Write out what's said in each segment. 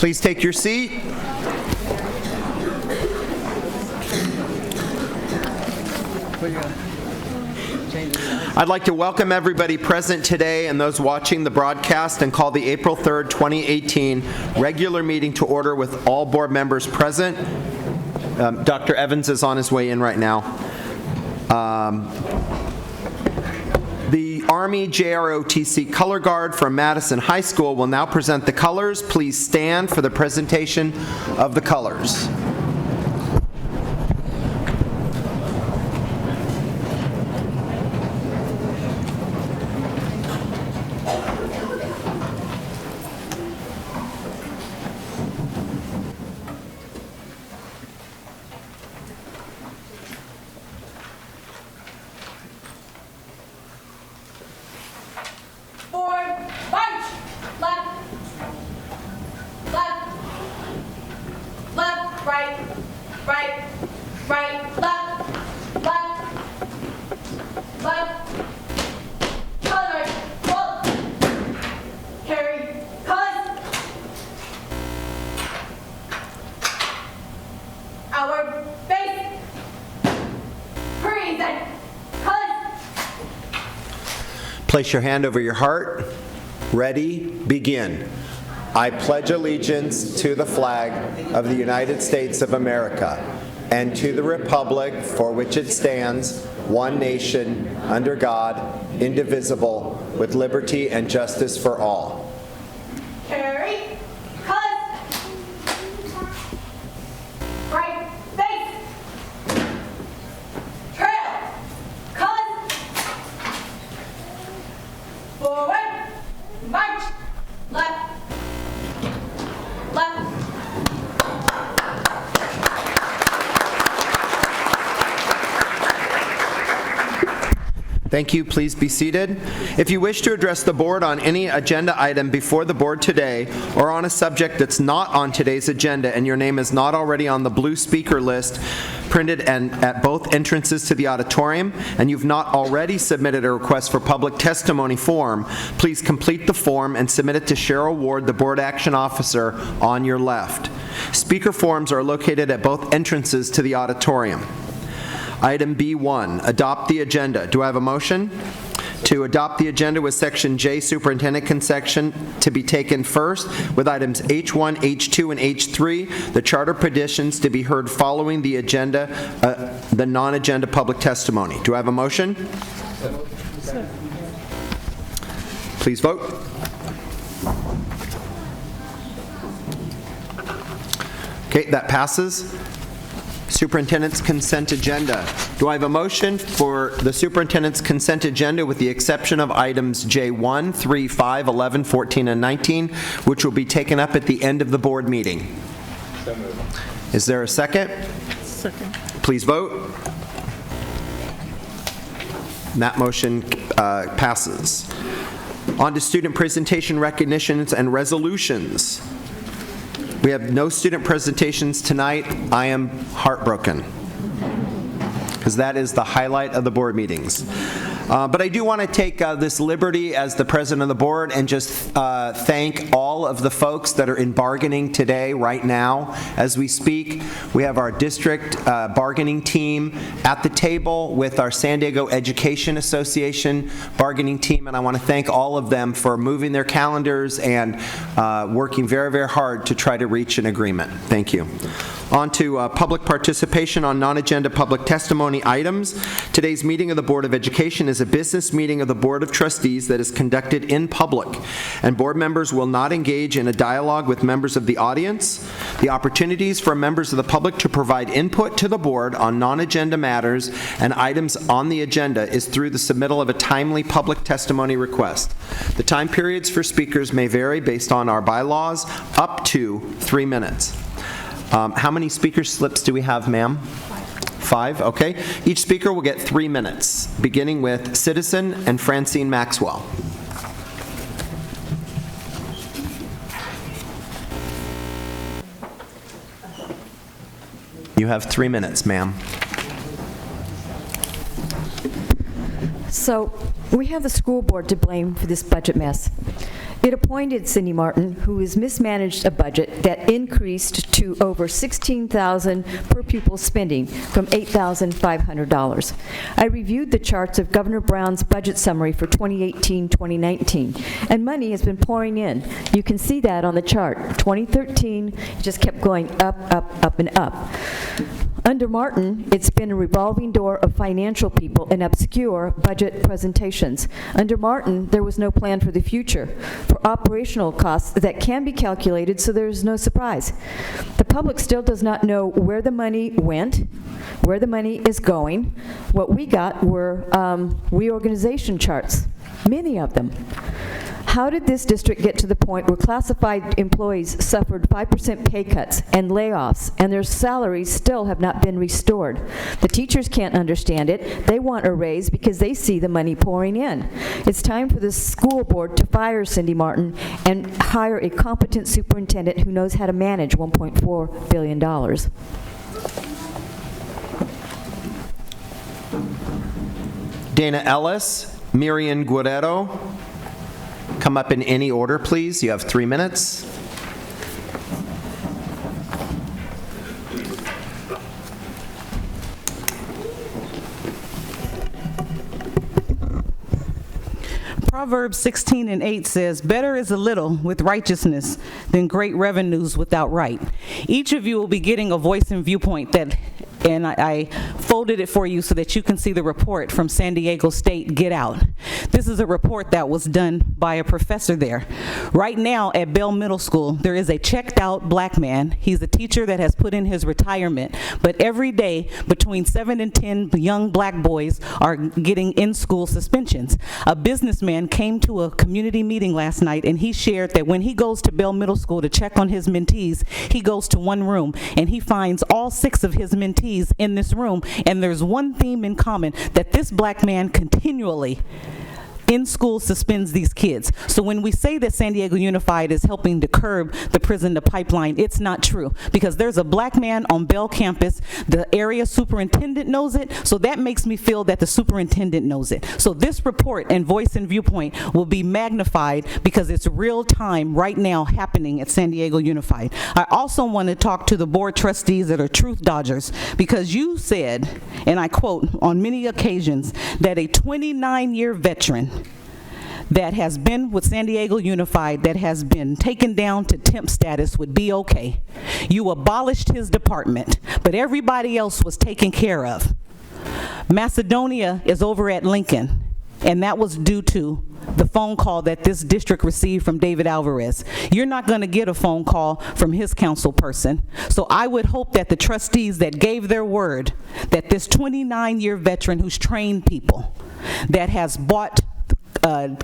Please take your seat. I'd like to welcome everybody present today and those watching the broadcast and call the April 3rd, 2018 regular meeting to order with all board members present. Dr. Evans is on his way in right now. The Army JROTC Color Guard from Madison High School will now present the colors. Please stand for the presentation of the colors. Place your hand over your heart. Ready, begin. I pledge allegiance to the flag of the United States of America and to the republic for which it stands, one nation, under God, indivisible, with liberty and justice for all. Carry, cut, right, face, trail, cut, forward, march, left, left. Thank you. Please be seated. If you wish to address the board on any agenda item before the board today or on a subject that's not on today's agenda and your name is not already on the blue speaker list printed and at both entrances to the auditorium, and you've not already submitted a request for public testimony form, please complete the form and submit it to Cheryl Ward, the board action officer, on your left. Speaker forms are located at both entrances to the auditorium. Item B1, adopt the agenda. Do I have a motion? To adopt the agenda with Section J, Superintendent Consent, to be taken first, with items H1, H2, and H3, the charter petitions to be heard following the agenda, the non-agenda public testimony. Do I have a motion? Please vote. Okay, that passes. Superintendent's consent agenda. Do I have a motion for the superintendent's consent agenda with the exception of items J1, 3, 5, 11, 14, and 19, which will be taken up at the end of the board meeting? So moved. Is there a second? Second. Please vote. That motion passes. On to student presentation recognitions and resolutions. We have no student presentations tonight. I am heartbroken because that is the highlight of the board meetings. But I do want to take this liberty as the president of the board and just thank all of the folks that are in bargaining today, right now, as we speak. We have our district bargaining team at the table with our San Diego Education Association bargaining team, and I want to thank all of them for moving their calendars and working very, very hard to try to reach an agreement. Thank you. On to public participation on non-agenda public testimony items. Today's meeting of the Board of Education is a business meeting of the Board of Trustees that is conducted in public, and board members will not engage in a dialogue with members of the audience. The opportunities for members of the public to provide input to the board on non-agenda matters and items on the agenda is through the submittal of a timely public testimony request. The time periods for speakers may vary based on our bylaws, up to 3 minutes. How many speaker slips do we have, ma'am? 5, okay. Each speaker will get 3 minutes, beginning with Citizen and Francine Maxwell. You have 3 minutes, ma'am. So we have the school board to blame for this budget mess. It appointed Cindy Martin, who has mismanaged a budget that increased to over $16,000 per pupil spending from $8,500. I reviewed the charts of Governor Brown's budget summary for 2018-2019, and money has been pouring in. You can see that on the chart. 2013, it just kept going up, up, up, and up. Under Martin, it's been a revolving door of financial people and obscure budget presentations. Under Martin, there was no plan for the future, for operational costs that can be calculated, so there's no surprise. The public still does not know where the money went, where the money is going. What we got were reorganization charts, many of them. How did this district get to the point where classified employees suffered 5% pay cuts and layoffs, and their salaries still have not been restored? The teachers can't understand it. They want a raise because they see the money pouring in. It's time for the school board to fire Cindy Martin and hire a competent superintendent who knows how to manage $1.4 billion. Dana Ellis, Miriam Guerrero. Come up in any order, please. You have 3 minutes. Proverbs 16:8 says, "Better is a little with righteousness than great revenues without right." Each of you will be getting a voice and viewpoint and I folded it for you so that you can see the report from San Diego State, Get Out. This is a report that was done by a professor there. Right now at Bell Middle School, there is a checked out black man. He's a teacher that has put in his retirement, but every day between 7 and 10 young black boys are getting in-school suspensions. A businessman came to a community meeting last night, and he shared that when he goes to Bell Middle School to check on his mentees, he goes to one room and he finds all 6 of his mentees in this room, and there's one theme in common, that this black man continually in school suspends these kids. So when we say that San Diego Unified is helping to curb the prison to pipeline, it's not true, because there's a black man on Bell campus. The area superintendent knows it, so that makes me feel that the superintendent knows it. So this report and voice and viewpoint will be magnified because it's real time right now happening at San Diego Unified. I also want to talk to the board trustees that are truth dodgers, because you said, and I quote, on many occasions, that a 29-year veteran that has been with San Diego Unified, that has been taken down to temp status, would be okay. You abolished his department, but everybody else was taken care of. Macedonia is over at Lincoln, and that was due to the phone call that this district received from David Alvarez. You're not going to get a phone call from his council person. So I would hope that the trustees that gave their word that this 29-year veteran who's trained people, that has bought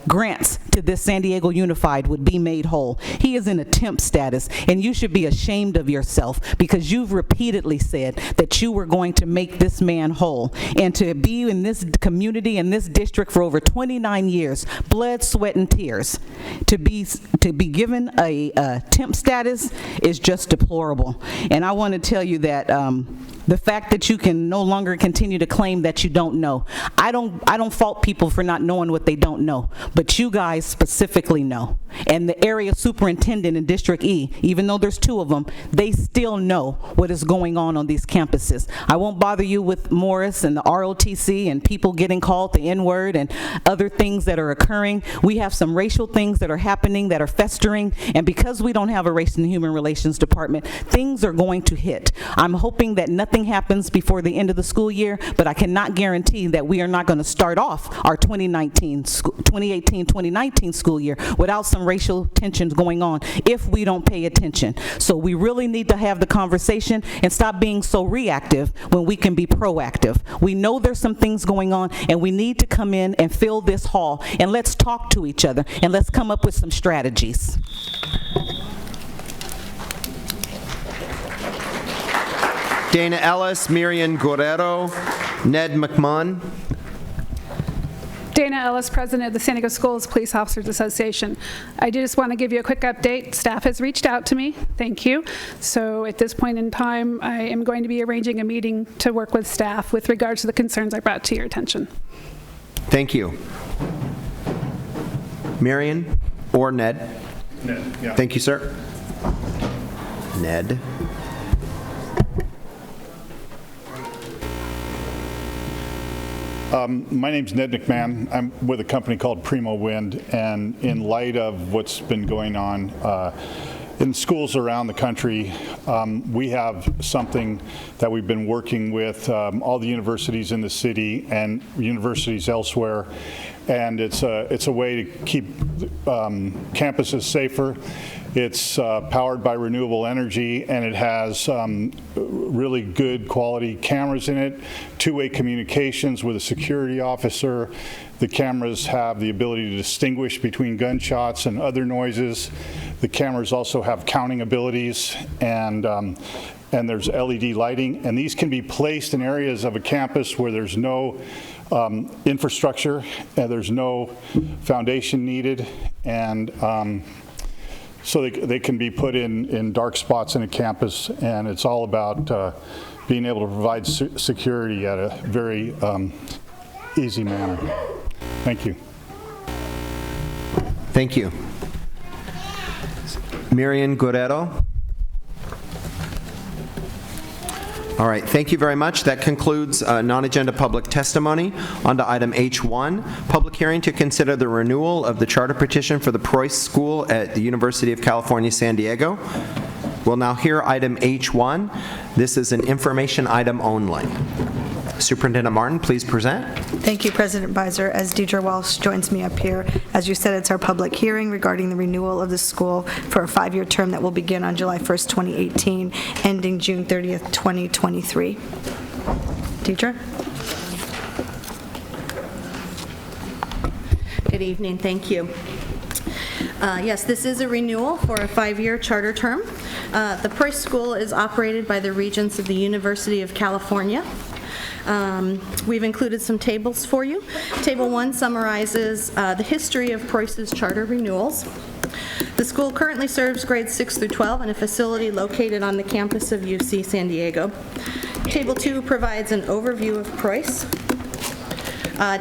grants to this San Diego Unified, would be made whole. He is in a temp status, and you should be ashamed of yourself, because you've repeatedly said that you were going to make this man whole. And to be in this community, in this district for over 29 years, blood, sweat, and tears, to be given a temp status is just deplorable. And I want to tell you that the fact that you can no longer continue to claim that you don't know. I don't fault people for not knowing what they don't know, but you guys specifically know. And the area superintendent in District E, even though there's 2 of them, they still know what is going on these campuses. I won't bother you with Morris and the ROTC and people getting called the N-word and other things that are occurring. We have some racial things that are happening that are festering, and because we don't have a Race and Human Relations department, things are going to hit. I'm hoping that nothing happens before the end of the school year, but I cannot guarantee that we are not going to start off our 2018-2019 school year without some racial tensions going on if we don't pay attention. So we really need to have the conversation and stop being so reactive when we can be proactive. We know there's some things going on, and we need to come in and fill this hall, and let's talk to each other, and let's come up with some strategies. Dana Ellis, Miriam Guerrero, Ned McMahon. Dana Ellis, President of the San Diego Schools Police Officers Association. I just want to give you a quick update. Staff has reached out to me. Thank you. So at this point in time, I am going to be arranging a meeting to work with staff with regards to the concerns I brought to your attention. Thank you. Miriam? or Ned? Ned, yeah. Thank you, sir. Ned. My name's Ned McMahon. I'm with a company called Primo Wind, and in light of what's been going on in schools around the country, we have something that we've been working with all the universities in the city and universities elsewhere, and it's a way to keep campuses safer. It's powered by renewable energy, and it has really good quality cameras in it, two-way communications with a security officer. The cameras have the ability to distinguish between gunshots and other noises. The cameras also have counting abilities, and there's LED lighting. And these can be placed in areas of a campus where there's no infrastructure, and there's no foundation needed, and so they can be put in dark spots in a campus, and it's all about being able to provide security at a very easy manner. Thank you. Thank you. Miriam Guerrero. All right, thank you very much. That concludes non-agenda public testimony. On to item H1, public hearing to consider the renewal of the charter petition for the Preuss School at the University of California, San Diego. We'll now hear item H1. This is an information item only. Superintendent Martin, please present. Thank you, President Beiser. As Deidre Walsh joins me up here, as you said, it's our public hearing regarding the renewal of the school for a 5-year term that will begin on July 1st, 2018, ending June 30th, 2023. Deidre? Good evening, thank you. Yes, this is a renewal for a 5-year charter term. The Preuss School is operated by the Regents of the University of California. We've included some tables for you. Table 1 summarizes the history of Preuss's charter renewals. The school currently serves grades 6 through 12 in a facility located on the campus of UC San Diego. Table 2 provides an overview of Preuss.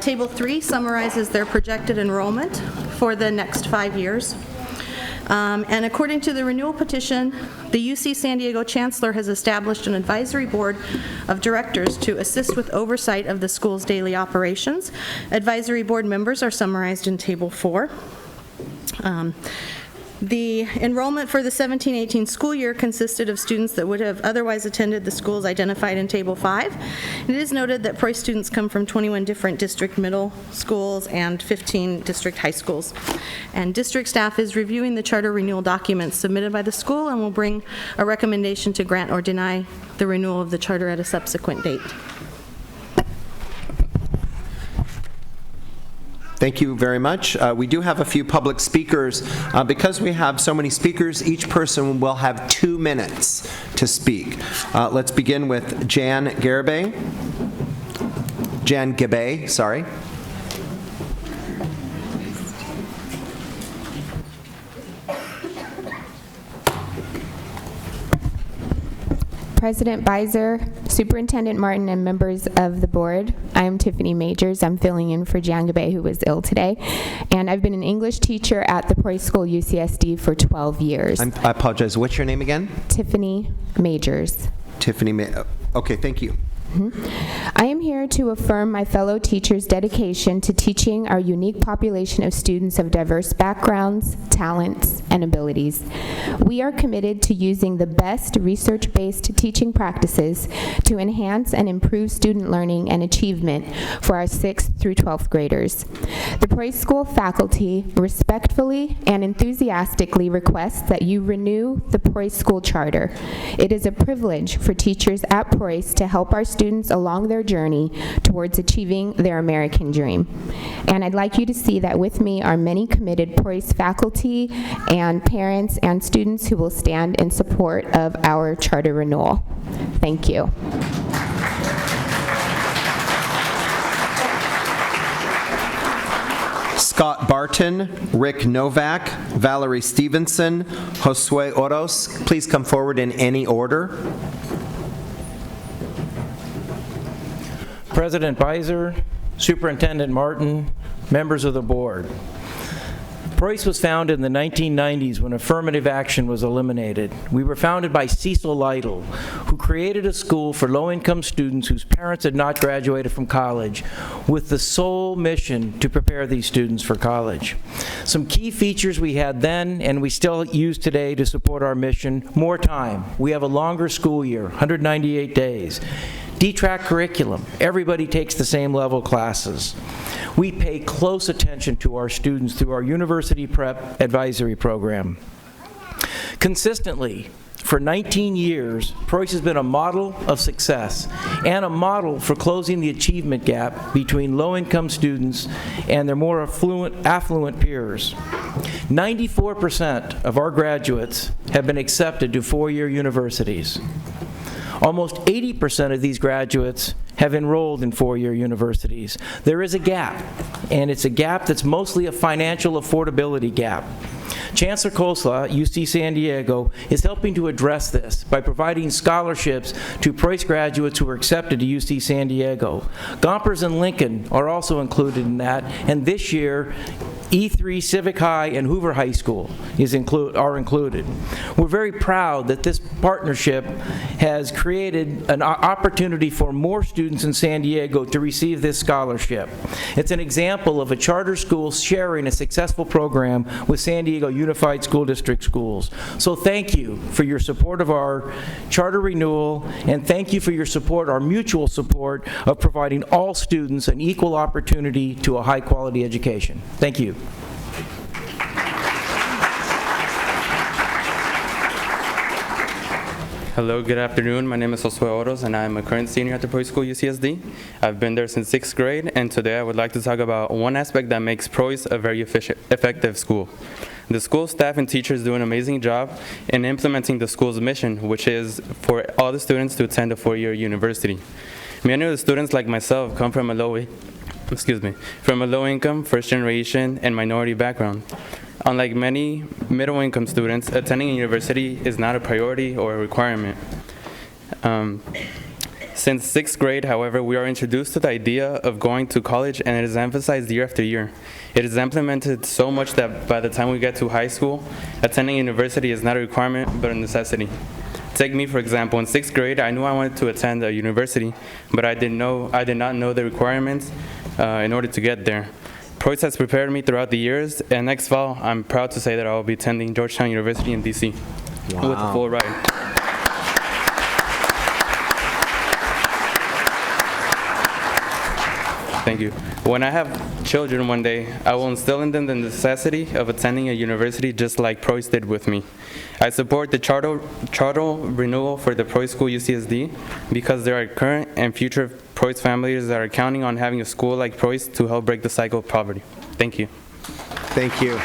Table 3 summarizes their projected enrollment for the next 5 years. And according to the renewal petition, the UC San Diego Chancellor has established an advisory board of directors to assist with oversight of the school's daily operations. Advisory board members are summarized in Table 4. The enrollment for the 17-18 school year consisted of students that would have otherwise attended the schools identified in Table 5. It is noted that Preuss students come from 21 different district middle schools and 15 district high schools. And district staff is reviewing the charter renewal documents submitted by the school and will bring a recommendation to grant or deny the renewal of the charter at a subsequent date. Thank you very much. We do have a few public speakers. Because we have so many speakers, each person will have 2 minutes to speak. Let's begin with Jan Gabay, sorry. President Beiser, Superintendent Martin, and members of the board, I am Tiffany Majors. I'm filling in for Jan Gabay, who was ill today. And I've been an English teacher at the Preuss School UCSD for 12 years. I apologize. What's your name again? Tiffany Majors. Okay, thank you. I am here to affirm my fellow teachers' dedication to teaching our unique population of students of diverse backgrounds, talents, and abilities. We are committed to using the best research-based teaching practices to enhance and improve student learning and achievement for our 6th through 12th graders. The Preuss School faculty respectfully and enthusiastically requests that you renew the Preuss School Charter. It is a privilege for teachers at Preuss to help our students along their journey towards achieving their American dream. And I'd like you to see that with me are many committed Preuss faculty and parents and students who will stand in support of our charter renewal. Thank you. Scott Barton, Rick Novak, Valerie Stevenson, Josue Oros, please come forward in any order. President Beiser, Superintendent Martin, members of the board. Preuss was founded in the 1990s when affirmative action was eliminated. We were founded by Cecil Lytle, who created a school for low-income students whose parents had not graduated from college, with the sole mission to prepare these students for college. Some key features we had then and we still use today to support our mission: more time. We have a longer school year, 198 days. D-track curriculum. Everybody takes the same level classes. We pay close attention to our students through our University Prep Advisory Program. Consistently, for 19 years, Preuss has been a model of success and a model for closing the achievement gap between low-income students and their more affluent peers. 94% of our graduates have been accepted to four-year universities. Almost 80% of these graduates have enrolled in four-year universities. There is a gap, and it's a gap that's mostly a financial affordability gap. Chancellor Kosla, UC San Diego, is helping to address this by providing scholarships to Preuss graduates who are accepted to UC San Diego. Gompers and Lincoln are also included in that, and this year, E3 Civic High and Hoover High School are included. We're very proud that this partnership has created an opportunity for more students in San Diego to receive this scholarship. It's an example of a charter school sharing a successful program with San Diego Unified School District schools. So thank you for your support of our charter renewal, and thank you for your support, our mutual support, of providing all students an equal opportunity to a high-quality education. Thank you. Hello, good afternoon. My name is Josue Oros, and I'm a current senior at the Preuss School UCSD. I've been there since 6th grade, and today I would like to talk about one aspect that makes Preuss a very effective school. The school staff and teachers do an amazing job in implementing the school's mission, which is for all the students to attend a four-year university. Many of the students, like myself, come from a low-income, first-generation, and minority background. Unlike many middle-income students, attending a university is not a priority or a requirement. Since 6th grade, however, we are introduced to the idea of going to college, and it is emphasized year after year. It is implemented so much that by the time we get to high school, attending university is not a requirement, but a necessity. Take me, for example. In 6th grade, I knew I wanted to attend a university, but I did not know the requirements in order to get there. Preuss has prepared me throughout the years, and next fall, I'm proud to say that I will be attending Georgetown University in DC. Wow. With a full ride. Thank you. When I have children one day, I will instill in them the necessity of attending a university just like Preuss did with me. I support the charter renewal for the Preuss School UCSD because there are current and future Preuss families that are counting on having a school like Preuss to help break the cycle of poverty. Thank you. Thank you.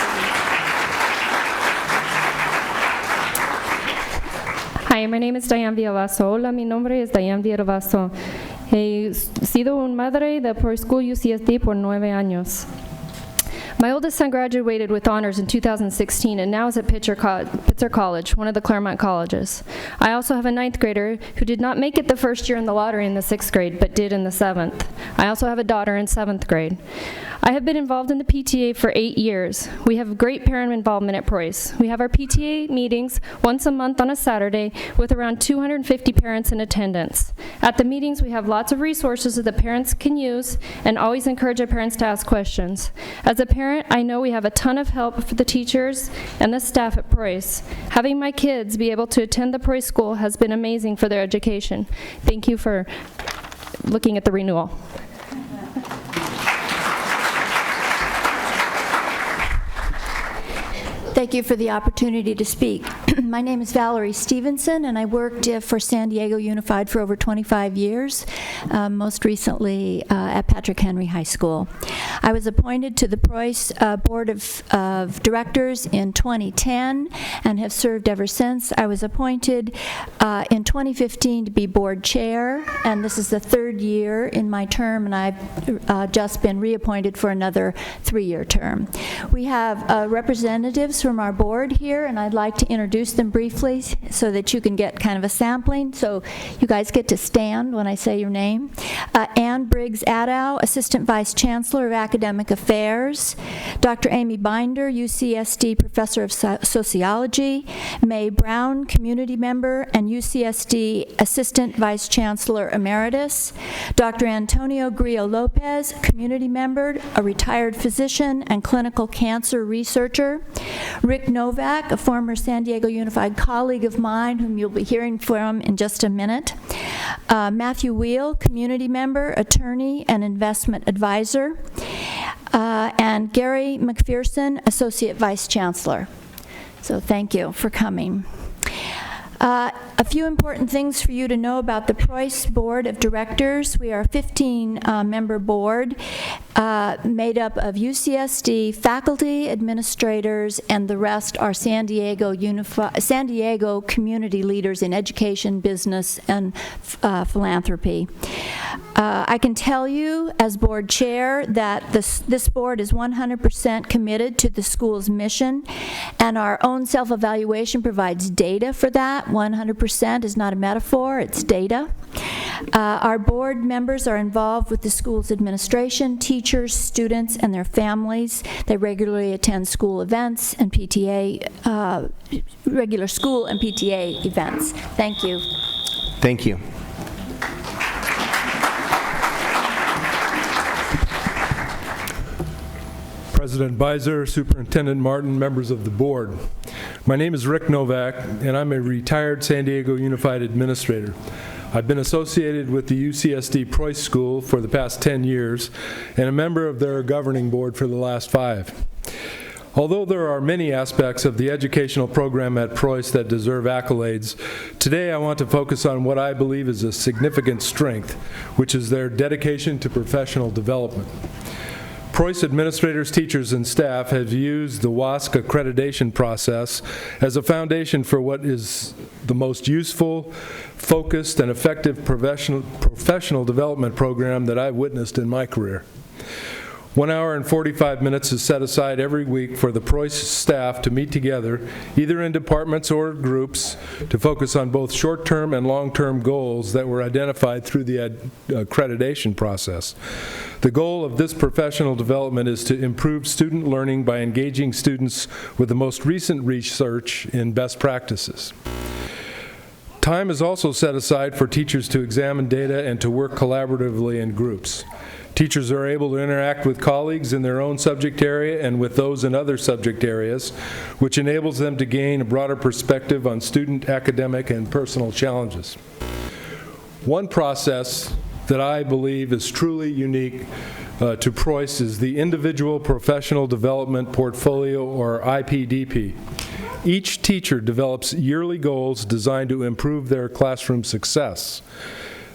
Hi, my name is Diane Villavaso. Hola, mi nombre es Diane Villavaso. He sido un madre de Preuss School UCSD por 9 años. My oldest son graduated with honors in 2016 and now is at Pitzer College, one of the Claremont colleges. I also have a 9th grader who did not make it the first year in the lottery in the 6th grade, but did in the 7th. I also have a daughter in 7th grade. I have been involved in the PTA for 8 years. We have great parent involvement at Preuss. We have our PTA meetings once a month on a Saturday with around 250 parents in attendance. At the meetings, we have lots of resources that the parents can use and always encourage our parents to ask questions. As a parent, I know we have a ton of help for the teachers and the staff at Preuss. Having my kids be able to attend the Preuss school has been amazing for their education. Thank you for looking at the renewal. Thank you for the opportunity to speak. My name is Valerie Stevenson, and I worked for San Diego Unified for over 25 years, most recently at Patrick Henry High School. I was appointed to the Preuss Board of Directors in 2010 and have served ever since. I was appointed in 2015 to be board chair, and this is the 3rd year in my term, and I've just been reappointed for another 3-year term. We have representatives from our board here, and I'd like to introduce introduce them briefly so that you can get kind of a sampling. So you guys get to stand when I say your name. Ann Briggs-Adow, Assistant Vice Chancellor of Academic Affairs. Dr. Amy Binder, UCSD Professor of Sociology. May Brown, Community Member and UCSD Assistant Vice Chancellor Emeritus. Dr. Antonio Grillo Lopez, Community Member, a retired physician and clinical cancer researcher. Rick Novak, a former San Diego Unified colleague of mine, whom you'll be hearing from in just a minute. Matthew Wheel, Community Member, attorney, and investment advisor. And Gary McPherson, Associate Vice Chancellor. So thank you for coming. A few important things for you to know about the Preuss Board of Directors. We are a 15-member board made up of UCSD faculty, administrators, and the rest are San Diego community leaders in education, business, and philanthropy. I can tell you, as board chair, that this board is 100% committed to the school's mission, and our own self-evaluation provides data for that. 100% is not a metaphor, it's data. Our board members are involved with the school's administration, teachers, students, and their families. They regularly attend school events and PTA, regular school and PTA events. Thank you. Thank you. President Beiser, Superintendent Martin, members of the board. My name is Rick Novak, and I'm a retired San Diego Unified Administrator. I've been associated with the UCSD Preuss School for the past 10 years and a member of their governing board for the last 5. Although there are many aspects of the educational program at Preuss that deserve accolades, today I want to focus on what I believe is a significant strength, which is their dedication to professional development. Preuss administrators, teachers, and staff have used the WASC accreditation process as a foundation for what is the most useful, focused, and effective professional development program that I've witnessed in my career. 1 hour and 45 minutes is set aside every week for the Preuss staff to meet together, either in departments or groups, to focus on both short-term and long-term goals that were identified through the accreditation process. The goal of this professional development is to improve student learning by engaging students with the most recent research in best practices. Time is also set aside for teachers to examine data and to work collaboratively in groups. Teachers are able to interact with colleagues in their own subject area and with those in other subject areas, which enables them to gain a broader perspective on student, academic, and personal challenges. One process that I believe is truly unique to Preuss is the Individual Professional Development Portfolio, or IPDP. Each teacher develops yearly goals designed to improve their classroom success.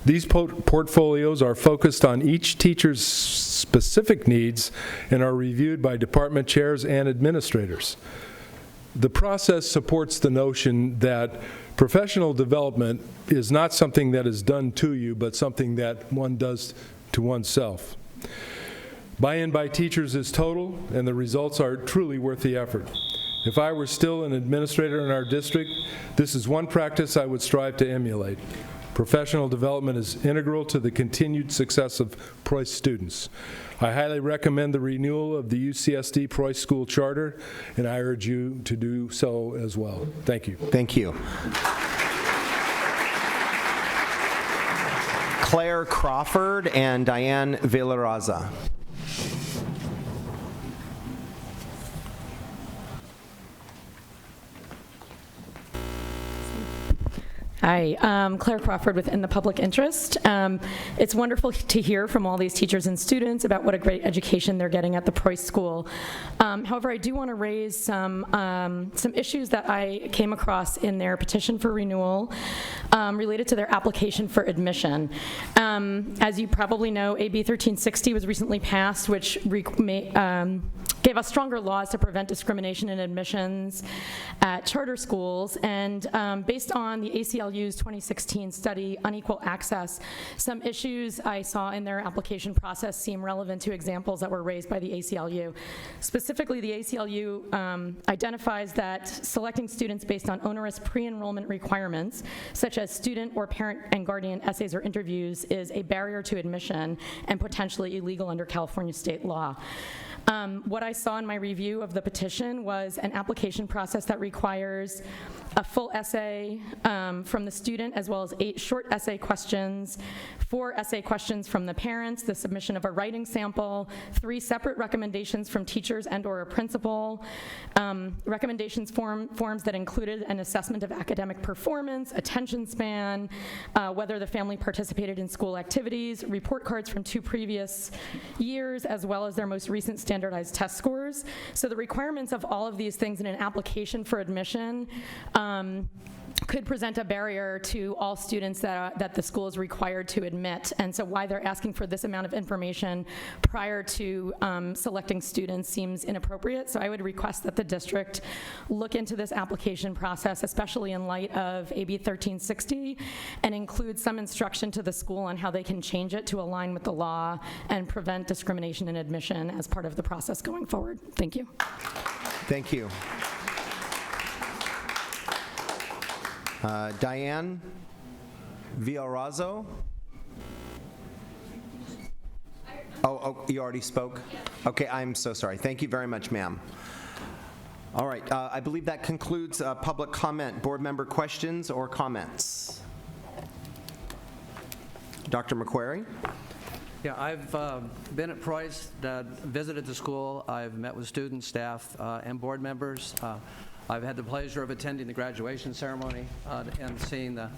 These portfolios are focused on each teacher's specific needs and are reviewed by department chairs and administrators. The process supports the notion that professional development is not something that is done to you, but something that one does to oneself. Buy-in by teachers is total, and the results are truly worth the effort. If I were still an administrator in our district, this is one practice I would strive to emulate. Professional development is integral to the continued success of Preuss students. I highly recommend the renewal of the UCSD Preuss School Charter, and I urge you to do so as well. Thank you. Thank you. Claire Crawford and Diane Villaraiza. Hi, Claire Crawford with In the Public Interest. It's wonderful to hear from all these teachers and students about what a great education they're getting at the Preuss School. However, I do want to raise some issues that I came across in their petition for renewal related to their application for admission. As you probably know, AB 1360 was recently passed, which gave us stronger laws to prevent discrimination in admissions at charter schools. And based on the ACLU's 2016 study, Unequal Access, some issues I saw in their application process seem relevant to examples that were raised by the ACLU. Specifically, the ACLU identifies that selecting students based on onerous pre-enrollment requirements, such as student or parent and guardian essays or interviews, is a barrier to admission and potentially illegal under California state law. What I saw in my review of the petition was an application process that requires a full essay from the student, as well as 8 short essay questions, 4 essay questions from the parents, the submission of a writing sample, 3 separate recommendations from teachers and/or a principal, recommendations forms that included an assessment of academic performance, attention span, whether the family participated in school activities, report cards from 2 previous years, as well as their most recent standardized test scores. So the requirements of all of these things in an application for admission could present a barrier to all students that the school is required to admit. And so why they're asking for this amount of information prior to selecting students seems inappropriate. So I would request that the district look into this application process, especially in light of AB 1360, and include some instruction to the school on how they can change it to align with the law and prevent discrimination in admission as part of the process going forward. Thank you. Thank you. Diane Villarrazo? Oh, you already spoke? Okay, I'm so sorry. Thank you very much, ma'am. All right, I believe that concludes public comment. Board member questions or comments? Dr. McQuarrie? Yeah, I've been at Preuss, visited the school. I've met with students, staff, and board members. I've had the pleasure of attending the graduation ceremony and seeing the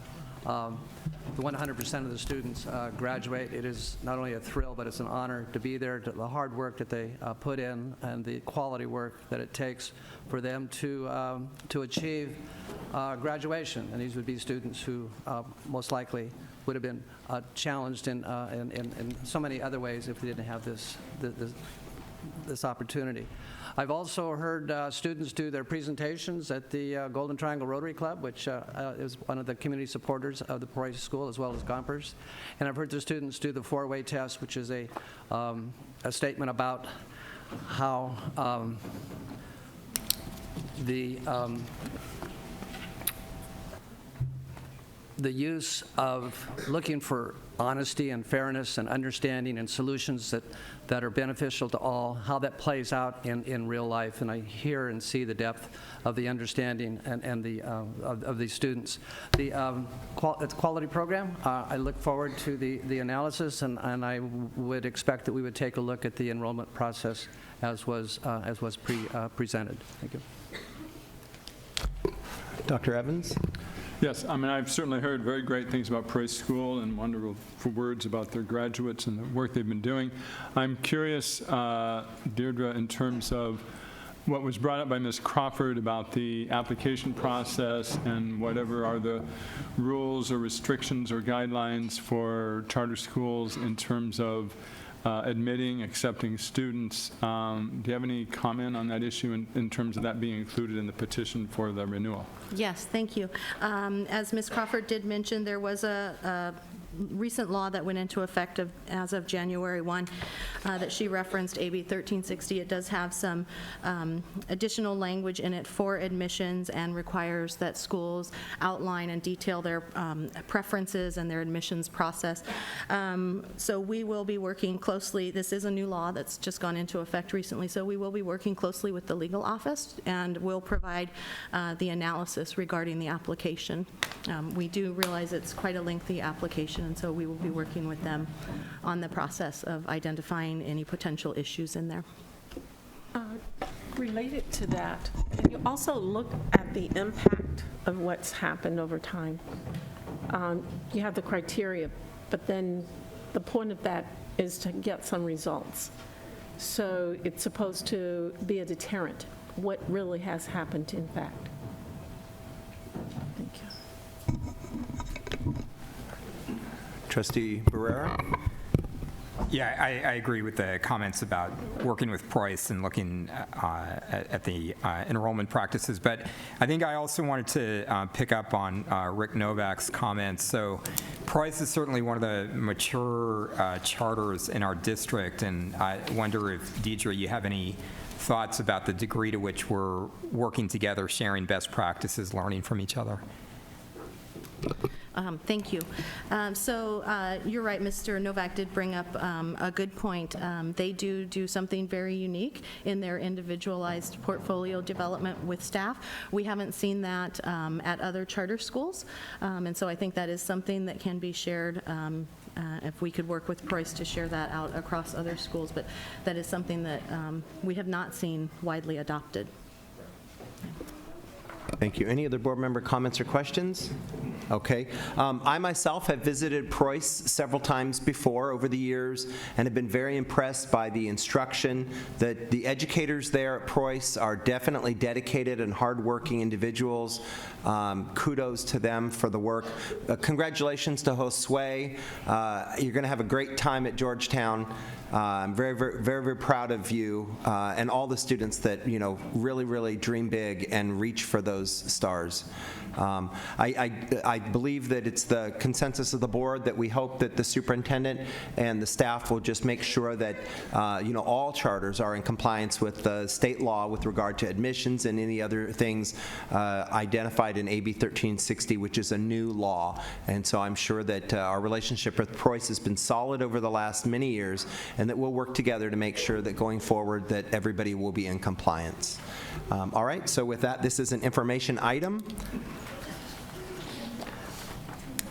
100% of the students graduate. It is not only a thrill, but it's an honor to be there, to the hard work that they put in and the quality work that it takes for them to achieve graduation. And these would be students who most likely would have been challenged in so many other ways if we didn't have this opportunity. I've also heard students do their presentations at the Golden Triangle Rotary Club, which is one of the community supporters of the Preuss School, as well as Gompers. And I've heard the students do the 4-way test, which is a statement about how the use of looking for honesty and fairness and understanding and solutions that are beneficial to all, how that plays out in real life. And I hear and see the depth of the understanding and of these students. It's a quality program. I look forward to the analysis, and I would expect that we would take a look at the enrollment process as was presented. Thank you. Dr. Evans? Yes, I mean, I've certainly heard very great things about Preuss School and wonderful words about their graduates and the work they've been doing. I'm curious, Deirdre, in terms of what was brought up by Ms. Crawford about the application process and whatever are the rules or restrictions or guidelines for charter schools in terms of admitting, accepting students. Do you have any comment on that issue in terms of that being included in the petition for the renewal? Yes, thank you. As Ms. Crawford did mention, there was a recent law that went into effect as of January 1 that she referenced, AB 1360. It does have some additional language in it for admissions and requires that schools outline and detail their preferences and their admissions process. So we will be working closely. This is a new law that's just gone into effect recently, so we will be working closely with the legal office, and we'll provide the analysis regarding the application. We do realize it's quite a lengthy application, and so we will be working with them on the process of identifying any potential issues in there. Related to that, can you also look at the impact of what's happened over time? You have the criteria, but then the point of that is to get some results. So it's supposed to be a deterrent. What really has happened, in fact? Thank you. Trustee Barrera? Yeah, I agree with the comments about working with Preuss and looking at the enrollment practices. But I think I also wanted to pick up on Rick Novak's comments. So Preuss is certainly one of the mature charters in our district, and I wonder if, Deidre, you have any thoughts about the degree to which we're working together, sharing best practices, learning from each other. Thank you. So you're right, Mr. Novak did bring up a good point. They do something very unique in their individualized portfolio development with staff. We haven't seen that at other charter schools, and so I think that is something that can be shared if we could work with Preuss to share that out across other schools, but that is something that we have not seen widely adopted. Thank you. Any other board member comments or questions? Okay. I myself have visited Preuss several times before over the years and have been very impressed by the instruction. That the educators there at Preuss are definitely dedicated and hardworking individuals. Kudos to them for the work. Congratulations to Josue. You're going to have a great time at Georgetown. I'm very proud of you and all the students that really dream big and reach for those stars. I believe that it's the consensus of the board that we hope that the superintendent and the staff will just make sure that all charters are in compliance with the state law with regard to admissions and any other things identified in AB 1360, which is a new law. And so I'm sure that our relationship with Preuss has been solid over the last many years, and that we'll work together to make sure that going forward that everybody will be in compliance. All right, so with that, this is an information item.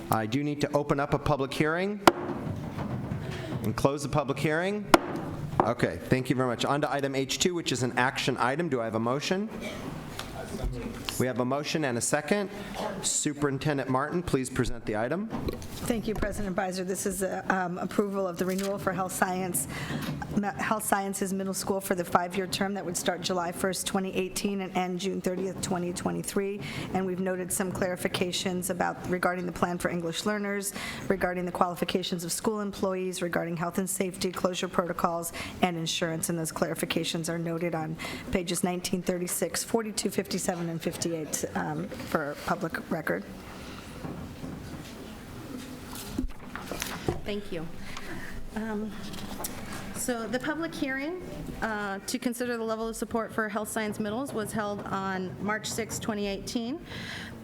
I do need to open up a public hearing and close the public hearing. Okay, thank you very much. On to item H2, which is an action item. Do I have a motion? We have a motion and a second. Superintendent Martin, please present the item. Thank you, President Beiser. This is approval of the renewal for Health Sciences Middle School for the 5-year term that would start July 1st, 2018 and end June 30th, 2023. And we've noted some clarifications regarding the plan for English learners, regarding the qualifications of school employees, regarding health and safety, closure protocols, and insurance. And those clarifications are noted on pages 1936, 42, 57, and 58 for public record. Thank you. So the public hearing to consider the level of support for Health Science Middles was held on March 6, 2018.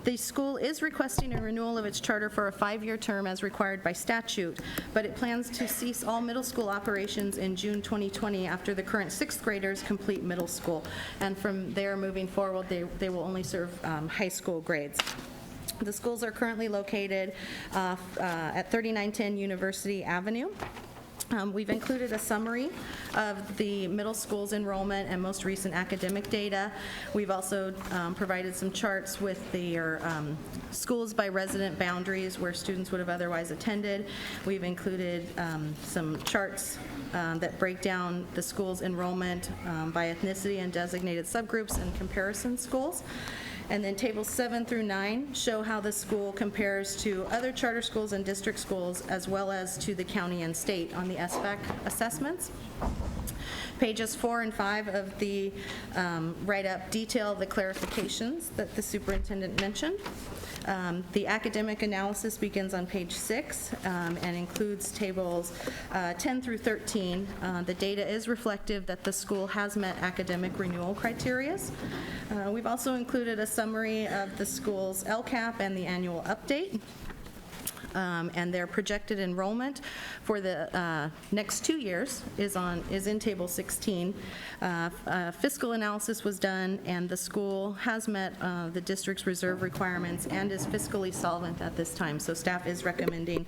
The school is requesting a renewal of its charter for a 5-year term as required by statute, but it plans to cease all middle school operations in June 2020 after the current 6th graders complete middle school. And from there moving forward, they will only serve high school grades. The schools are currently located at 3910 University Avenue. We've included a summary of the middle school's enrollment and most recent academic data. We've also provided some charts with their schools by resident boundaries where students would have otherwise attended. We've included some charts that break down the school's enrollment by ethnicity and designated subgroups and comparison schools. And then tables 7 through 9 show how the school compares to other charter schools and district schools, as well as to the county and state on the SBAC assessments. Pages 4 and 5 of the write-up detail the clarifications that the superintendent mentioned. The academic analysis begins on page 6 and includes tables 10 through 13. The data is reflective that the school has met academic renewal criteria. We've also included a summary of the school's LCAP and the annual update. And their projected enrollment for the next 2 years is in table 16. Fiscal analysis was done, and the school has met the district's reserve requirements and is fiscally solvent at this time. So staff is recommending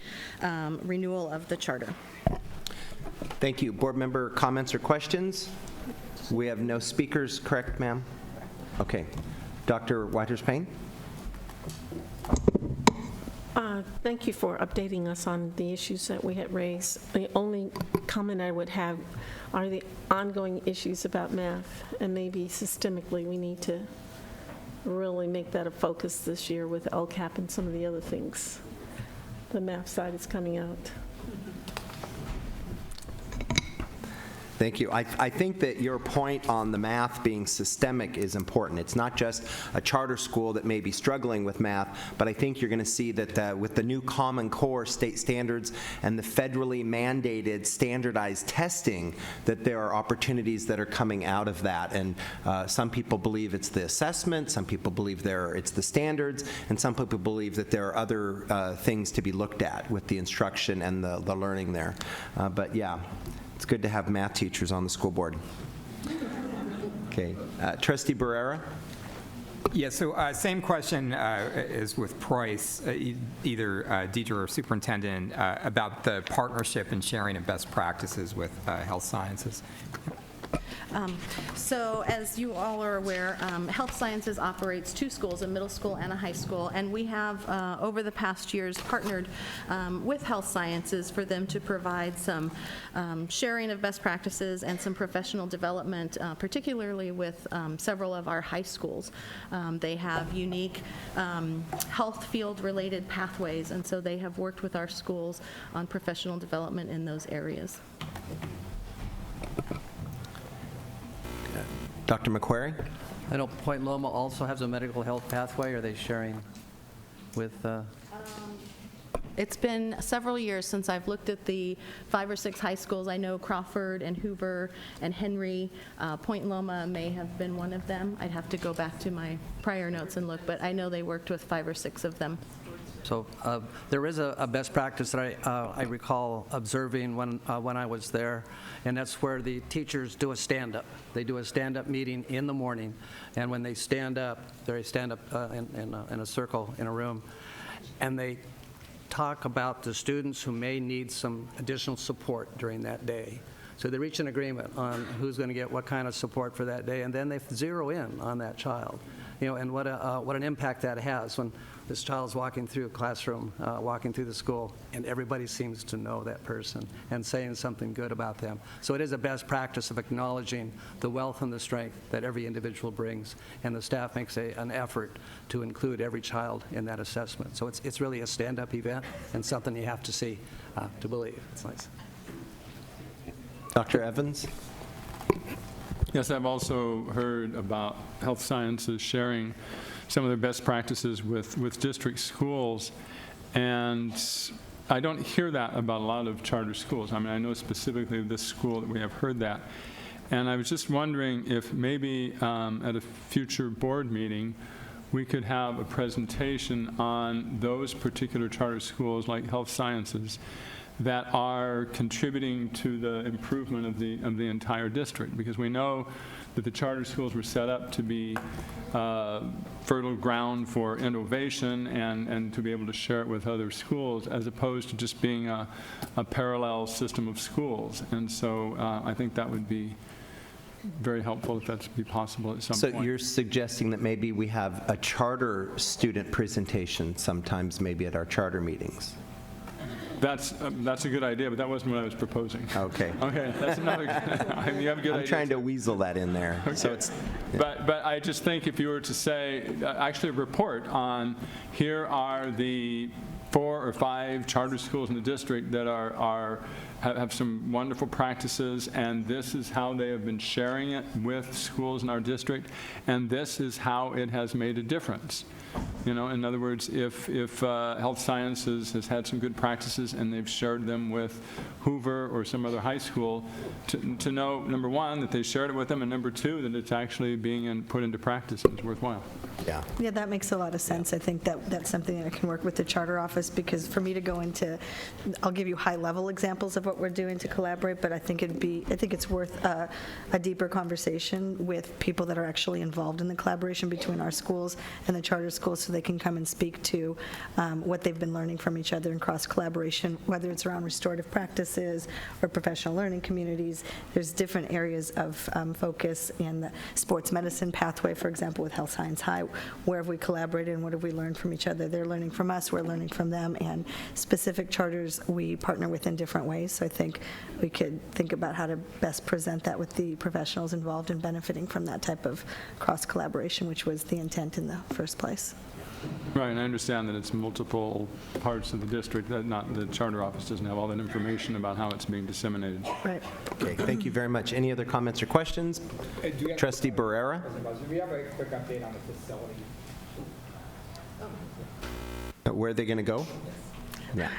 renewal of the charter. Thank you. Board member comments or questions? We have no speakers, correct, ma'am? Okay. Dr. Whiters-Payne? Thank you for updating us on the issues that we had raised. The only comment I would have are the ongoing issues about math, and maybe systemically we need to really make that a focus this year with LCAP and some of the other things. The math side is coming out. Thank you. I think that your point on the math being systemic is important. It's not just a charter school that may be struggling with math, but I think you're going to see that with the new Common Core state standards and the federally mandated standardized testing, that there are opportunities that are coming out of that. And some people believe it's the assessment, some people believe it's the standards, and some people believe that there are other things to be looked at with the instruction and the learning there. But yeah. It's good to have math teachers on the school board. Okay. Trustee Barrera? Yeah, so same question as with Price, either Deidre or Superintendent, about the partnership and sharing of best practices with health sciences. So as you all are aware, Health Sciences operates 2 schools, a middle school and a high school, and we have, over the past years, partnered with Health Sciences for them to provide some sharing of best practices and some professional development, particularly with several of our high schools. They have unique health field-related pathways, and so they have worked with our schools on professional development in those areas. Dr. McQuarrie? I know Point Loma also has a medical health pathway. Are they sharing with? It's been several years since I've looked at the 5 or 6 high schools. I know Crawford and Hoover and Henry. Point Loma may have been one of them. I'd have to go back to my prior notes and look, but I know they worked with 5 or 6 of them. So there is a best practice that I recall observing when I was there, and that's where the teachers do a stand-up. They do a stand-up meeting in the morning, and when they stand up in a circle in a room, and they talk about the students who may need some additional support during that day. So they reach an agreement on who's going to get what kind of support for that day, and then they zero in on that child. And what an impact that has when this child's walking through a classroom, walking through the school, and everybody seems to know that person and saying something good about them. So it is a best practice of acknowledging the wealth and the strength that every individual brings, and the staff makes an effort to include every child in that assessment. So it's really a stand-up event and something you have to see to believe. It's nice. Dr. Evans? Yes, I've also heard about health sciences sharing some of their best practices with district schools, and I don't hear that about a lot of charter schools. I mean, I know specifically this school that we have heard that, and I was just wondering if maybe at a future board meeting we could have a presentation on those particular charter schools like health sciences that are contributing to the improvement of the entire district, because we know that the charter schools were set up to be fertile ground for innovation and to be able to share it with other schools, as opposed to just being a parallel system of schools. And so I think that would be very helpful if that's be possible at some point. So you're suggesting that maybe we have a charter student presentation sometimes maybe at our charter meetings? That's a good idea, but that wasn't what I was proposing. Okay. Okay, that's another. I mean, you have a good idea. I'm trying to weasel that in there. Okay. So it's. Yeah. But I just think if you were to say, actually report on, here are the 4 or 5 charter schools in the district that have some wonderful practices, and this is how they have been sharing it with schools in our district, and this is how it has made a difference. In other words, if health sciences has had some good practices and they've shared them with Hoover or some other high school, to know, number one, that they shared it with them, and number two, that it's actually being put into practice and it's worthwhile. Yeah. Yeah, that makes a lot of sense. I think that's something that I can work with the charter office, because for me to go into, I'll give you high-level examples of what we're doing to collaborate, but I think it's worth a deeper conversation with people that are actually involved in the collaboration between our schools and the charter schools, so they can come and speak to what they've been learning from each other in cross-collaboration, whether it's around restorative practices or professional learning communities. There's different areas of focus in the sports medicine pathway, for example, with Health Science High. Where have we collaborated and what have we learned from each other? They're learning from us, we're learning from them, and specific charters we partner with in different ways. So I think we could think about how to best present that with the professionals involved in benefiting from that type of cross-collaboration, which was the intent in the first place. Right, and I understand that it's multiple parts of the district, that not, the charter office doesn't have all that information about how it's being disseminated. Right. Okay, thank you very much. Any other comments or questions? Trustee Barrera? Do we have a quick update on the facility? Where are they going to go? Yeah.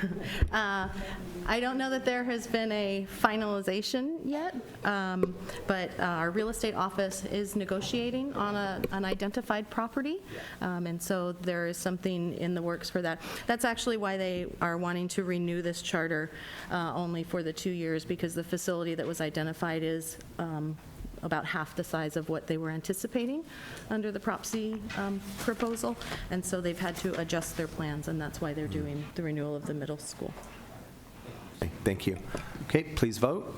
I don't know that there has been a finalization yet, but our real estate office is negotiating on an identified property, and so there is something in the works for that. That's actually why they are wanting to renew this charter only for the 2 years, because the facility that was identified is about half the size of what they were anticipating under the Prop C proposal, and so they've had to adjust their plans, and that's why they're doing the renewal of the middle school. Thank you. Okay, please vote.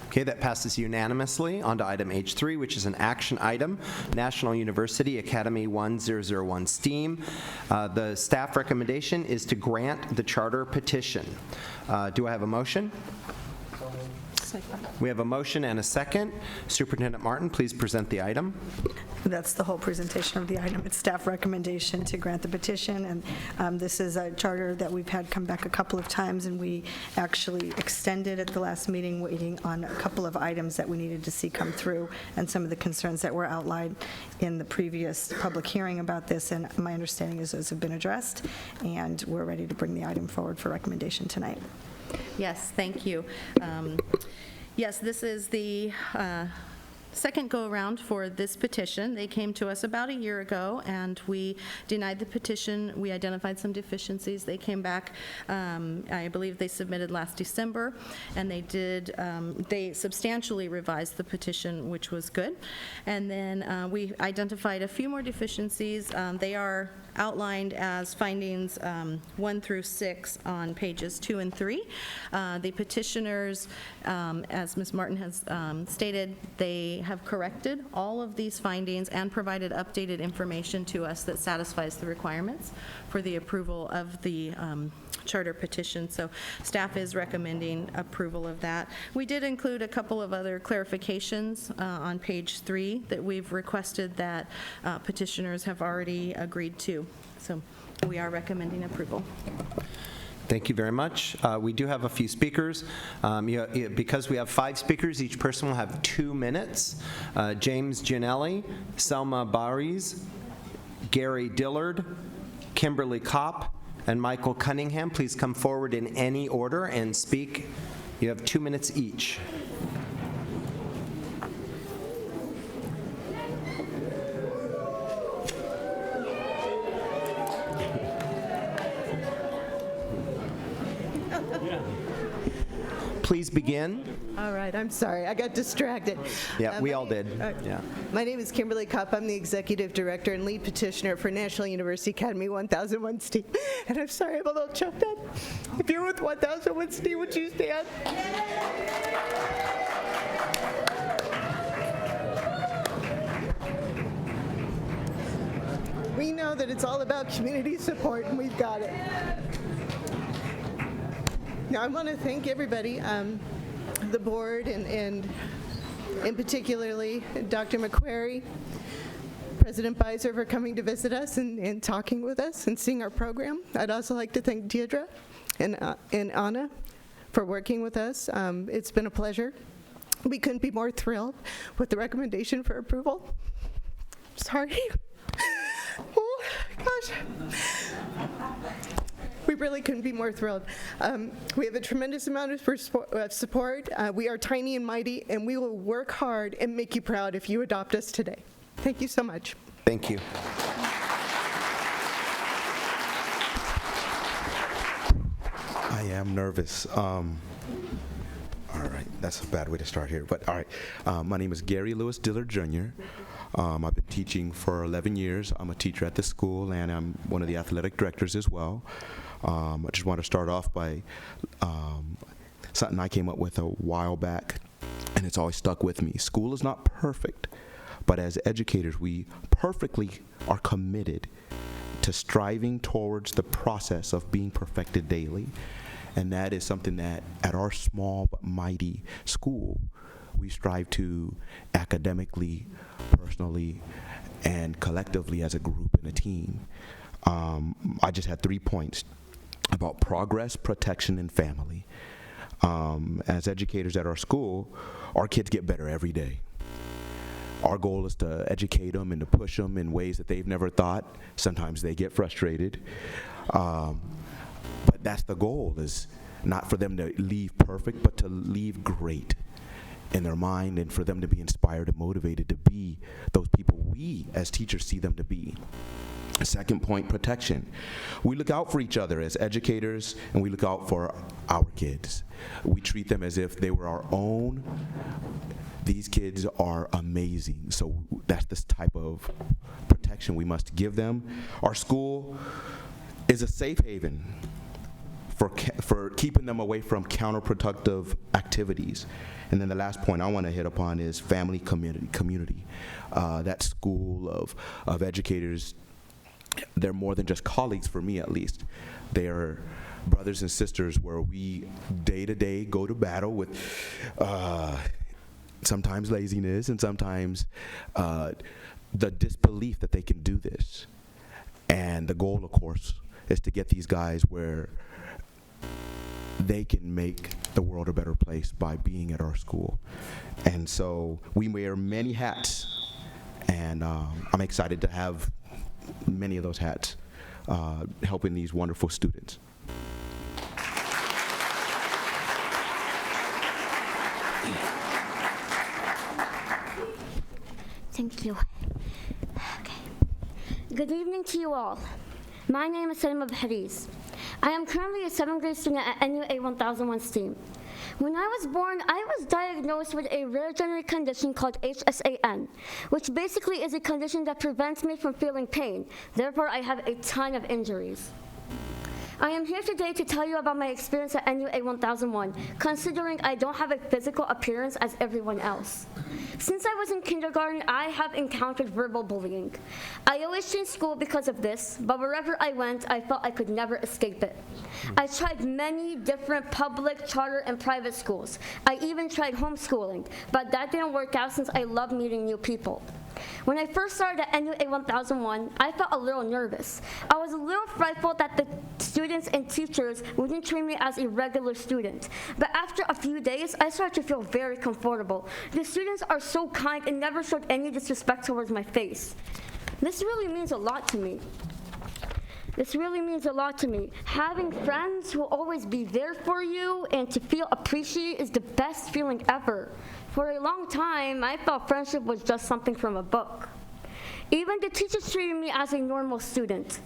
Okay, that passes unanimously. On to item H3, which is an action item, National University Academy 1001 STEAM. The staff recommendation is to grant the charter petition. Do I have a motion? We have a motion and a second. Superintendent Martin, please present the item. That's the whole presentation of the item. It's staff recommendation to grant the petition, and this is a charter that we've had come back a couple of times, and we actually extended at the last meeting, waiting on a couple of items that we needed to see come through, and some of the concerns that were outlined in the previous public hearing about this, and my understanding is those have been addressed, and we're ready to bring the item forward for recommendation tonight. Yes, thank you. Yes, this is the second go-around for this petition. They came to us about a year ago, and we denied the petition. We identified some deficiencies. They came back, I believe they submitted last December, and they substantially revised the petition, which was good. And then we identified a few more deficiencies. They are outlined as findings 1 through 6 on pages 2 and 3. The petitioners, as Ms. Martin has stated, they have corrected all of these findings and provided updated information to us that satisfies the requirements for the approval of the charter petition. So staff is recommending approval of that. We did include a couple of other clarifications on page 3 that we've requested that petitioners have already agreed to. So we are recommending approval. Thank you very much. We do have a few speakers. Because we have 5 speakers, each person will have 2 minutes. James Gianelli, Selma Baris, Gary Dillard, Kimberly Kopp, and Michael Cunningham. Please come forward in any order and speak. You have 2 minutes each. Please begin. All right, I'm sorry, I got distracted. Yeah, we all did. Yeah. My name is Kimberly Kopp. I'm the Executive Director and Lead Petitioner for National University Academy 1001 STEAM. And I'm sorry, I'm a little choked up. If you're with 1001 STEAM, would you stand? We know that it's all about community support, and we've got it. Now, I want to thank everybody, the board, and particularly Dr. McQuarrie, President Beiser, for coming to visit us and talking with us and seeing our program. I'd also like to thank Deirdre and Anna for working with us. It's been a pleasure. We couldn't be more thrilled with the recommendation for approval. Sorry. Oh, gosh. We really couldn't be more thrilled. We have a tremendous amount of support. We are tiny and mighty, and we will work hard and make you proud if you adopt us today. Thank you so much. Thank you. I am nervous. All right, that's a bad way to start here, but all right. My name is Gary Lewis Dillard, Jr. I've been teaching for 11 years. I'm a teacher at the school, and I'm one of the athletic directors as well. I just want to start off by something I came up with a while back, and it's always stuck with me. School is not perfect, but as educators, we perfectly are committed to striving towards the process of being perfected daily. And that is something that at our small but mighty school, we strive to academically, personally, and collectively as a group and a team. I just had 3 points about progress, protection, and family. As educators at our school, our kids get better every day. Our goal is to educate them and to push them in ways that they've never thought. Sometimes they get frustrated. But that's the goal, is not for them to leave perfect, but to leave great in their mind, and for them to be inspired and motivated to be those people we as teachers see them to be. Second point, protection. We look out for each other as educators, and we look out for our kids. We treat them as if they were our own. These kids are amazing, so that's the type of protection we must give them. Our school is a safe haven for keeping them away from counterproductive activities. And then the last point I want to hit upon is family community. That school of educators, they're more than just colleagues, for me at least. They are brothers and sisters where we day to day go to battle with sometimes laziness and sometimes the disbelief that they can do this. And the goal, of course, is to get these guys where they can make the world a better place by being at our school. And so we wear many hats, and I'm excited to have many of those hats helping these wonderful students. Thank you. Okay. Good evening to you all. My name is Salima Bahriz. I am currently a 7th grade student at NUA 1001 STEAM. When I was born, I was diagnosed with a rare genetic condition called HSAN, which basically is a condition that prevents me from feeling pain. Therefore, I have a ton of injuries. I am here today to tell you about my experience at NUA 1001, considering I don't have a physical appearance as everyone else. Since I was in kindergarten, I have encountered verbal bullying. I always changed school because of this, but wherever I went, I felt I could never escape it. I tried many different public, charter, and private schools. I even tried homeschooling, but that didn't work out since I love meeting new people. When I first started at NUA 1001, I felt a little nervous. I was a little frightful that the students and teachers wouldn't treat me as a regular student. But after a few days, I started to feel very comfortable. The students are so kind and never showed any disrespect towards my face. This really means a lot to me. This really means a lot to me. Having friends who will always be there for you and to feel appreciated is the best feeling ever. For a long time, I thought friendship was just something from a book. Even the teachers treated me as a normal student.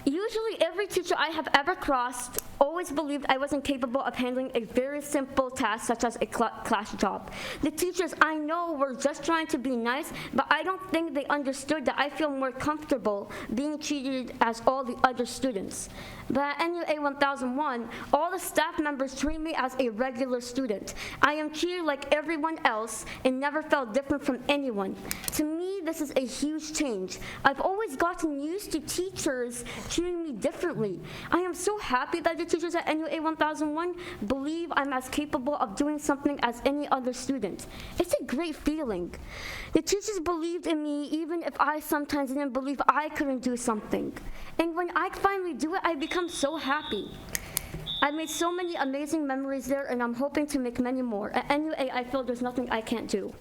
Usually every teacher I have ever crossed always believed I wasn't capable of handling a very simple task such as a class job. The teachers I know were just trying to be nice, but I don't think they understood that I feel more comfortable being treated as all the other students. But at NUA 1001, all the staff members treat me as a regular student. I am treated like everyone else and never felt different from anyone. To me, this is a huge change. I've always gotten used to teachers treating me differently. I am so happy that the teachers at NUA 1001 believe I'm as capable of doing something as any other student. It's a great feeling. The teachers believed in me even if I sometimes didn't believe I couldn't do something. And when I finally do it, I become so happy. I've made so many amazing memories there, and I'm hoping to make many more. At NUA, I feel there's nothing I can't do.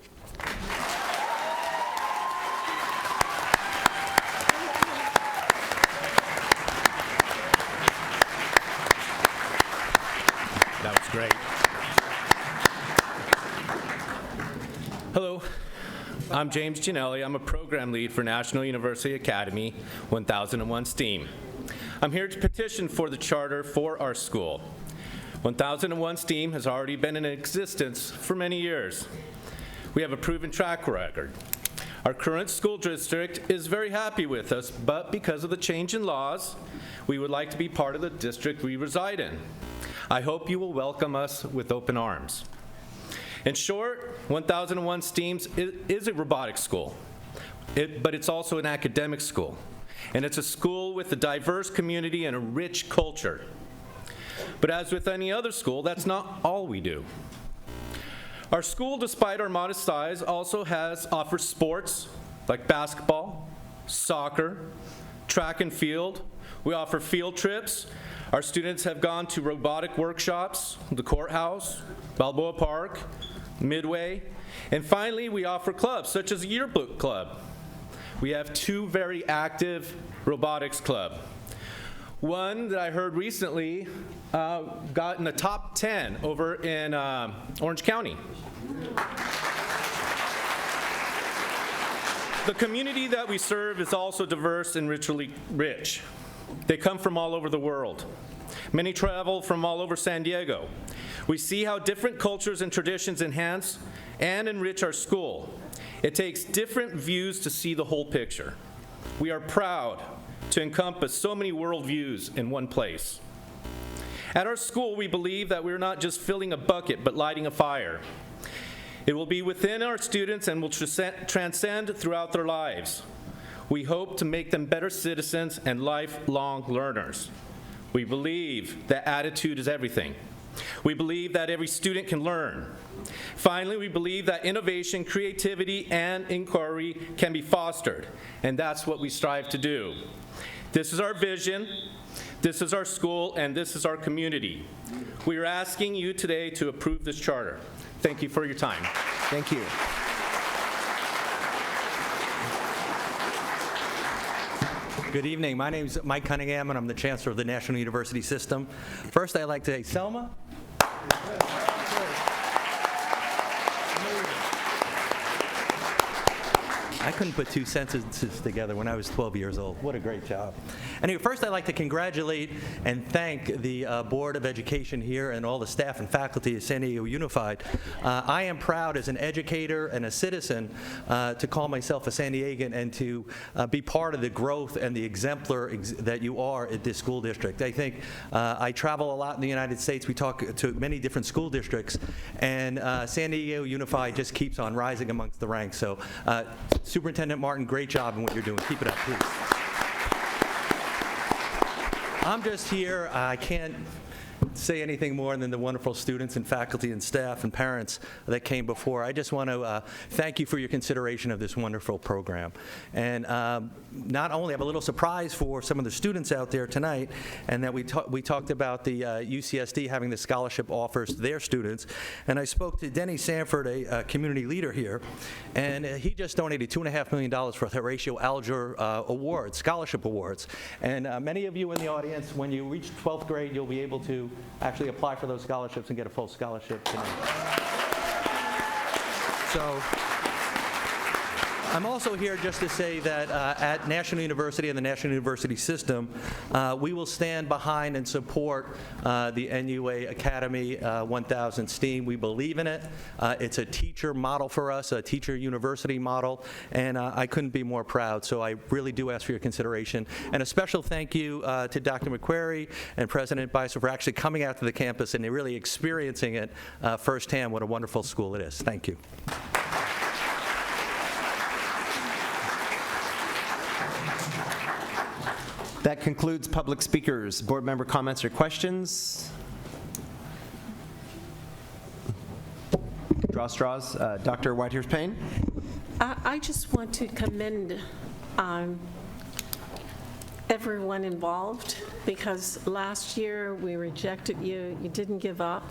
That was great. Hello, I'm James Ginelli. I'm a program lead for National University Academy 1001 STEAM. I'm here to petition for the charter for our school. 1001 STEAM has already been in existence for many years. We have a proven track record. Our current school district is very happy with us, but because of the change in laws, we would like to be part of the district we reside in. I hope you will welcome us with open arms. In short, 1001 STEAM is a robotics school, but it's also an academic school. And it's a school with a diverse community and a rich culture. But as with any other school, that's not all we do. Our school, despite our modest size, also offers sports, like basketball, soccer, track and field. We offer field trips. Our students have gone to robotic workshops, the courthouse, Balboa Park, Midway. And finally, we offer clubs such as a yearbook club. We have 2 very active robotics club. One that I heard recently got in the top 10 over in Orange County. The community that we serve is also diverse and richly rich. They come from all over the world. Many travel from all over San Diego. We see how different cultures and traditions enhance and enrich our school. It takes different views to see the whole picture. We are proud to encompass so many worldviews in one place. At our school, we believe that we're not just filling a bucket, but lighting a fire. It will be within our students and will transcend throughout their lives. We hope to make them better citizens and lifelong learners. We believe that attitude is everything. We believe that every student can learn. Finally, we believe that innovation, creativity, and inquiry can be fostered, and that's what we strive to do. This is our vision, this is our school, and this is our community. We are asking you today to approve this charter. Thank you for your time. Thank you. Good evening. My name is Mike Cunningham, and I'm the Chancellor of the National University System. First, I'd like to say, Selma. I couldn't put 2 sentences together when I was 12 years old. What a great job. Anyway, first I'd like to congratulate and thank the Board of Education here and all the staff and faculty at San Diego Unified. I am proud as an educator and a citizen to call myself a San Diegan and to be part of the growth and the exemplar that you are at this school district. I think I travel a lot in the United States. We talk to many different school districts, and San Diego Unified just keeps on rising amongst the ranks. So Superintendent Martin, great job in what you're doing. Keep it up, please. I'm just here. I can't say anything more than the wonderful students and faculty and staff and parents that came before. I just want to thank you for your consideration of this wonderful program. And not only have a little surprise for some of the students out there tonight, and that we talked about the UCSD having the scholarship offers to their students. And I spoke to Denny Sanford, a community leader here, and he just donated $2.5 million for Horatio Alger awards, scholarship awards. And many of you in the audience, when you reach 12th grade, you'll be able to actually apply for those scholarships and get a full scholarship tonight. So I'm also here just to say that at National University and the National University System, we will stand behind and support the NUA Academy 1000 STEAM. We believe in it. It's a teacher model for us, a teacher university model, and I couldn't be more proud. So I really do ask for your consideration. And a special thank you to Dr. McQuarrie and President Beiser for actually coming out to the campus and really experiencing it firsthand, what a wonderful school it is. Thank you. That concludes public speakers. Board member comments or questions? Draw straws. Dr. Whitehurst-Payne? I just want to commend everyone involved, because last year we rejected you. You didn't give up.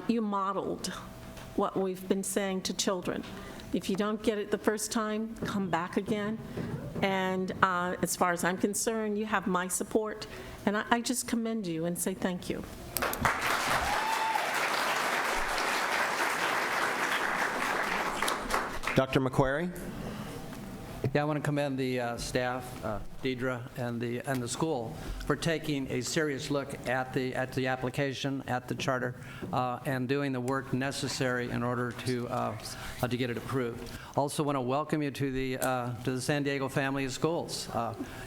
You modeled what we've been saying to children. If you don't get it the first time, come back again. And as far as I'm concerned, you have my support. And I just commend you and say thank you. Dr. McQuarrie? Yeah, I want to commend the staff, Deidre, and the school for taking a serious look at the application, at the charter, and doing the work necessary in order to get it approved. Also, want to welcome you to the San Diego family of schools.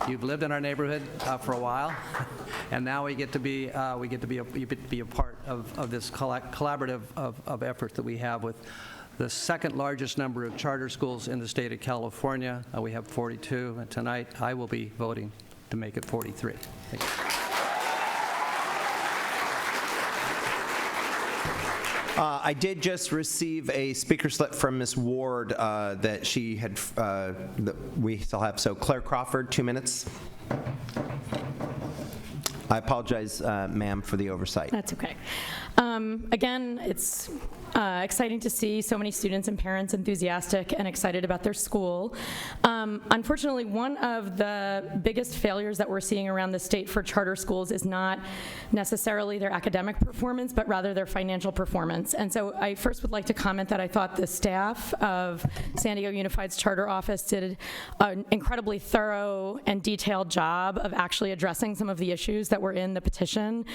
You've lived in our neighborhood for a while, and now we get to be a part of this collaborative of effort that we have with the second largest number of charter schools in the state of California. We have 42, and tonight I will be voting to make it 43. Thank you. I did just receive a speaker slip from Ms. Ward that she had, that we still have. So Claire Crawford, 2 minutes. I apologize, ma'am, for the oversight. That's okay. Again, it's exciting to see so many students and parents enthusiastic and excited about their school. Unfortunately, one of the biggest failures that we're seeing around the state for charter schools is not necessarily their academic performance, but rather their financial performance. And so I first would like to comment that I thought the staff of San Diego Unified's charter office did an incredibly thorough and detailed job of actually addressing some of the issues that were in the petition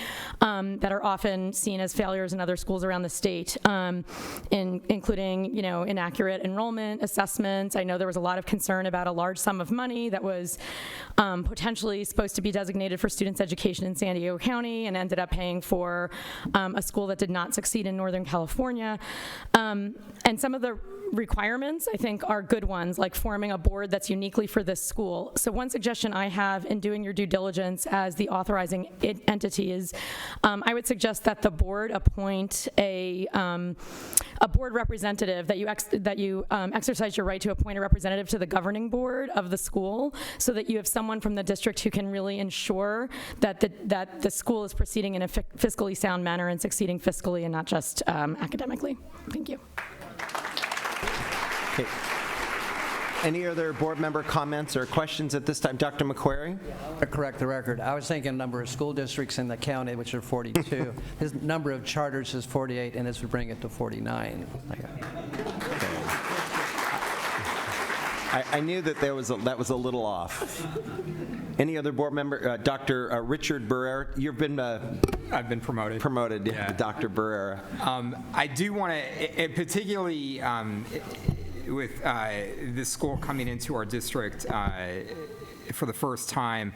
that are often seen as failures in other schools around the state, including, inaccurate enrollment assessments. I know there was a lot of concern about a large sum of money that was potentially supposed to be designated for students' education in San Diego County and ended up paying for a school that did not succeed in Northern California. And some of the requirements, I think, are good ones, like forming a board that's uniquely for this school. So one suggestion I have in doing your due diligence as the authorizing entity is I would suggest that the board appoint a board representative, that you exercise your right to appoint a representative to the governing board of the school, so that you have someone from the district who can really ensure that the school is proceeding in a fiscally sound manner and succeeding fiscally and not just academically. Thank you. Okay. Any other board member comments or questions at this time? Dr. McQuarrie? To correct the record, I was thinking number of school districts in the county, which are 42. His number of charters is 48, and this would bring it to 49. I knew that that was a little off. Any other board member? Dr. Richard Barrera, you've been... I've been promoted. Promoted, yeah. Dr. Barrera. I do want to, particularly with this school coming into our district for the first time,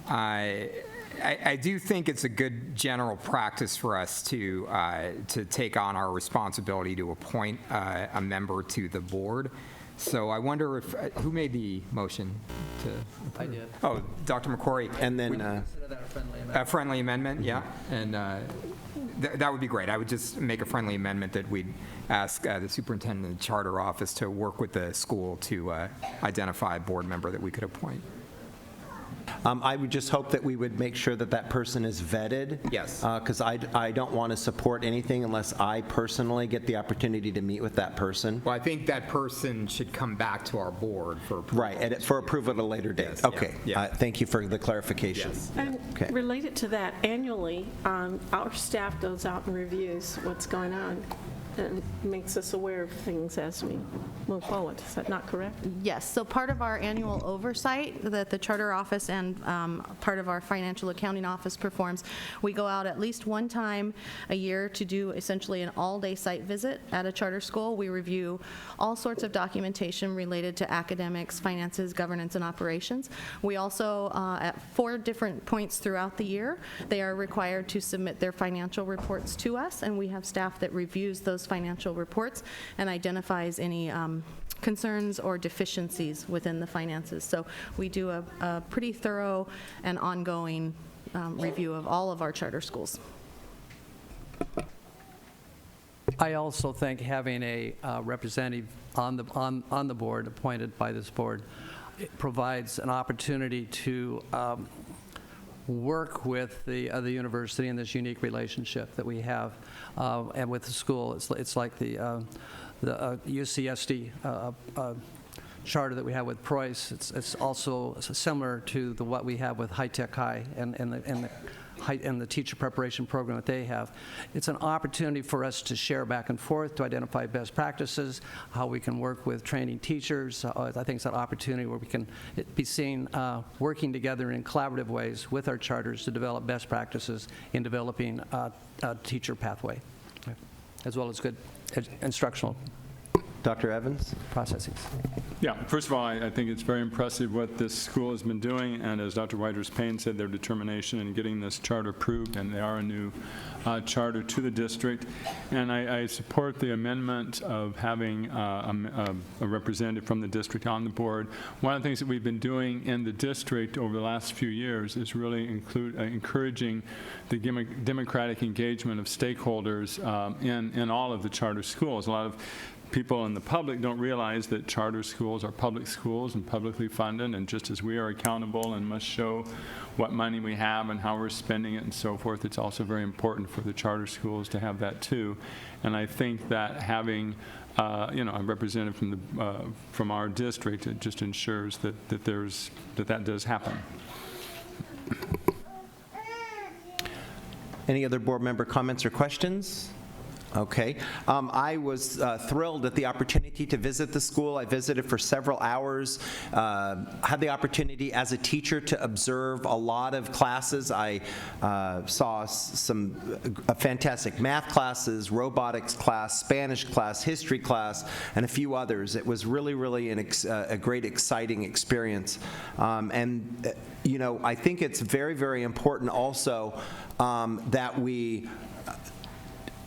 I do think it's a good general practice for us to take on our responsibility to appoint a member to the board. So I wonder if, who made the motion to? I did. Oh, Dr. McQuarrie. And then. Consider that a friendly amendment. A friendly amendment, yeah. And that would be great. I would just make a friendly amendment that we'd ask the superintendent of the charter office to work with the school to identify a board member that we could appoint. I would just hope that we would make sure that that person is vetted. Yes. Because I don't want to support anything unless I personally get the opportunity to meet with that person. Well, I think that person should come back to our board for approval. Right, for approval at a later date. Yes, okay. Yeah. Thank you for the clarification. Yes. And Okay. related to that, annually, our staff goes out and reviews what's going on and makes us aware of things as we move forward. Is that not correct? Yes, so part of our annual oversight that the charter office and part of our financial accounting office performs, we go out at least one time a year to do essentially an all-day site visit at a charter school. We review all sorts of documentation related to academics, finances, governance, and operations. We also, at 4 different points throughout the year, they are required to submit their financial reports to us, and we have staff that reviews those financial reports and identifies any concerns or deficiencies within the finances. So we do a pretty thorough and ongoing review of all of our charter schools. I also think having a representative on the board, appointed by this board, it provides an opportunity to work with the university in this unique relationship that we have and with the school. It's like the UCSD charter that we have with Preuss. It's also similar to what we have with High Tech High and the teacher preparation program that they have. It's an opportunity for us to share back and forth, to identify best practices, how we can work with training teachers. I think it's an opportunity where we can be seen working together in collaborative ways with our charters to develop best practices in developing a teacher pathway, as well as good instructional Dr. Evans? processes. Yeah, first of all, I think it's very impressive what this school has been doing, and as Dr. Whitehurst-Payne said, their determination in getting this charter approved, and they are a new charter to the district. And I support the amendment of having a representative from the district on the board. One of the things that we've been doing in the district over the last few years is really encouraging the democratic engagement of stakeholders in all of the charter schools. A lot of people in the public don't realize that charter schools are public schools and publicly funded, and just as we are accountable and must show what money we have and how we're spending it and so forth, it's also very important for the charter schools to have that too. And I think that having a representative from our district, it just ensures that does happen. Any other board member comments or questions? Okay. I was thrilled at the opportunity to visit the school. I visited for several hours, had the opportunity as a teacher to observe a lot of classes. I saw some fantastic math classes, robotics class, Spanish class, history class, and a few others. It was really, really a great, exciting experience. I think it's very, very important also that we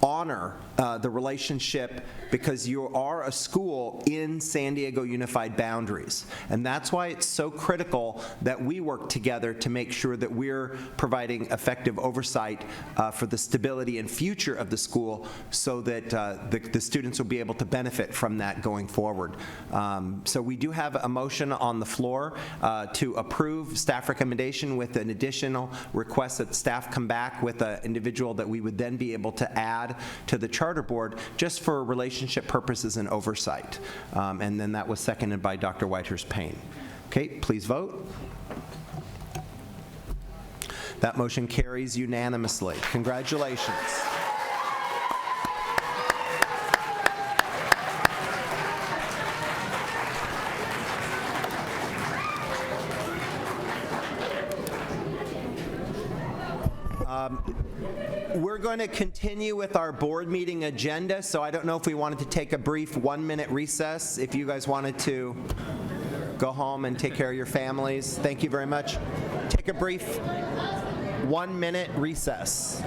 honor the relationship, because you are a school in San Diego Unified boundaries. And that's why it's so critical that we work together to make sure that we're providing effective oversight for the stability and future of the school, so that the students will be able to benefit from that going forward. So we do have a motion on the floor to approve staff recommendation with an additional request that staff come back with an individual that we would then be able to add to the charter board, just for relationship purposes and oversight. And then that was seconded by Dr. Whitehurst-Payne. Okay, please vote. That motion carries unanimously. Congratulations. We're going to continue with our board meeting agenda, so I don't know if we wanted to take a brief 1-minute recess, if you guys wanted to go home and take care of your families. Thank you very much. Take a brief 1-minute recess.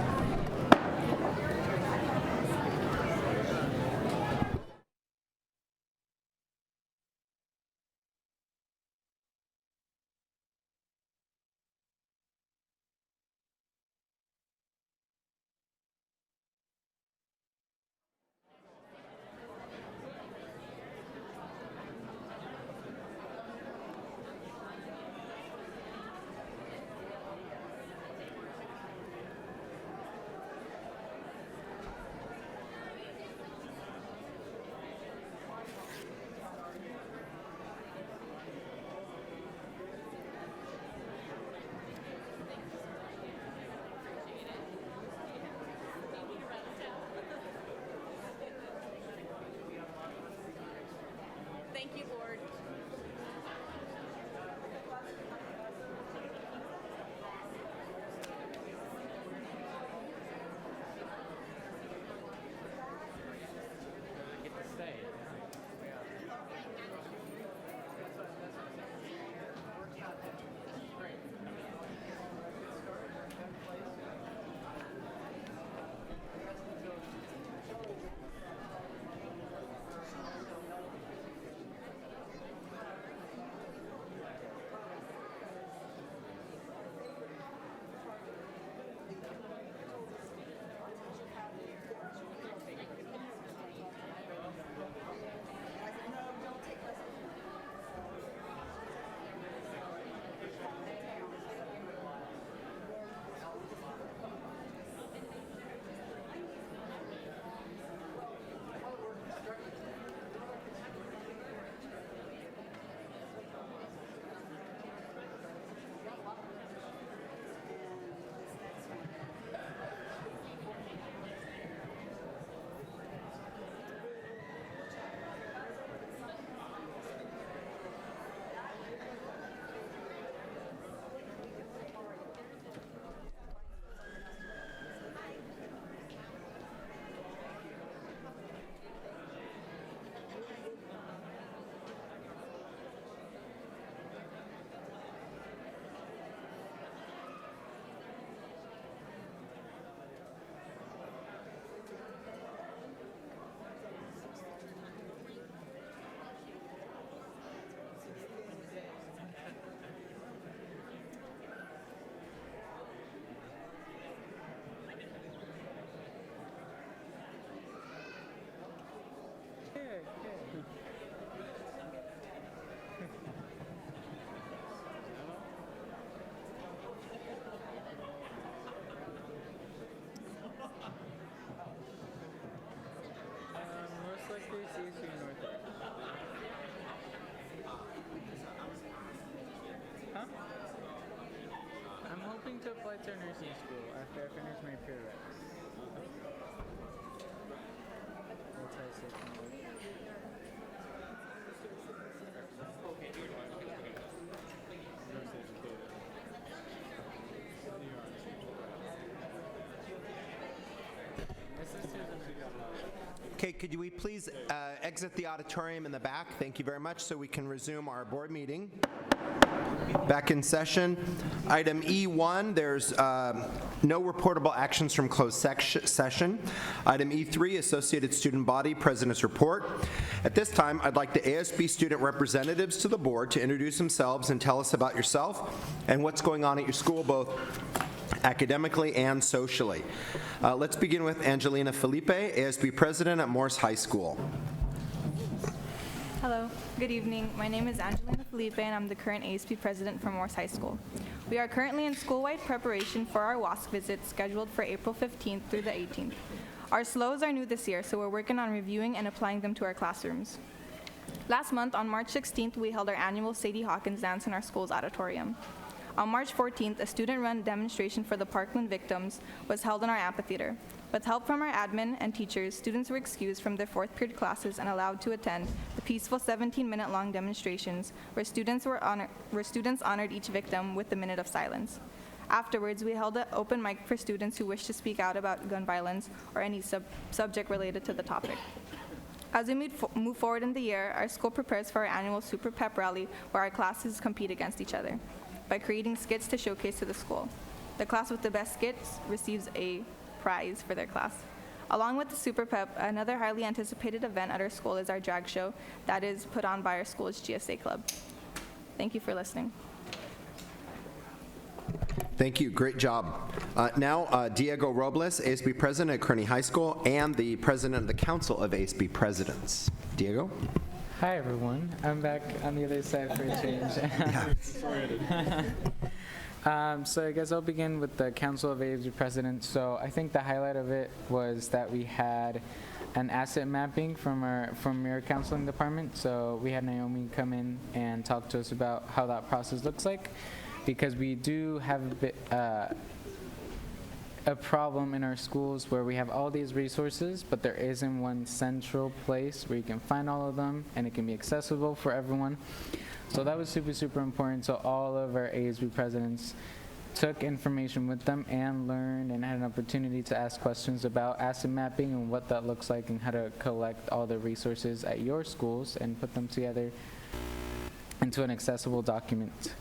applied to nursing school after I finished my prereqs. That's how I say Okay, could we please exit the auditorium in the back? Thank you very much, so we can resume our board meeting. Back in session. Item E1, there's no reportable actions from closed session. Item E3, Associated Student Body President's Report. At this time, I'd like the ASB student representatives to the board to introduce themselves and tell us about yourself and what's going on at your school, both academically and socially. Let's begin with Angelina Felipe, ASB President at Morse High School. Hello, good evening. My name is Angelina Felipe and I'm the current ASB President for Morse High School. We are currently in school-wide preparation for our WASC visit scheduled for April 15th through the 18th. Our SLOs are new this year, so we're working on reviewing and applying them to our classrooms. Last month, on March 16th, we held our annual Sadie Hawkins dance in our school's auditorium. On March 14th, a student-run demonstration for the Parkland victims was held in our amphitheater. With help from our admin and teachers, students were excused from their fourth period classes and allowed to attend the peaceful 17-minute-long demonstrations where students honored each victim with a minute of silence. Afterwards, we held an open mic for students who wished to speak out about gun violence or any subject related to the topic. As we move forward in the year, our school prepares for our annual Super Pep Rally where our classes compete against each other by creating skits to showcase to the school. The class with the best skits receives a prize for their class. Along with the Super Pep, another highly anticipated event at our school is our drag show that is put on by our school's GSA club. Thank you for listening. Thank you, great job. Now, Diego Robles, ASB President at Kearney High School and the President of the Council of ASB Presidents. Diego? Hi everyone, I'm back on the other side for a change. So I guess I'll begin with the Council of ASB Presidents. So I think the highlight of it was that we had an asset mapping from your counseling department. So we had Naomi come in and talk to us about how that process looks like, because we do have a problem in our schools where we have all these resources, but there isn't one central place where you can find all of them and it can be accessible for everyone. So that was super, super important. So all of our ASB presidents took information with them and learned and had an opportunity to ask questions about asset mapping and what that looks like and how to collect all the resources at your schools and put them together into an accessible document.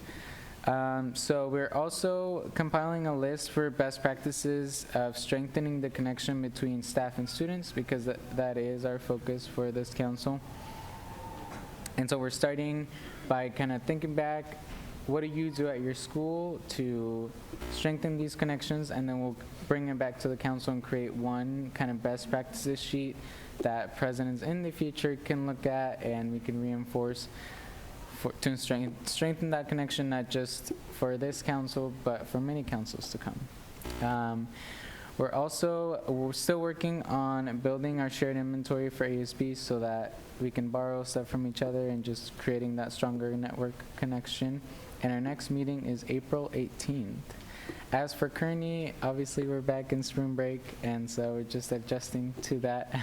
So we're also compiling a list for best practices of strengthening the connection between staff and students, because that is our focus for this council. And so we're starting by kind of thinking back, what do you do at your school to strengthen these connections, and then we'll bring it back to the council and create one kind of best practices sheet that presidents in the future can look at and we can reinforce to strengthen that connection, not just for this council, but for many councils to come. We're still working on building our shared inventory for ASB so that we can borrow stuff from each other and just creating that stronger network connection. And our next meeting is April 18th. As for Kearney, obviously we're back in spring break, and so we're just adjusting to that.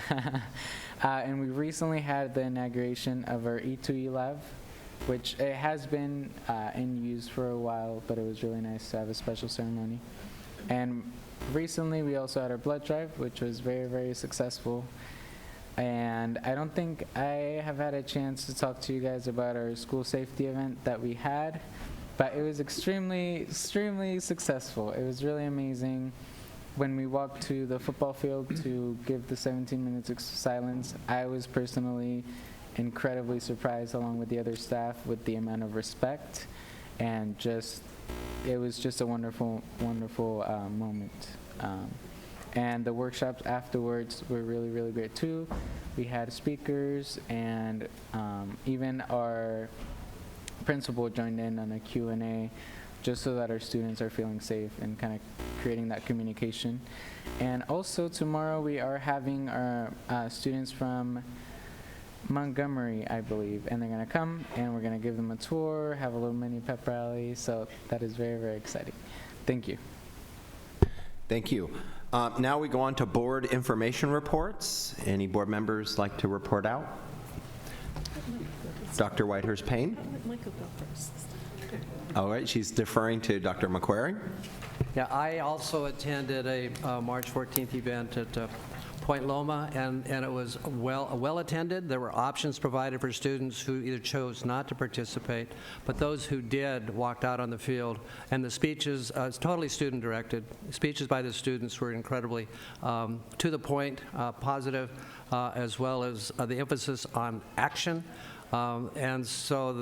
And we recently had the inauguration of our E2E lab, which it has been in use for a while, but it was really nice to have a special ceremony. And recently we also had our blood drive, which was very, very successful. And I don't think I have had a chance to talk to you guys about our school safety event that we had, but it was extremely, extremely successful. It was really amazing. When we walked to the football field to give the 17 minutes of silence, I was personally incredibly surprised, along with the other staff, with the amount of respect, and it was just a wonderful, wonderful moment. And the workshops afterwards were really, really great too. We had speakers, and even our principal joined in on a Q&A, just so that our students are feeling safe and kind of creating that communication. And also tomorrow we are having our students from Montgomery, I believe, and they're going to come and we're going to give them a tour, have a little mini pep rally, so that is very, very exciting. Thank you. Thank you. Now we go on to board information reports. Any board members like to report out? Dr. Whitehurst-Payne? Michael go first. All right, she's deferring to Dr. McQuarrie. Yeah, I also attended a March 14th event at Point Loma, and it was well attended. There were options provided for students who either chose not to participate, but those who did walked out on the field. And the speeches, it's totally student-directed. Speeches by the students were incredibly to the point, positive, as well as the emphasis on action. And so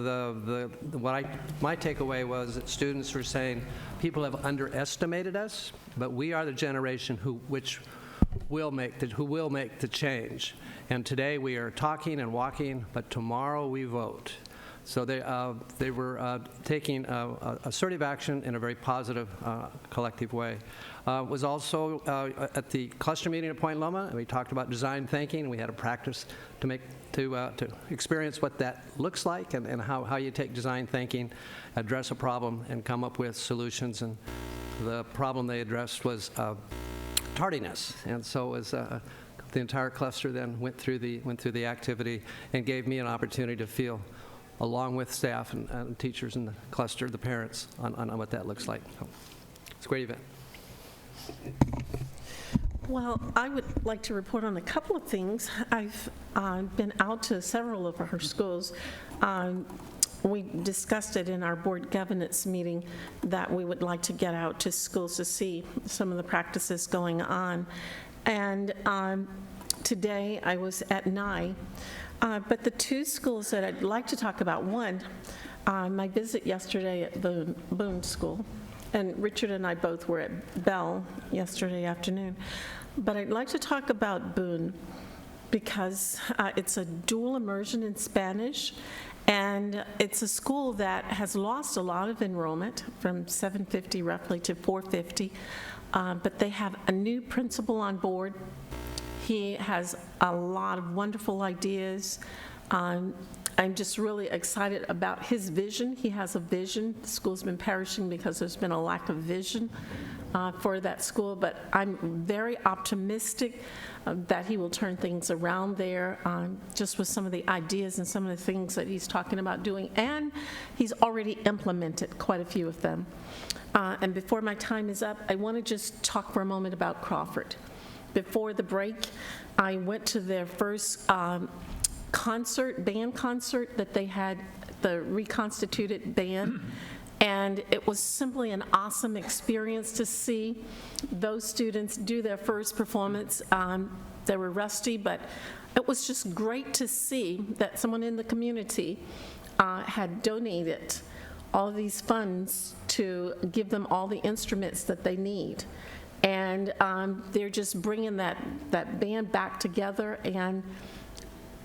my takeaway was that students were saying people have underestimated us, but we are the generation who will make the change. And today we are talking and walking, but tomorrow we vote. So they were taking assertive action in a very positive, collective way. Was also at the cluster meeting at Point Loma, and we talked about design thinking. We had a practice to experience what that looks like and how you take design thinking, address a problem, and come up with solutions. And the problem they addressed was tardiness, and so it was the entire cluster then went through the activity and gave me an opportunity to feel, along with staff and teachers in the cluster, the parents, on what that looks like. So it's a great event. Well, I would like to report on a couple of things. I've been out to several of our schools. We discussed it in our board governance meeting that we would like to get out to schools to see some of the practices going on. And today I was at NIE. But the two schools that I'd like to talk about, one, my visit yesterday at Boone School, and Richard and I both were at Bell yesterday afternoon. But I'd like to talk about Boone because it's a dual immersion in Spanish, and it's a school that has lost a lot of enrollment from 750 roughly to 450, but they have a new principal on board. He has a lot of wonderful ideas. I'm just really excited about his vision. He has a vision. The school's been perishing because there's been a lack of vision for that school, but I'm very optimistic that he will turn things around there just with some of the ideas and some of the things that he's talking about doing, and he's already implemented quite a few of them. And before my time is up, I want to just talk for a moment about Crawford. Before the break, I went to their first band concert that they had, the reconstituted band, and it was simply an awesome experience to see those students do their first performance. They were rusty, but it was just great to see that someone in the community had donated all these funds to give them all the instruments that they need. And they're just bringing that band back together, and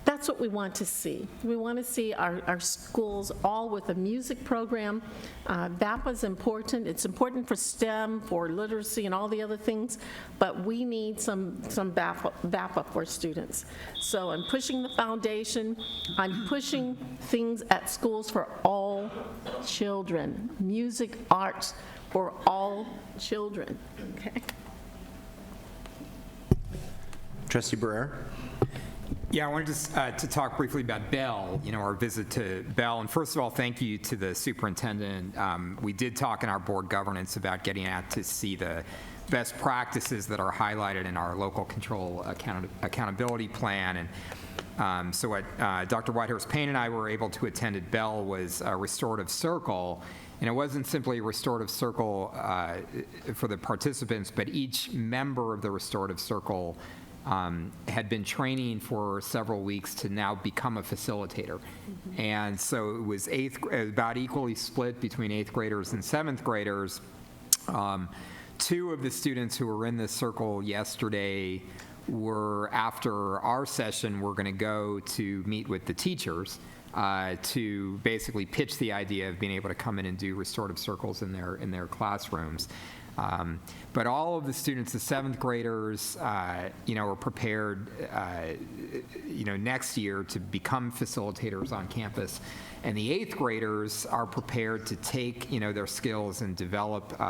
that's what we want to see. We want to see our schools all with a music program. VAPA is important. It's important for STEM, for literacy, and all the other things, but we need some VAPA for students. So I'm pushing the foundation. I'm pushing things at schools for all children. Music, arts for all children. Okay. Trustee Barrera? Yeah, I wanted to talk briefly about Bell, our visit to Bell. And first of all, thank you to the superintendent. We did talk in our board governance about getting out to see the best practices that are highlighted in our local control accountability plan. And so what Dr. Whitehurst-Payne and I were able to attend at Bell was a restorative circle. And it wasn't simply a restorative circle for the participants, but each member of the restorative circle had been training for several weeks to now become a facilitator. Mm-hmm. And so it was about equally split between 8th graders and 7th graders. Two of the students who were in this circle yesterday were, after our session, we're going to go to meet with the teachers to basically pitch the idea of being able to come in and do restorative circles in their classrooms. But all of the students, the 7th graders, are prepared, next year to become facilitators on campus. And the 8th graders are prepared to take, their skills and develop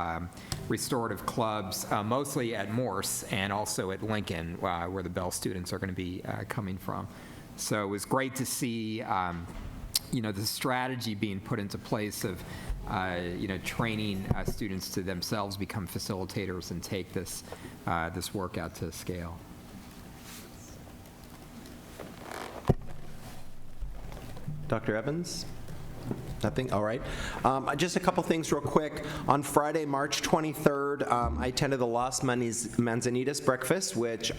restorative clubs, mostly at Morse and also at Lincoln, where the Bell students are going to be coming from. So it was great to see, the strategy being put into place of, training students to themselves become facilitators and take this work out to scale. Dr. Evans? Nothing? All right. Just a couple things real quick. On Friday, March 23rd, I attended the Las Manzanitas Breakfast, which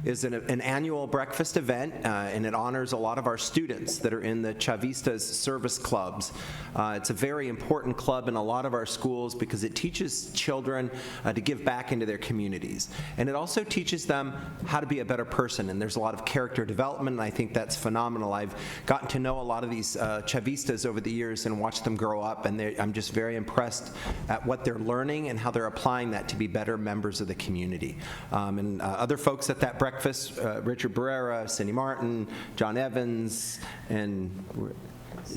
is an annual breakfast event, and it honors a lot of our students that are in the Chavistas service clubs. It's a very important club in a lot of our schools because it teaches children to give back into their communities. And it also teaches them how to be a better person, and there's a lot of character development, and I think that's phenomenal. I've gotten to know a lot of these Chavistas over the years and watch them grow up, and I'm just very impressed at what they're learning and how they're applying that to be better members of the community. And other folks at that breakfast, Richard Barrera, Cindy Martin, John Evans, and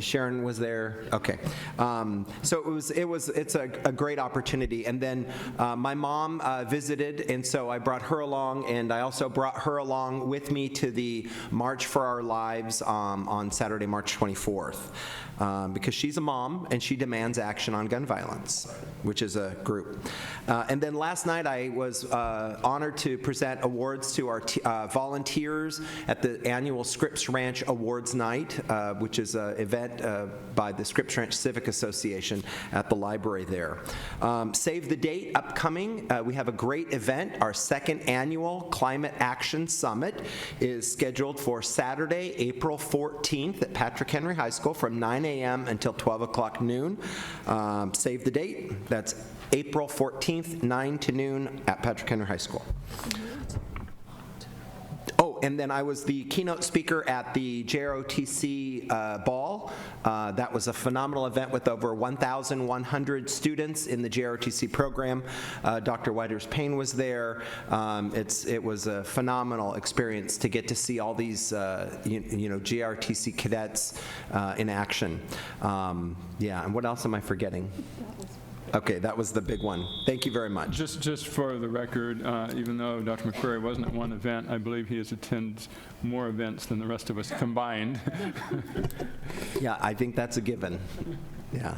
Sharon was there. Okay, so it's a great opportunity. And then my mom visited, and so I brought her along, and I also brought her along with me to the March for Our Lives on Saturday, March 24th. Because she's a mom and she demands action on gun violence, which is a group. And then last night I was honored to present awards to our volunteers at the annual Scripps Ranch Awards Night, which is an event by the Scripps Ranch Civic Association at the library there. Save the date upcoming. We have a great event. Our 2nd annual Climate Action Summit is scheduled for Saturday, April 14th at Patrick Henry High School from 9 a.m. until 12 o'clock noon. Save the date. That's April 14th, 9 to noon at Patrick Henry High School. Oh, and then I was the keynote speaker at the JROTC ball. That was a phenomenal event with over 1,100 students in the JROTC program. Dr. Whiters-Payne was there. It was a phenomenal experience to get to see all these JROTC cadets in action. Yeah, and what else am I forgetting? Okay, that was the big one. Thank you very much. Just for the record, even though Dr. McQuarrie wasn't at one event, I believe he has attended more events than the rest of us combined. Yeah, I think that's a given. Yeah.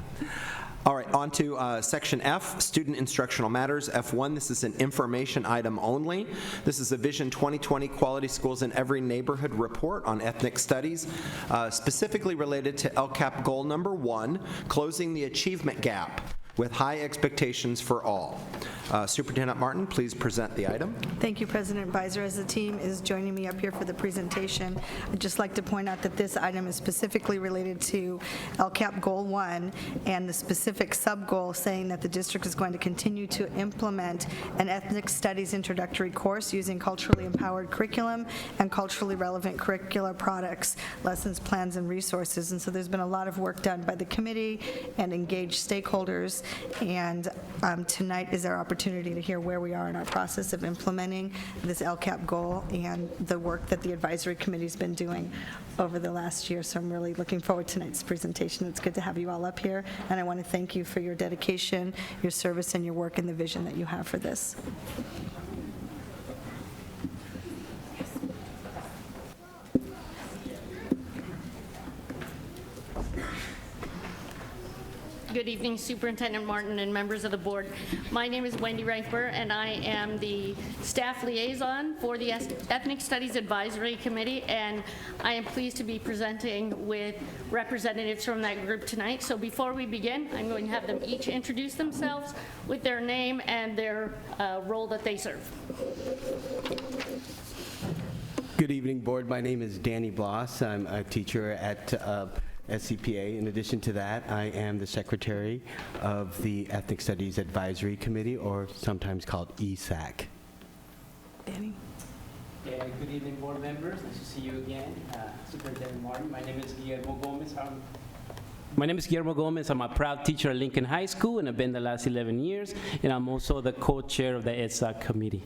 All right, on to Section F, Student Instructional Matters. F1, this is an information item only. This is a Vision 2020 Quality Schools in Every Neighborhood report on ethnic studies, specifically related to LCAP goal number 1, closing the achievement gap with high expectations for all. Superintendent Martin, please present the item. Thank you, President Beiser. As the team is joining me up here for the presentation, I'd just like to point out that this item is specifically related to LCAP Goal 1 and the specific sub-goal saying that the district is going to continue to implement an ethnic studies introductory course using culturally empowered curriculum and culturally relevant curricular products, lessons, plans, and resources. And so there's been a lot of work done by the committee and engaged stakeholders, and tonight is our opportunity to hear where we are in our process of implementing this LCAP goal and the work that the advisory committee's been doing over the last year. So I'm really looking forward to tonight's presentation. It's good to have you all up here, and I want to thank you for your dedication, your service, and your work and the vision that you have for this. Good evening, Superintendent Martin and members of the board. My name is Wendy Reichber, and I am the staff liaison for the Ethnic Studies Advisory Committee, and I am pleased to be presenting with representatives from that group tonight. So before we begin, I'm going to have them each introduce themselves with their name and their role that they serve. Good evening, board. My name is Danny Bloss. I'm a teacher at SCPA. In addition to that, I am the secretary of the Ethnic Studies Advisory Committee, or sometimes called ESAC. Danny. Yeah, good evening, board members. Nice to see you again. Superintendent Martin. My name is Guillermo Gomez. My name is Guillermo Gomez. I'm a proud teacher at Lincoln High School, and I've been the last 11 years, and I'm also the co-chair of the EDSA committee.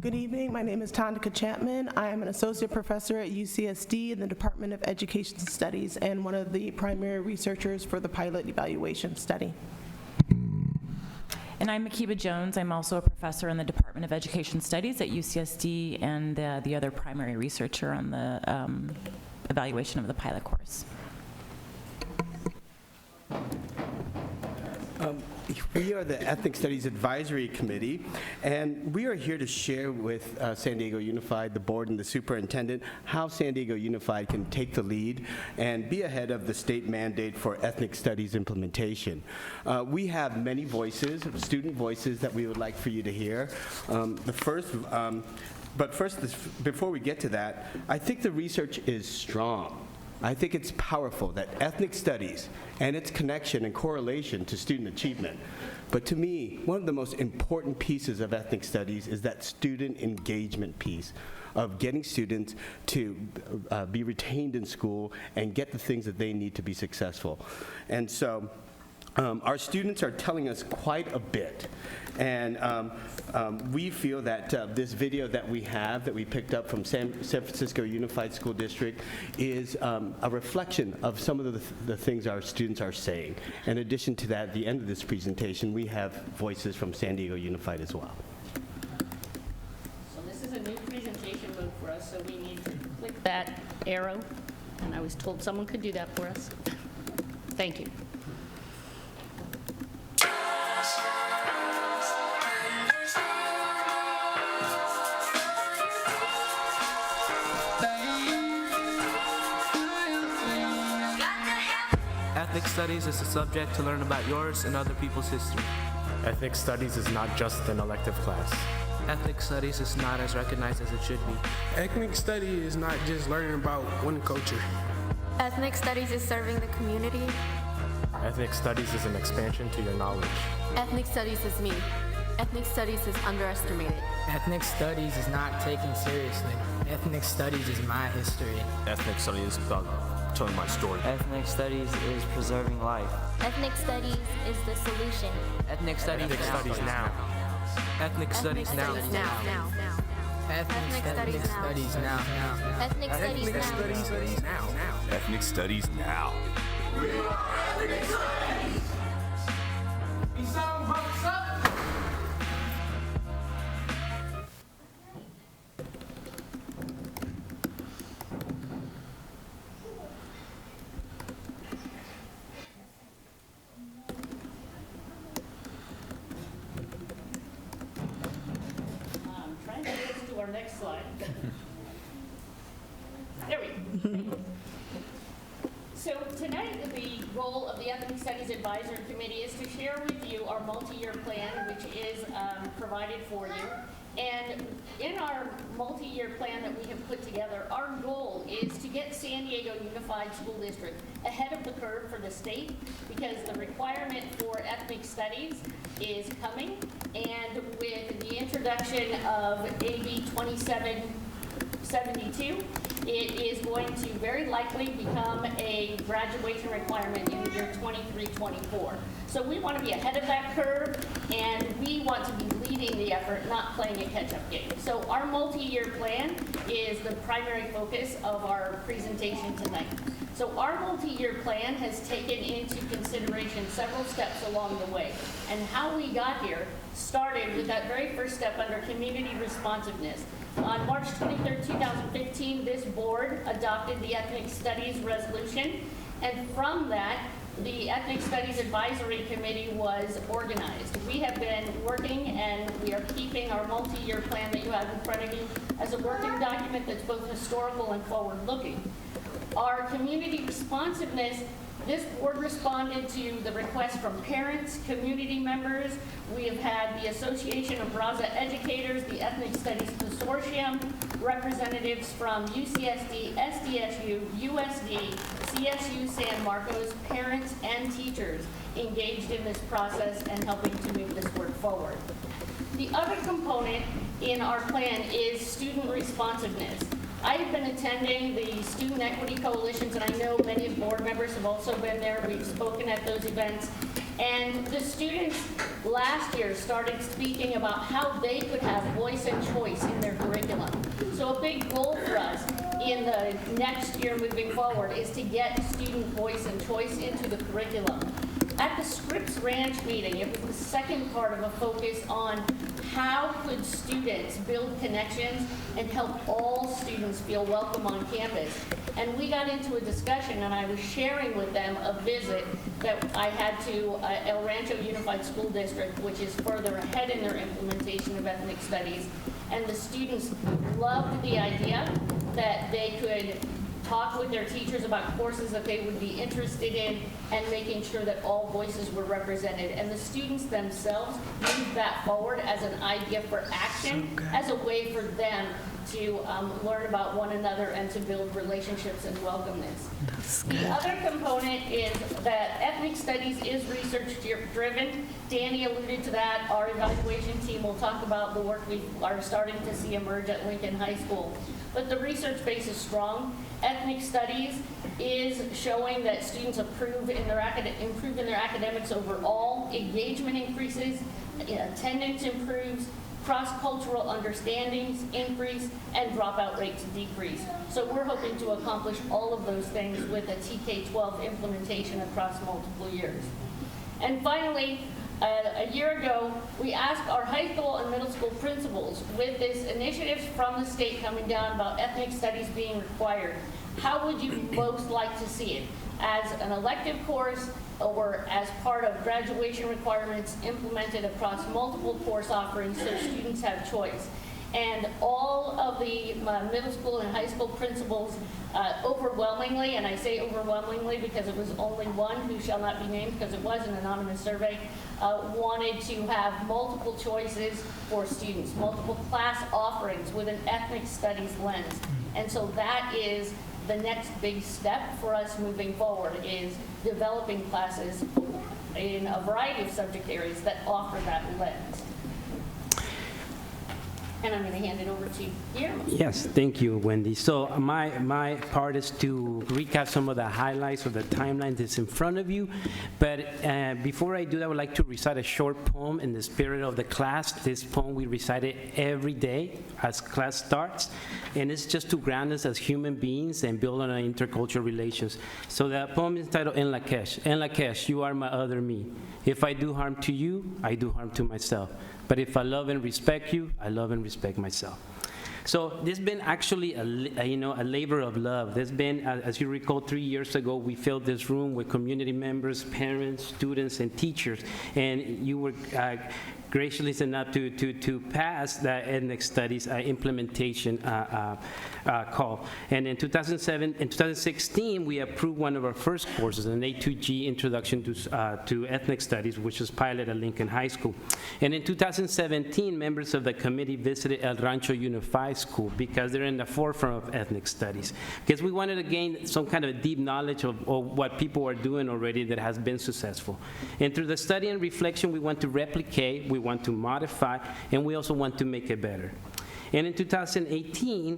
Good evening. My name is Tondika Chapman. I am an associate professor at UCSD in the Department of Education Studies and one of the primary researchers for the pilot evaluation study. And I'm Makiba Jones. I'm also a professor in the Department of Education Studies at UCSD and the other primary researcher on the evaluation of the pilot course. We are the Ethnic Studies Advisory Committee, and we are here to share with San Diego Unified, the board and the superintendent, how San Diego Unified can take the lead and be ahead of the state mandate for ethnic studies implementation. We have many voices, student voices, that we would like for you to hear. But first, before we get to that, I think the research is strong. I think it's powerful that ethnic studies and its connection and correlation to student achievement. But to me, one of the most important pieces of ethnic studies is that student engagement piece of getting students to be retained in school and get the things that they need to be successful. And so our students are telling us quite a bit. And we feel that this video that we have, that we picked up from San Francisco Unified School District, is a reflection of some of the things our students are saying. In addition to that, at the end of this presentation, we have voices from San Diego Unified as well. So this is a new presentation mode for us, so we need to click that arrow. And I was told someone could do that for us. Thank you. Ethnic studies is a subject to learn about yours and other people's history. Ethnic studies is not just an elective class. Ethnic studies is not as recognized as it should be. Ethnic study is not just learning about one culture. Ethnic studies is serving the community. Ethnic studies is an expansion to your knowledge. Ethnic studies is me. Ethnic studies is underestimated. Ethnic studies is not taken seriously. Ethnic studies is my history. Ethnic studies is about telling my story. Ethnic studies is preserving life. Ethnic studies is the solution. Ethnic studies now. Ethnic studies now. Ethnic studies now. Ethnic studies now. Ethnic studies now. We are ethnic studies. We sound bucks up. Our next slide. There we go. So tonight, the role of the Ethnic Studies Advisory Committee is to share with you our multi-year plan, which is provided for you. And in our multi-year plan that we have put together, our goal is to get San Diego Unified School District ahead of the curve for the state, because the requirement for ethnic studies is coming. And with the introduction of AB 2772, it is going to very likely become a graduation requirement in the year 23-24. So we want to be ahead of that curve, and we want to be leading the effort, not playing a catch-up game. So our multi-year plan is the primary focus of our presentation tonight. So our multi-year plan has taken into consideration several steps along the way. And how we got here started with that very first step under community responsiveness. On March 23, 2015, this board adopted the Ethnic Studies Resolution, and from that, the Ethnic Studies Advisory Committee was organized. We have been working, and we are keeping our multi-year plan that you have in front of you as a working document that's both historical and forward-looking. Our community responsiveness, this board responded to the requests from parents, community members. We have had the Association of Raza Educators, the Ethnic Studies Consortium, representatives from UCSD, SDSU, USD, CSU San Marcos, parents and teachers engaged in this process and helping to move this work forward. The other component in our plan is student responsiveness. I've been attending the Student Equity Coalitions, and I know many of the board members have also been there. We've spoken at those events. And the students last year started speaking about how they could have voice and choice in their curriculum. So a big goal for us in the next year moving forward is to get student voice and choice into the curriculum. At the Scripps Ranch meeting, it was the second part of a focus on how could students build connections and help all students feel welcome on campus. And we got into a discussion, and I was sharing with them a visit that I had to El Rancho Unified School District, which is further ahead in their implementation of ethnic studies. And the students loved the idea that they could talk with their teachers about courses that they would be interested in and making sure that all voices were represented. And the students themselves moved that forward as an idea for action, as a way for them to learn about one another and to build relationships and welcomeness. The other component is that ethnic studies is research-driven. Danny alluded to that. Our evaluation team will talk about the work we are starting to see emerge at Lincoln High School. But the research base is strong. Ethnic studies is showing that students improve in their academics overall. Engagement increases, attendance improves, cross-cultural understandings increase, and dropout rates decrease. So we're hoping to accomplish all of those things with a TK-12 implementation across multiple years. And finally, a year ago, we asked our high school and middle school principals, with this initiative from the state coming down about ethnic studies being required, how would you most like to see it? As an elective course or as part of graduation requirements implemented across multiple course offerings so students have choice? And all of the middle school and high school principals overwhelmingly, and I say overwhelmingly because it was only one who shall not be named because it was an anonymous survey, wanted to have multiple choices for students, multiple class offerings with an ethnic studies lens. And so that is the next big step for us moving forward, is developing classes in a variety of subject areas that offer that lens. And I'm going to hand it over to Guillermo. Yes, thank you, Wendy. So my part is to recap some of the highlights of the timeline that's in front of you. But before I do that, I would like to recite a short poem in the spirit of the class. This poem we recite it every day as class starts. And it's just to ground us as human beings and build on our intercultural relations. So the poem is titled En Lakesh, you are my other me. If I do harm to you, I do harm to myself. But if I love and respect you, I love and respect myself. So this has been actually a labor of love. There's been, as you recall, 3 years ago, we filled this room with community members, parents, students, and teachers. And you were gracious enough to pass the ethnic studies implementation call. And in 2016, we approved one of our first courses, an A2G Introduction to Ethnic Studies, which was piloted at Lincoln High School. And in 2017, members of the committee visited El Rancho Unified School because they're in the forefront of ethnic studies. Because we wanted to gain some kind of a deep knowledge of what people are doing already that has been successful. And through the study and reflection, we want to replicate, we want to modify, and we also want to make it better. And in 2018,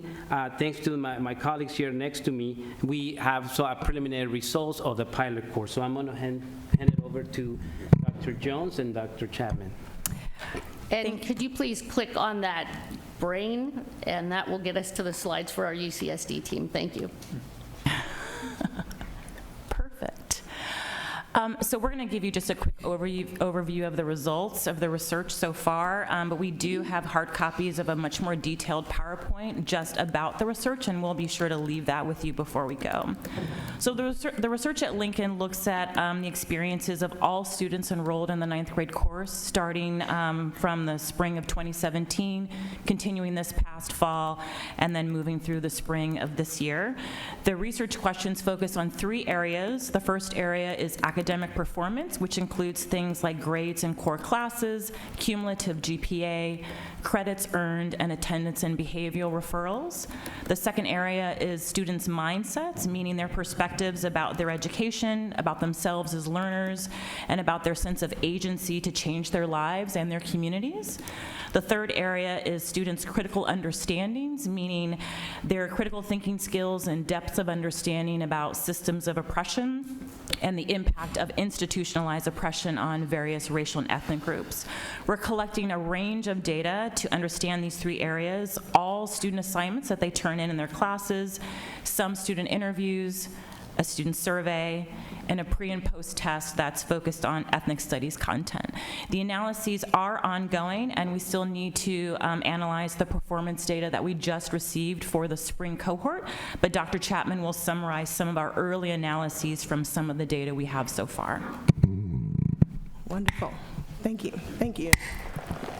thanks to my colleagues here next to me, we have preliminary results of the pilot course. So I'm going to hand it over to Dr. Jones and Dr. Chapman. And could you please click on that brain, and that will get us to the slides for our UCSD team. Thank you. Perfect. So we're going to give you just a quick overview of the results of the research so far, but we do have hard copies of a much more detailed PowerPoint just about the research, and we'll be sure to leave that with you before we go. So the research at Lincoln looks at the experiences of all students enrolled in the 9th grade course, starting from the spring of 2017, continuing this past fall, and then moving through the spring of this year. The research questions focus on 3 areas. The first area is academic academic performance, which includes things like grades in core classes, cumulative GPA, credits earned, and attendance and behavioral referrals. The second area is students' mindsets, meaning their perspectives about their education, about themselves as learners, and about their sense of agency to change their lives and their communities. The third area is students' critical understandings, meaning their critical thinking skills and depths of understanding about systems of oppression and the impact of institutionalized oppression on various racial and ethnic groups. We're collecting a range of data to understand these three areas, all student assignments that they turn in their classes, some student interviews, a student survey, and a pre and post test that's focused on ethnic studies content. The analyses are ongoing, and we still need to analyze the performance data that we just received for the spring cohort, but Dr. Chapman will summarize some of our early analyses from some of the data we have so far. Wonderful. Thank you. Thank you.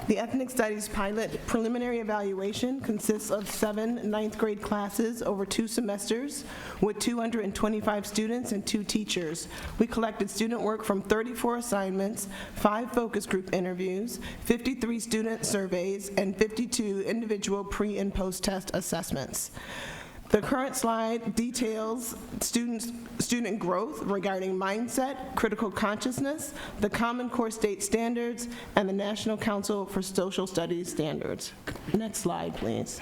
The Ethnic Studies Pilot Preliminary Evaluation consists of 7 ninth grade classes over 2 semesters with 225 students and 2 teachers. We collected student work from 34 assignments, 5 focus group interviews, 53 student surveys, and 52 individual pre- and post-test assessments. The current slide details student growth regarding mindset, critical consciousness, the Common Core State Standards, and the National Council for Social Studies Standards. Next slide, please.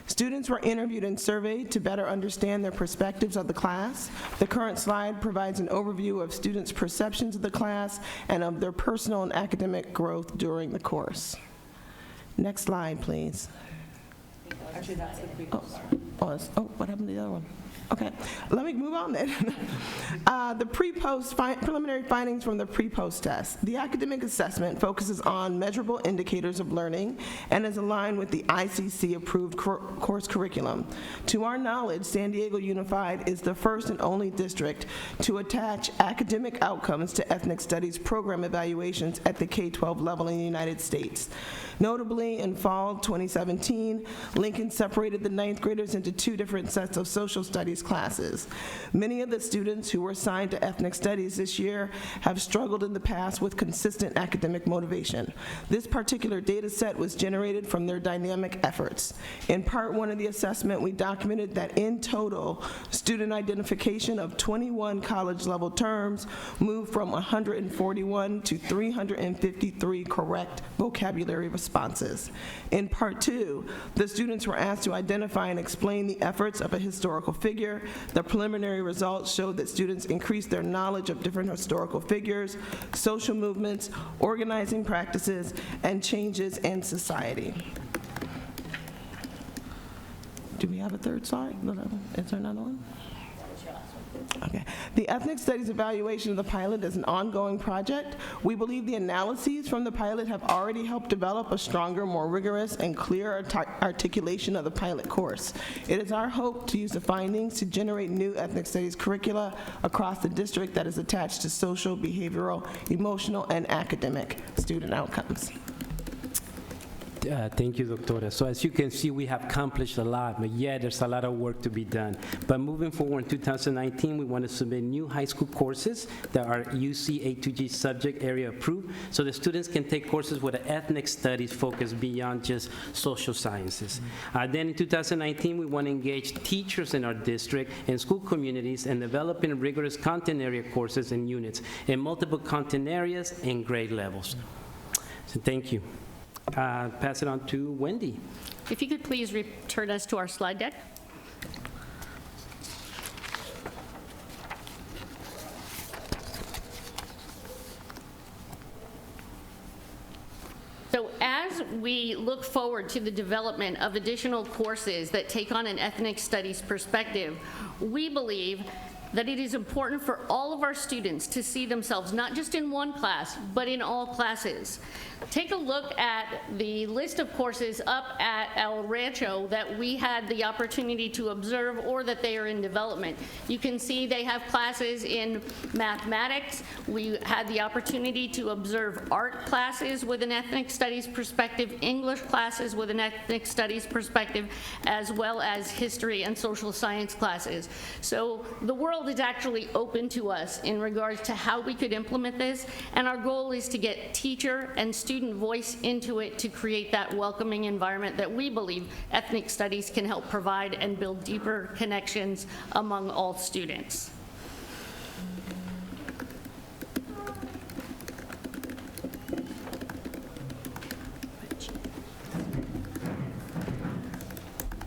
Students were interviewed and surveyed to better understand their perspectives of the class. The current slide provides an overview of students' perceptions of the class and of their personal and academic growth during the course. Next slide, please. Actually, that's the pre-post. What happened to the other one? Okay, let me move on then. The pre-post preliminary findings from the pre-post test. The academic assessment focuses on measurable indicators of learning and is aligned with the ICC-approved course curriculum. To our knowledge, San Diego Unified is the first and only district to attach academic outcomes to ethnic studies program evaluations at the K-12 level in the United States. Notably, in fall 2017, Lincoln separated the ninth graders into 2 different sets of social studies classes. Many of the students who were assigned to ethnic studies this year have struggled in the past with consistent academic motivation. This particular data set was generated from their dynamic efforts. In part 1 of the assessment, we documented that in total, student identification of 21 college-level terms moved from 141 to 353 correct vocabulary responses. In part 2, the students were asked to identify and explain the efforts of a historical figure. The preliminary results showed that students increased their knowledge of different historical figures, social movements, organizing practices, and changes in society. Do we have a third slide? Is there another one? Okay. The Ethnic Studies evaluation of the pilot is an ongoing project. We believe the analyses from the pilot have already helped develop a stronger, more rigorous, and clearer articulation of the pilot course. It is our hope to use the findings to generate new ethnic studies curricula across the district that is attached to social, behavioral, emotional, and academic student outcomes. Thank you, Doctora. So as you can see, we have accomplished a lot, but yet there's a lot of work to be done. But moving forward in 2019, we want to submit new high school courses that are UC A2G subject area approved, so the students can take courses with an ethnic studies focus beyond just social sciences. Then in 2019, we want to engage teachers in our district and school communities in developing rigorous content area courses and units in multiple content areas and grade levels. So thank you. Pass it on to Wendy. If you could please return us to our slide deck. So as we look forward to the development of additional courses that take on an ethnic studies perspective, we believe that it is important for all of our students to see themselves not just in one class, but in all classes. Take a look at the list of courses up at El Rancho that we had the opportunity to observe or that they are in development. You can see they have classes in mathematics. We had the opportunity to observe art classes with an ethnic studies perspective, English classes with an ethnic studies perspective, as well as history and social science classes. So the world world is actually open to us in regards to how we could implement this, and our goal is to get teacher and student voice into it to create that welcoming environment that we believe ethnic studies can help provide and build deeper connections among all students.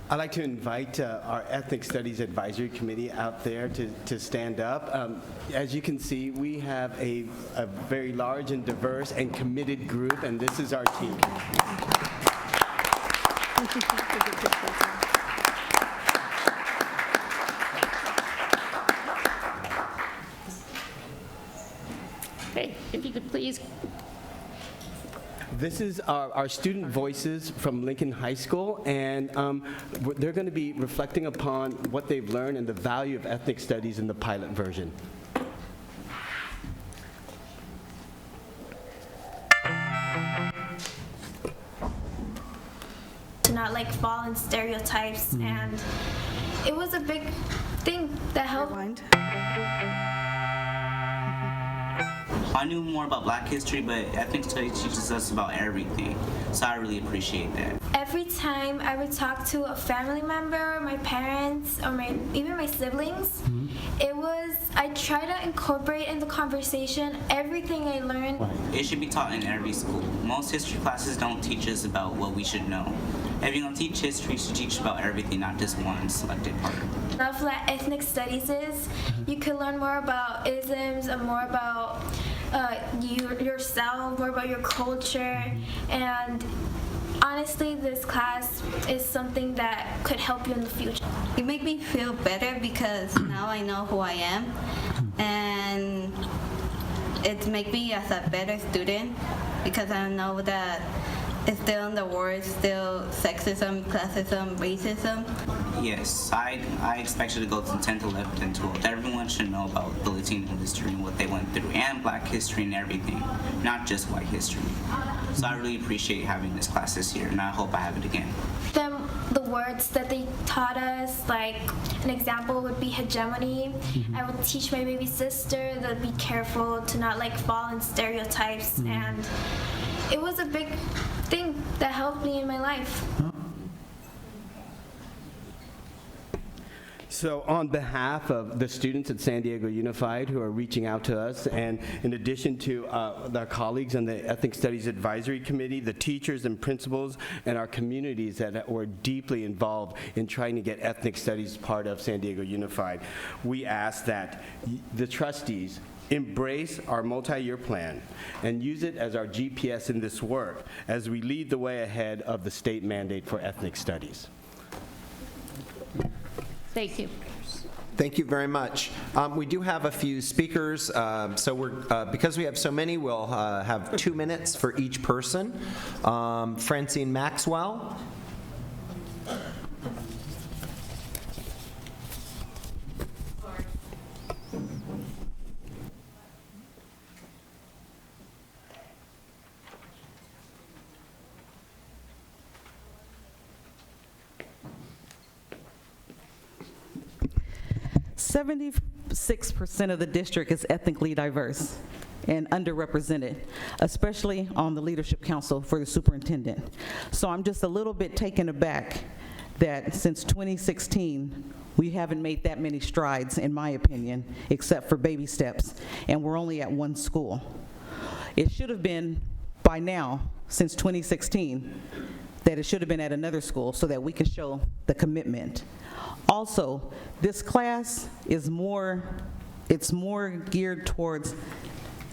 I'd like to invite our Ethnic Studies Advisory Committee out there to stand up. As you can see, we have a very large and diverse and committed group, and this is our team. Okay, if you could please. This is our student voices from Lincoln High School, and they're going to be reflecting upon what they've learned and the value of ethnic studies in the pilot version. To not like fall in stereotypes, and it was a big thing that helped. I knew more about Black history, but ethnic studies teaches us about everything, so I really appreciate that. Every time I would talk to a family member, my parents, or even my siblings, I try to incorporate in the conversation everything I learned. It should be taught in every school. Most history classes don't teach us about what we should know. If you're going to teach history, you should teach about everything, not just one selected part. Love that ethnic studies is. You can learn more about isms and more about yourself, more about your culture, and honestly, this class is something that could help you in the future. It makes me feel better because now I know who I am, and it makes me as a better student because I know that it's still in the world, still sexism, classism, racism. Yes, I expect you to go to 10th, 11th, and 12th. Everyone should know about the Latino history and what they went through, and Black history and everything, not just white history. So I really appreciate having this class this year, and I hope I have it again. The words that they taught us, like an example would be hegemony. I would teach my baby sister to be careful to not like fall in stereotypes, and it was a big thing that helped me in my life. So on behalf of the students at San Diego Unified who are reaching out to us, and in addition to our colleagues on the Ethnic Studies Advisory Committee, the teachers and principals, and our communities that were deeply involved in trying to get ethnic studies part of San Diego Unified, we ask that the trustees embrace our multi-year plan and use it as our GPS in this work as we lead the way ahead of the state mandate for ethnic studies. Thank you. Thank you very much. We do have a few speakers, so because we have so many, we'll have 2 minutes for each person. Francine Maxwell. .6% of the district is ethnically diverse and underrepresented, especially on the leadership council for the superintendent. So I'm just a little bit taken aback that since 2016, we haven't made that many strides, in my opinion, except for baby steps, and we're only at one school. It should have been, by now, since 2016, that it should have been at another school so that we can show the commitment. Also, this class is more geared towards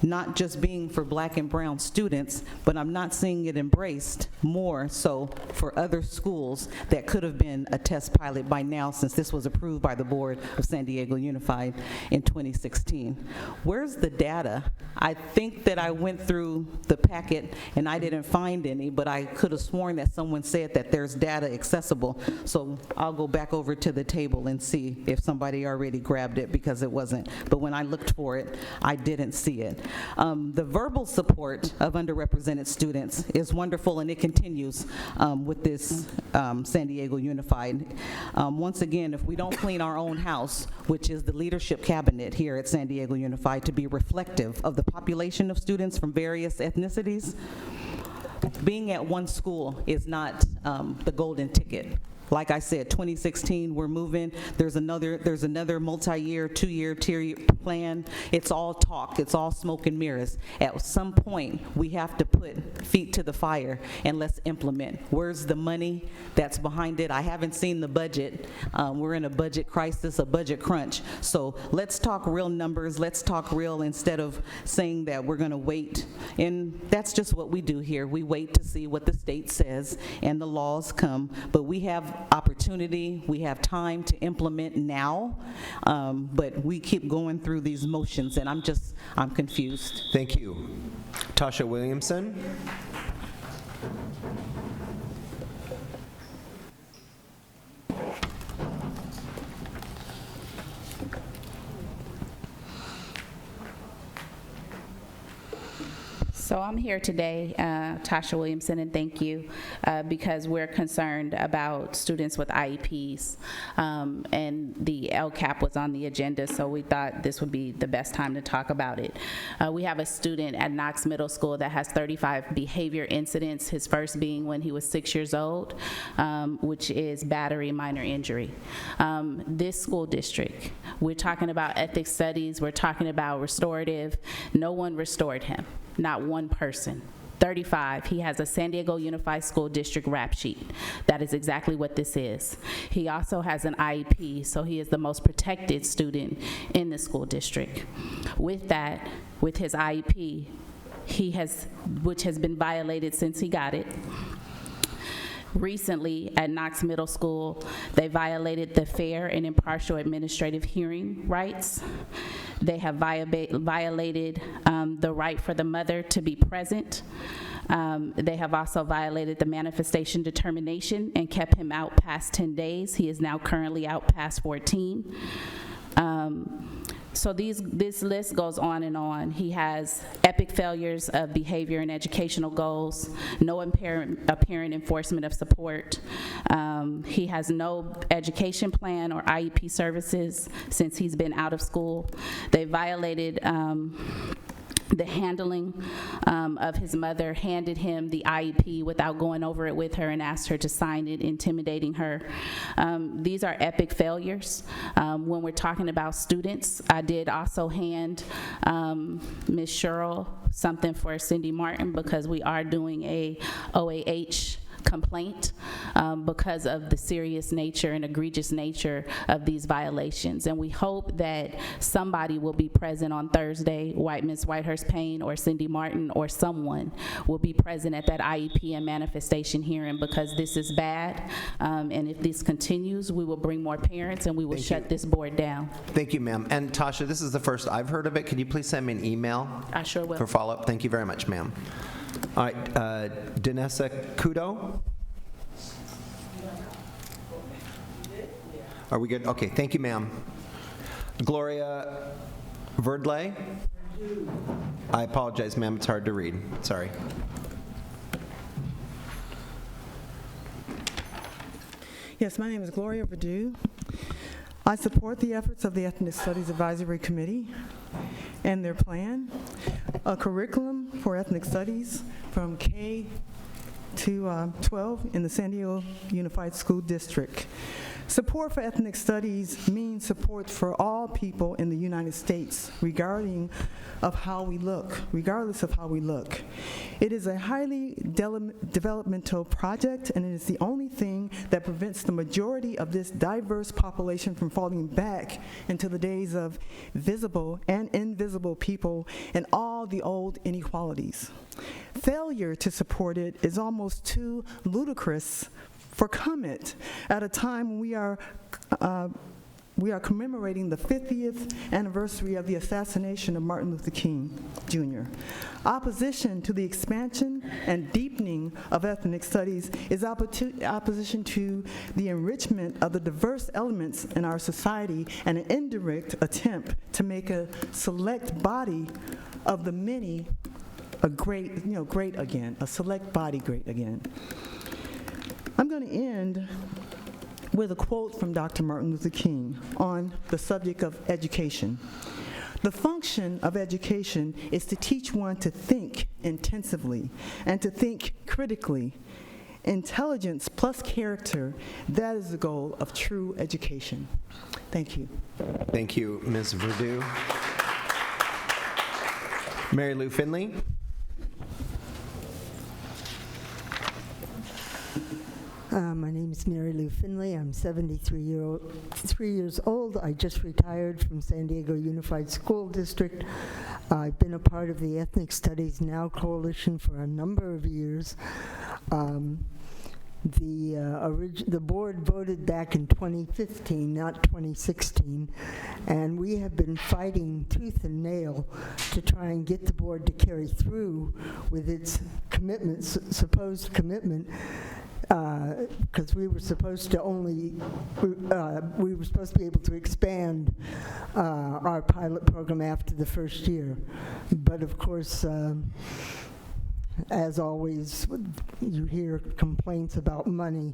not just being for Black and brown students, but I'm not seeing it embraced more so for other schools that could have been a test pilot by now, since this was approved by the board of San Diego Unified in 2016. Where's the data? I think that I went through the packet and I didn't find any, but I could have sworn that someone said that there's data accessible. So I'll go back over to the table and see if somebody already grabbed it, because it wasn't. But when I looked for it, I didn't see it. The verbal support of underrepresented students is wonderful, and it continues with this San Diego Unified. Once again, if we don't clean our own house, which is the leadership cabinet here at San Diego Unified, to be reflective of the population of students from various ethnicities, being at one school is not the golden ticket. Like I said, 2016, we're moving. There's another multi-year, 2-year tier plan. It's all talk. It's all smoke and mirrors. At some point, we have to put feet to the fire and let's implement. Where's the money that's behind it? I haven't seen the budget. We're in a budget crisis, a budget crunch. So let's talk real numbers. Let's talk real instead of saying that we're going to wait. And that's just what we do here. We wait to see what the state says and the laws come. But we have opportunity, we have time to implement now, but we keep going through these motions, and I'm confused. Thank you. Tasha Williamson. So I'm here today, Tasha Williamson, and thank you, because we're concerned about students with IEPs, and the LCAP was on the agenda, so we thought this would be the best time to talk about it. We have a student at Knox Middle School that has 35 behavior incidents, his first being when he was 6 years old, which is battery, minor injury. This school district, we're talking about ethics studies, we're talking about restorative. No one restored him. Not one person. 35. He has a San Diego Unified School District rap sheet. That is exactly what this is. He also has an IEP, so he is the most protected student in the school district. With that, with his IEP, which has been violated since he got it. Recently, at Knox Middle School, they violated the fair and impartial administrative hearing rights. They have violated the right for the mother to be present. They have also violated the manifestation determination and kept him out past 10 days. He is now currently out past 14. So this list goes on and on. He has epic failures of behavior and educational goals, no apparent enforcement of support. He has no education plan or IEP services since he's been out of school. They violated the handling of his mother, handed him the IEP without going over it with her and asked her to sign it, intimidating her. These are epic failures. When we're talking about students, I did also hand Ms. Sherrill something for Cindy Martin because we are doing a OAH complaint because of the serious nature and egregious nature of these violations. And we hope that somebody will be present on Thursday, Ms. Whitehurst Payne or Cindy Martin or someone will be present at that IEP and manifestation hearing because this is bad. And if this continues, we will bring more parents and we will shut this board down. Thank you, ma'am. And Tasha, this is the first I've heard of it. Could you please send me an email? I sure will. For follow-up? Thank you very much, ma'am. All right, Danessa Kudo? Are we good? Okay, thank you, ma'am. Gloria Verdley? I apologize, ma'am, it's hard to read. Sorry. Yes, my name is Gloria Verdew. I support the efforts of the Ethnic Studies Advisory Committee and their plan, a curriculum for ethnic studies from K to 12 in the San Diego Unified School District. Support for ethnic studies means support for all people in the United States regardless of how we look. It is a highly developmental project, and it is the only thing that prevents the majority of this diverse population from falling back into the days of visible and invisible people and all the old inequalities. Failure to support it is almost too ludicrous for comment at a time when we are commemorating the 50th anniversary of the assassination of Martin Luther King, Jr. Opposition to the expansion and deepening of ethnic studies is opposition to the enrichment of the diverse elements in our society and an indirect attempt to make a select body of the many, a great, great again, a select body great again. I'm going to end with a quote from Dr. Martin Luther King on the subject of education. The function of education is to teach one to think intensively and to think critically. Intelligence plus character, that is the goal of true education. Thank you. Thank you, Ms. Verdu. Mary Lou Finley. My name is Mary Lou Finley. I'm 73 years old. I just retired from San Diego Unified School District. I've been a part of the Ethnic Studies Now Coalition for a number of years. The board voted back in 2015, not 2016, and we have been fighting tooth and nail to try and get the board to carry through with its commitments, supposed commitment, because we were supposed to we were supposed to be able to expand our pilot program after the first year. But of course, as always, you hear complaints about money,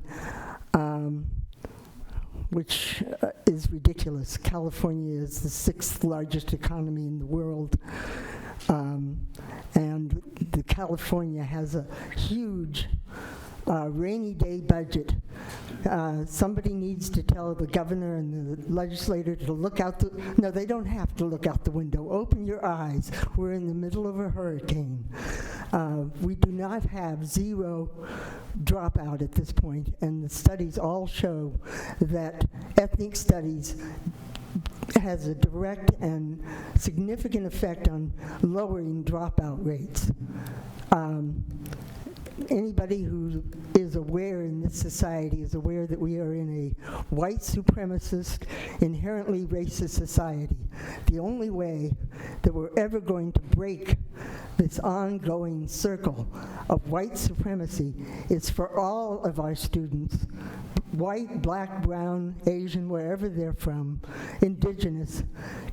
which is ridiculous. California is the 6th largest economy in the world, and California has a huge rainy day budget. Somebody needs to tell the governor and the legislator to look out no, they don't have to look out the window. Open your eyes. We're in the middle of a hurricane. We do not have zero dropout at this point, and the studies all show that ethnic studies has a direct and significant effect on lowering dropout rates. Anybody who is aware in this society is aware that we are in a white supremacist, inherently racist society. The only way that we're ever going to break this ongoing circle of white supremacy is for all of our students, white, black, brown, Asian, wherever they're from, indigenous,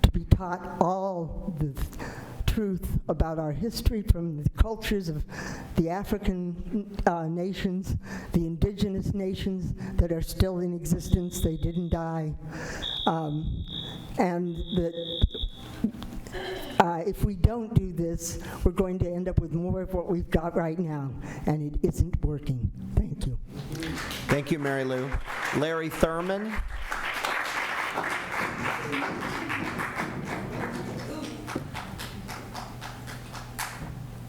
to be taught all the truth about our history from the cultures of the African nations, the indigenous nations that are still in existence, they didn't die, and that if we don't do this, we're going to end up with more of what we've got right now, and it isn't working. Thank you. Thank you, Mary Lou. Larry Thurman.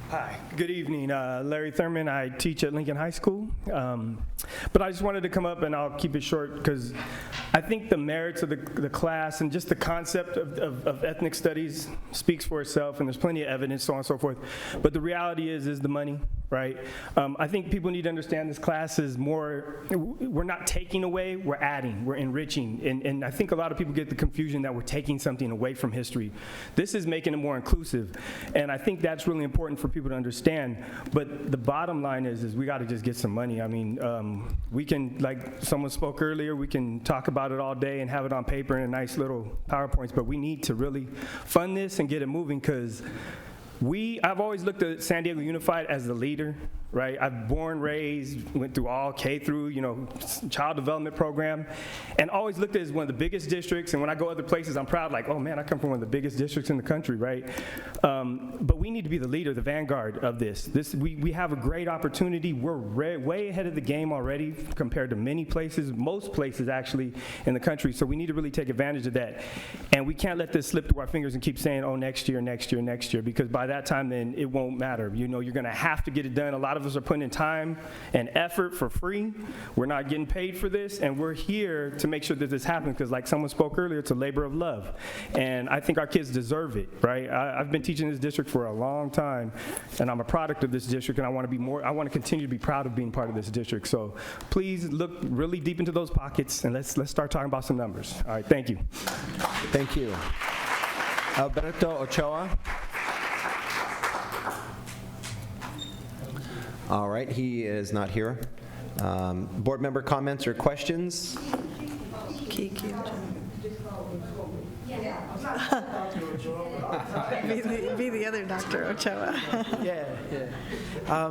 Hi, good evening. Larry Thurman. I teach at Lincoln High School. But I just wanted to come up, and I'll keep it short, because I think the merits of the class and just the concept of ethnic studies speaks for itself, and there's plenty of evidence, so on and so forth. But the reality is the money, right? I think people need to understand this class is more, we're not taking away, we're adding, we're enriching. And I think a lot of people get the confusion that we're taking something away from history. This is making it more inclusive, and I think that's really important for people to understand. But the bottom line is we got to just get some money. I mean, we can, like someone spoke earlier, we can talk about it all day and have it on paper in nice little PowerPoints, but we need to really fund this and get it moving, because I've always looked at San Diego Unified as the leader, right? I've born, raised, went through all K through, child development program, and always looked at it as one of the biggest districts. And when I go other places, I'm proud, like, oh man, I come from one of the biggest districts in the country, right? But we need to be the leader, the vanguard of this. We have a great opportunity. We're way ahead of the game already compared to many places, most places actually in the country. So we need to really take advantage of that. And we can't let this slip through our fingers and keep saying, oh, next year, because by that time, then it won't matter. You're going to have to get it done. A lot of us are putting in time and effort for free. We're not getting paid for this, and we're here to make sure that this happens, because like someone spoke earlier, it's a labor of love. And I think our kids deserve it, right? I've been teaching this district for a long time, and I'm a product of this district, and I want to continue to be proud of being part of this district. So please look really deep into those pockets, and let's start talking about some numbers. All right, thank you. Thank you. Alberto Ochoa. All right, he is not here. Board member comments or questions? Be the other Dr. Ochoa.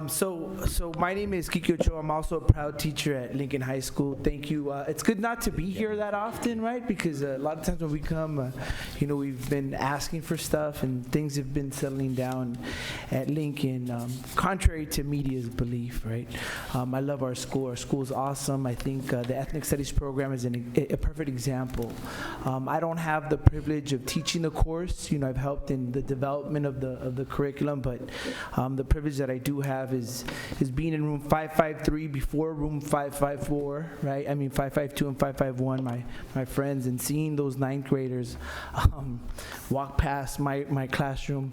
So my name is Kiki Ochoa. I'm also a proud teacher at Lincoln High School. Thank you. It's good not to be here that often, right? Because a lot of times when we come, we've been asking for stuff and things have been settling down at Lincoln, contrary to media's belief, right? I love our school. Our school is awesome. I think the Ethnic Studies program is a perfect example. I don't have the privilege of teaching the course. I've helped in the development of the curriculum, but the privilege that I do have is being in room 553 before room 554, right? I mean 552 and 551, my friends, and seeing those ninth graders walk past my classroom.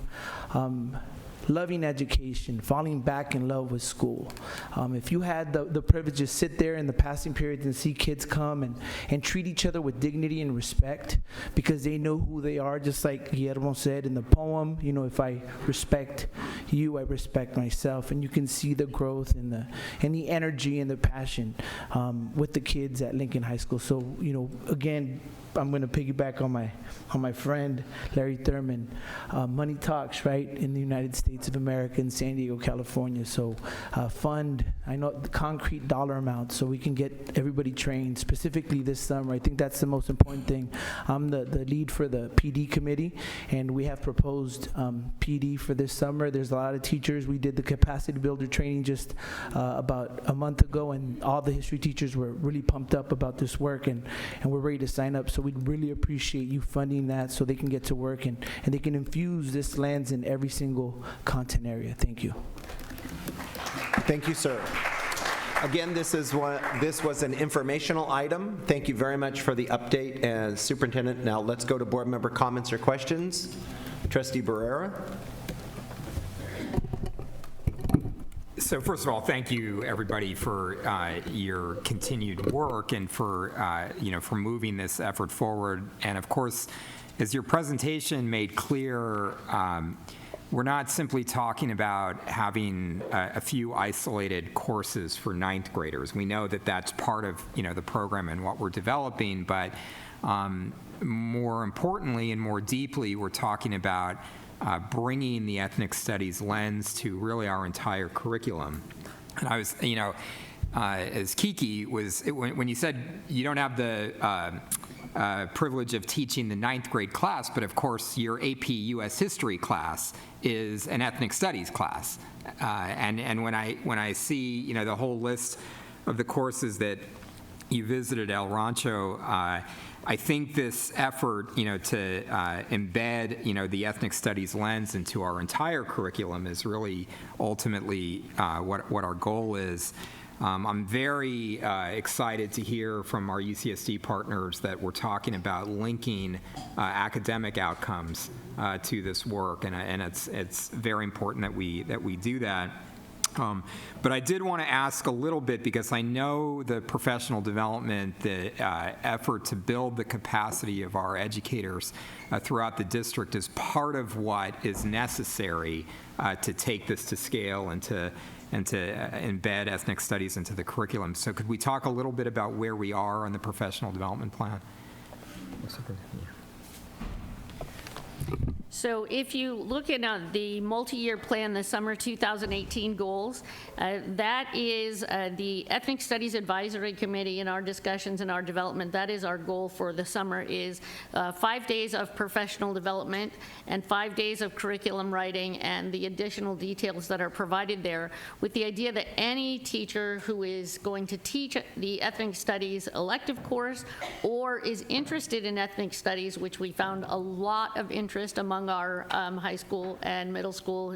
Loving education, falling back in love with school. If you had the privilege to sit there in the passing periods and see kids come and treat each other with dignity and respect because they know who they are, just like Guillermo said in the poem, if I respect you, I respect myself. And you can see the growth and the energy and the passion with the kids at Lincoln High School. So, again, I'm going to piggyback on my friend Larry Thurman. Money talks, right, in the United States of America, in San Diego, California. So fund, I know the concrete dollar amount so we can get everybody trained, specifically this summer. I think that's the most important thing. I'm the lead for the PD committee, and we have proposed PD for this summer. There's a lot of teachers. We did the capacity builder training just about a month ago, and all the history teachers were really pumped up about this work, and we're ready to sign up. So we'd really appreciate you funding that so they can get to work and they can infuse this lens in every single content area. Thank you. Thank you, sir. Again, this was an informational item. Thank you very much for the update, Superintendent. Now let's go to board member comments or questions. Trustee Barrera. So first of all, thank you everybody for your continued work and for for moving this effort forward. And of course, as your presentation made clear, we're not simply talking about having a few isolated courses for ninth graders. We know that that's part of the program and what we're developing, but more importantly and more deeply, we're talking about bringing the ethnic studies lens to really our entire curriculum. And I was, as Kiki was, when you said you don't have the privilege of teaching the ninth grade class, but of course your AP US History class is an ethnic studies class. And when I see, the whole list of the courses that you visited El Rancho, I think this effort, to embed, the ethnic studies lens into our entire curriculum is really ultimately what our goal is. I'm very excited to hear from our UCSD partners that we're talking about linking academic outcomes to this work, and it's very important that we do that. But I did want to ask a little bit, because I know the professional development, the effort to build the capacity of our educators throughout the district is part of what is necessary to take this to scale and to embed ethnic studies into the curriculum. So could we talk a little bit about where we are on the professional development plan? So if you look at the multi-year plan, the summer 2018 goals, that is the Ethnic Studies Advisory Committee in our discussions and our development. That is our goal for the summer, is 5 days of professional development and 5 days of curriculum writing and the additional details that are provided there, with the idea that any teacher who is going to teach the Ethnic Studies elective course or is interested in ethnic studies, which we found a lot of interest among our high school and middle school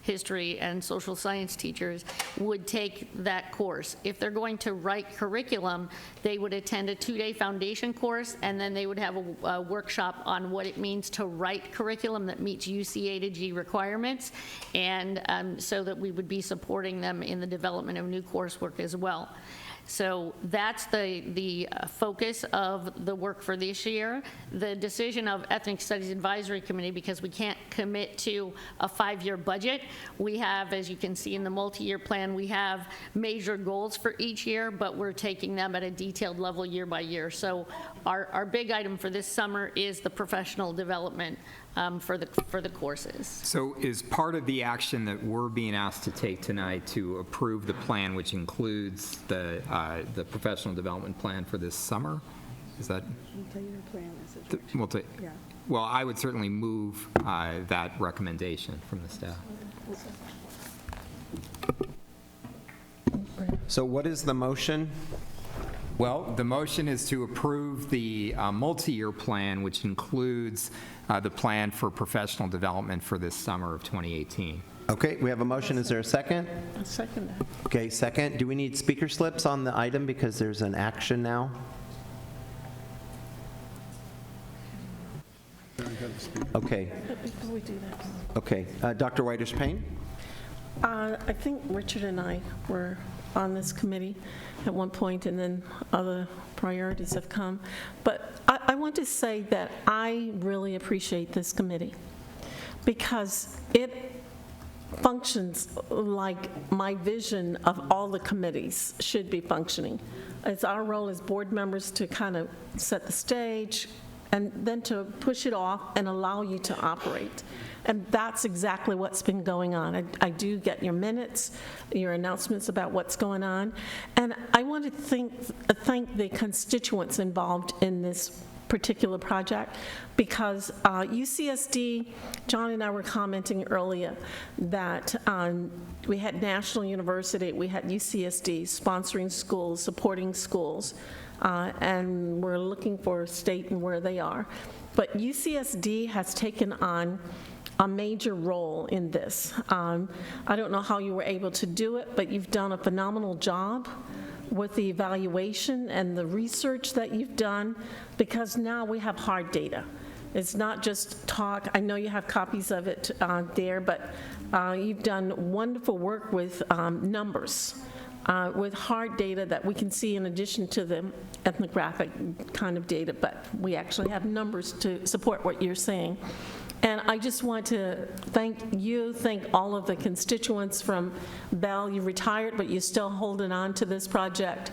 history and social science teachers, would take that course. If they're going to write curriculum, they would attend a 2-day foundation course, and then they would have a workshop on what it means to write curriculum that meets UCA to G requirements, and so that we would be supporting them in the development of new coursework as well. So that's the focus of the work for this year. The decision of Ethnic Studies Advisory Committee, because we can't commit to a 5-year budget, we have, as you can see in the multi-year plan, we have major goals for each year, but we're taking them at a detailed level year by year. So our big item for this summer is the professional development for the courses. So is part of the action that we're being asked to take tonight to approve the plan, which includes the professional development plan for this summer? Is that? Well, I would certainly move that recommendation from the staff. So what is the motion? Well, the motion is to approve the multi-year plan, which includes the plan for professional development for this summer of 2018. Okay, we have a motion. Is there a second? I'll second that. Okay, second. Do we need speaker slips on the item because there's an action now? Okay. Before we do that, Okay. Dr. Whiters-Payne? I think Richard and I were on this committee at one point, and then other priorities have come. But I want to say that I really appreciate this committee because it functions like my vision of all the committees should be functioning. It's our role as board members to kind of set the stage and then to push it off and allow you to operate. And that's exactly what's been going on. I do get your minutes, your announcements about what's going on. And I want to thank the constituents involved in this particular project because UCSD, John and I were commenting earlier that we had National University, we had UCSD sponsoring schools, supporting schools, and we're looking for a state and where they are. But UCSD has taken on a major role in this. I don't know how you were able to do it, but you've done a phenomenal job with the evaluation and the research that you've done, because now we have hard data. It's not just talk. I know you have copies of it there, but you've done wonderful work with numbers, with hard data that we can see in addition to the ethnographic kind of data, but we actually have numbers to support what you're saying. And I just want to thank you, thank all of the constituents from Bell. You retired, but you're still holding on to this project.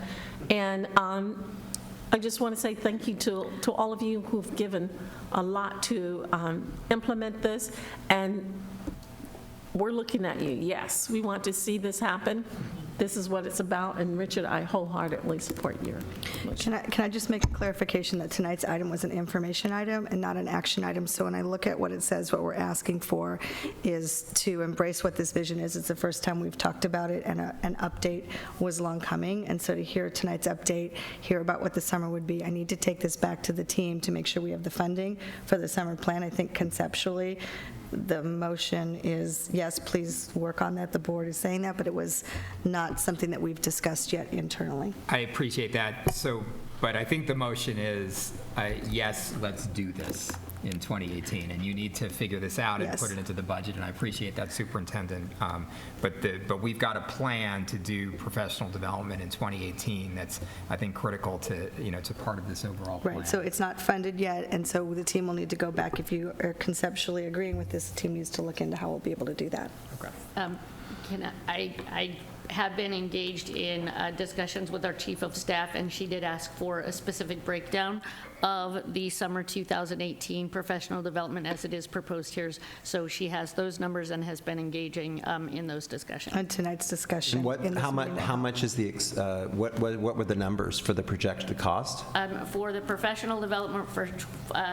And I just want to say thank you to all of you who've given a lot to implement this. And we're looking at you. Yes, we want to see this happen. This is what it's about, and Richard, I wholeheartedly support your motion. Can I just make a clarification that tonight's item was an information item and not an action item? So when I look at what it says, what we're asking for is to embrace what this vision is. It's the first time we've talked about it, and an update was long coming. And so to hear tonight's update, hear about what the summer would be, I need to take this back to the team to make sure we have the funding for the summer plan. I think conceptually, the motion is, yes, please work on that. The board is saying that, but it was not something that we've discussed yet internally. I appreciate that. So, but I think the motion is, yes, let's do this in 2018, and you need to figure this out and put it into the budget, and I appreciate that, Superintendent. But we've got a plan to do professional development in 2018 that's, I think, critical to, to part of this overall plan. Right, so it's not funded yet, and so the team will need to go back. If you are conceptually agreeing with this, the team needs to look into how we'll be able to do that. Okay. I have been engaged in discussions with our chief of staff, and she did ask for a specific breakdown of the summer 2018 professional development as it is proposed here. So she has those numbers and has been engaging in those discussions. On tonight's discussion. How much is the what were the numbers for the projected cost? For the professional development for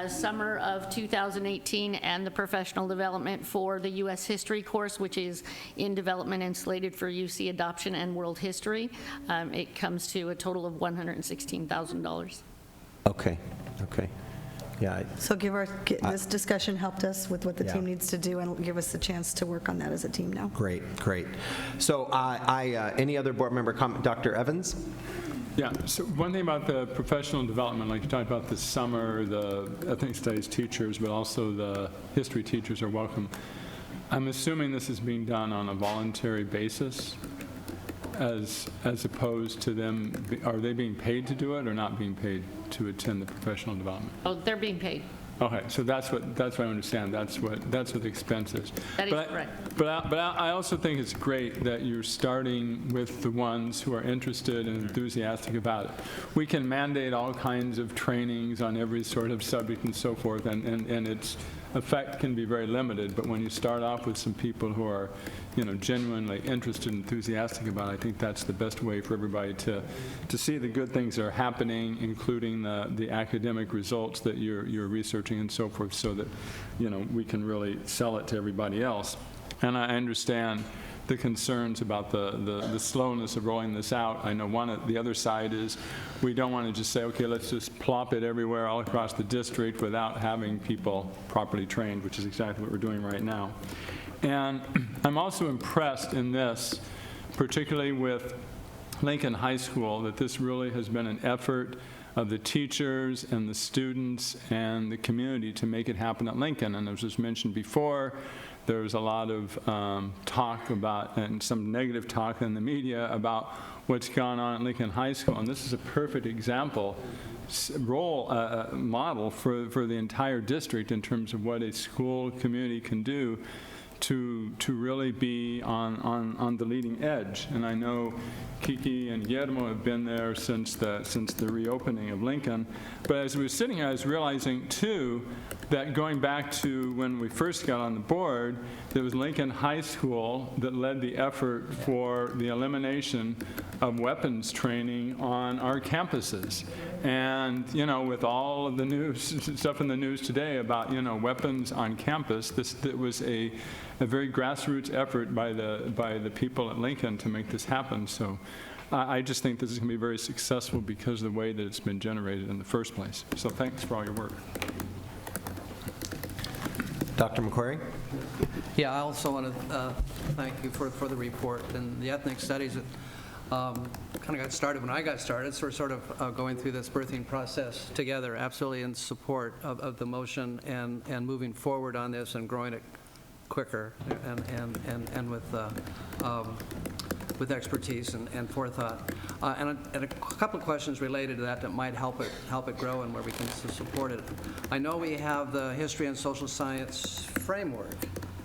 summer of 2018 and the professional development for the U.S. history course, which is in development and slated for UC adoption and world history, it comes to a total of $116,000. Okay. Yeah. So this discussion helped us with what the team needs to do and give us the chance to work on that as a team now. Great. So any other board member comment? Dr. Evans? Yeah, so one thing about the professional development, like you talked about this summer, the ethnic studies teachers, but also the history teachers are welcome. I'm assuming this is being done on a voluntary basis. as opposed to them, are they being paid to do it or not being paid to attend the professional development? Oh, they're being paid. Okay, so that's what I understand. That's what the expense is. That is correct. But I also think it's great that you're starting with the ones who are interested and enthusiastic about it. We can mandate all kinds of trainings on every sort of subject and so forth, and its effect can be very limited. But when you start off with some people who are, genuinely interested and enthusiastic about it, I think that's the best way for everybody to see the good things that are happening, including the academic results that you're researching and so forth, so that we can really sell it to everybody else. And I understand the concerns about the slowness of rolling this out. I know the other side is we don't want to just say, okay, let's just plop it everywhere all across the district without having people properly trained, which is exactly what we're doing right now. And I'm also impressed in this, particularly with Lincoln High School, that this really has been an effort of the teachers and the students and the community to make it happen at Lincoln. And as was mentioned before, there was a lot of talk about, and some negative talk in the media about what's gone on at Lincoln High School. And this is a perfect example, model for the entire district in terms of what a school community can do to really be on the leading edge. And I know Kiki and Guillermo have been there since the reopening of Lincoln. But as we were sitting here, I was realizing too that going back to when we first got on the board, there was Lincoln High School that led the effort for the elimination of weapons training on our campuses. And with all of the news, stuff in the news today about weapons on campus, that was a very grassroots effort by the people at Lincoln to make this happen. So I just think this is going to be very successful because of the way that it's been generated in the first place. So thanks for all your work. Dr. McQuarrie? Yeah, I also want to thank you for the report. And the ethnic studies kind of got started when I got started, so we're sort of going through this birthing process together, absolutely in support of the motion and moving forward on this and growing it quicker and with expertise and forethought. And a couple of questions related to that might help it grow and where we can support it. I know we have the history and social science framework,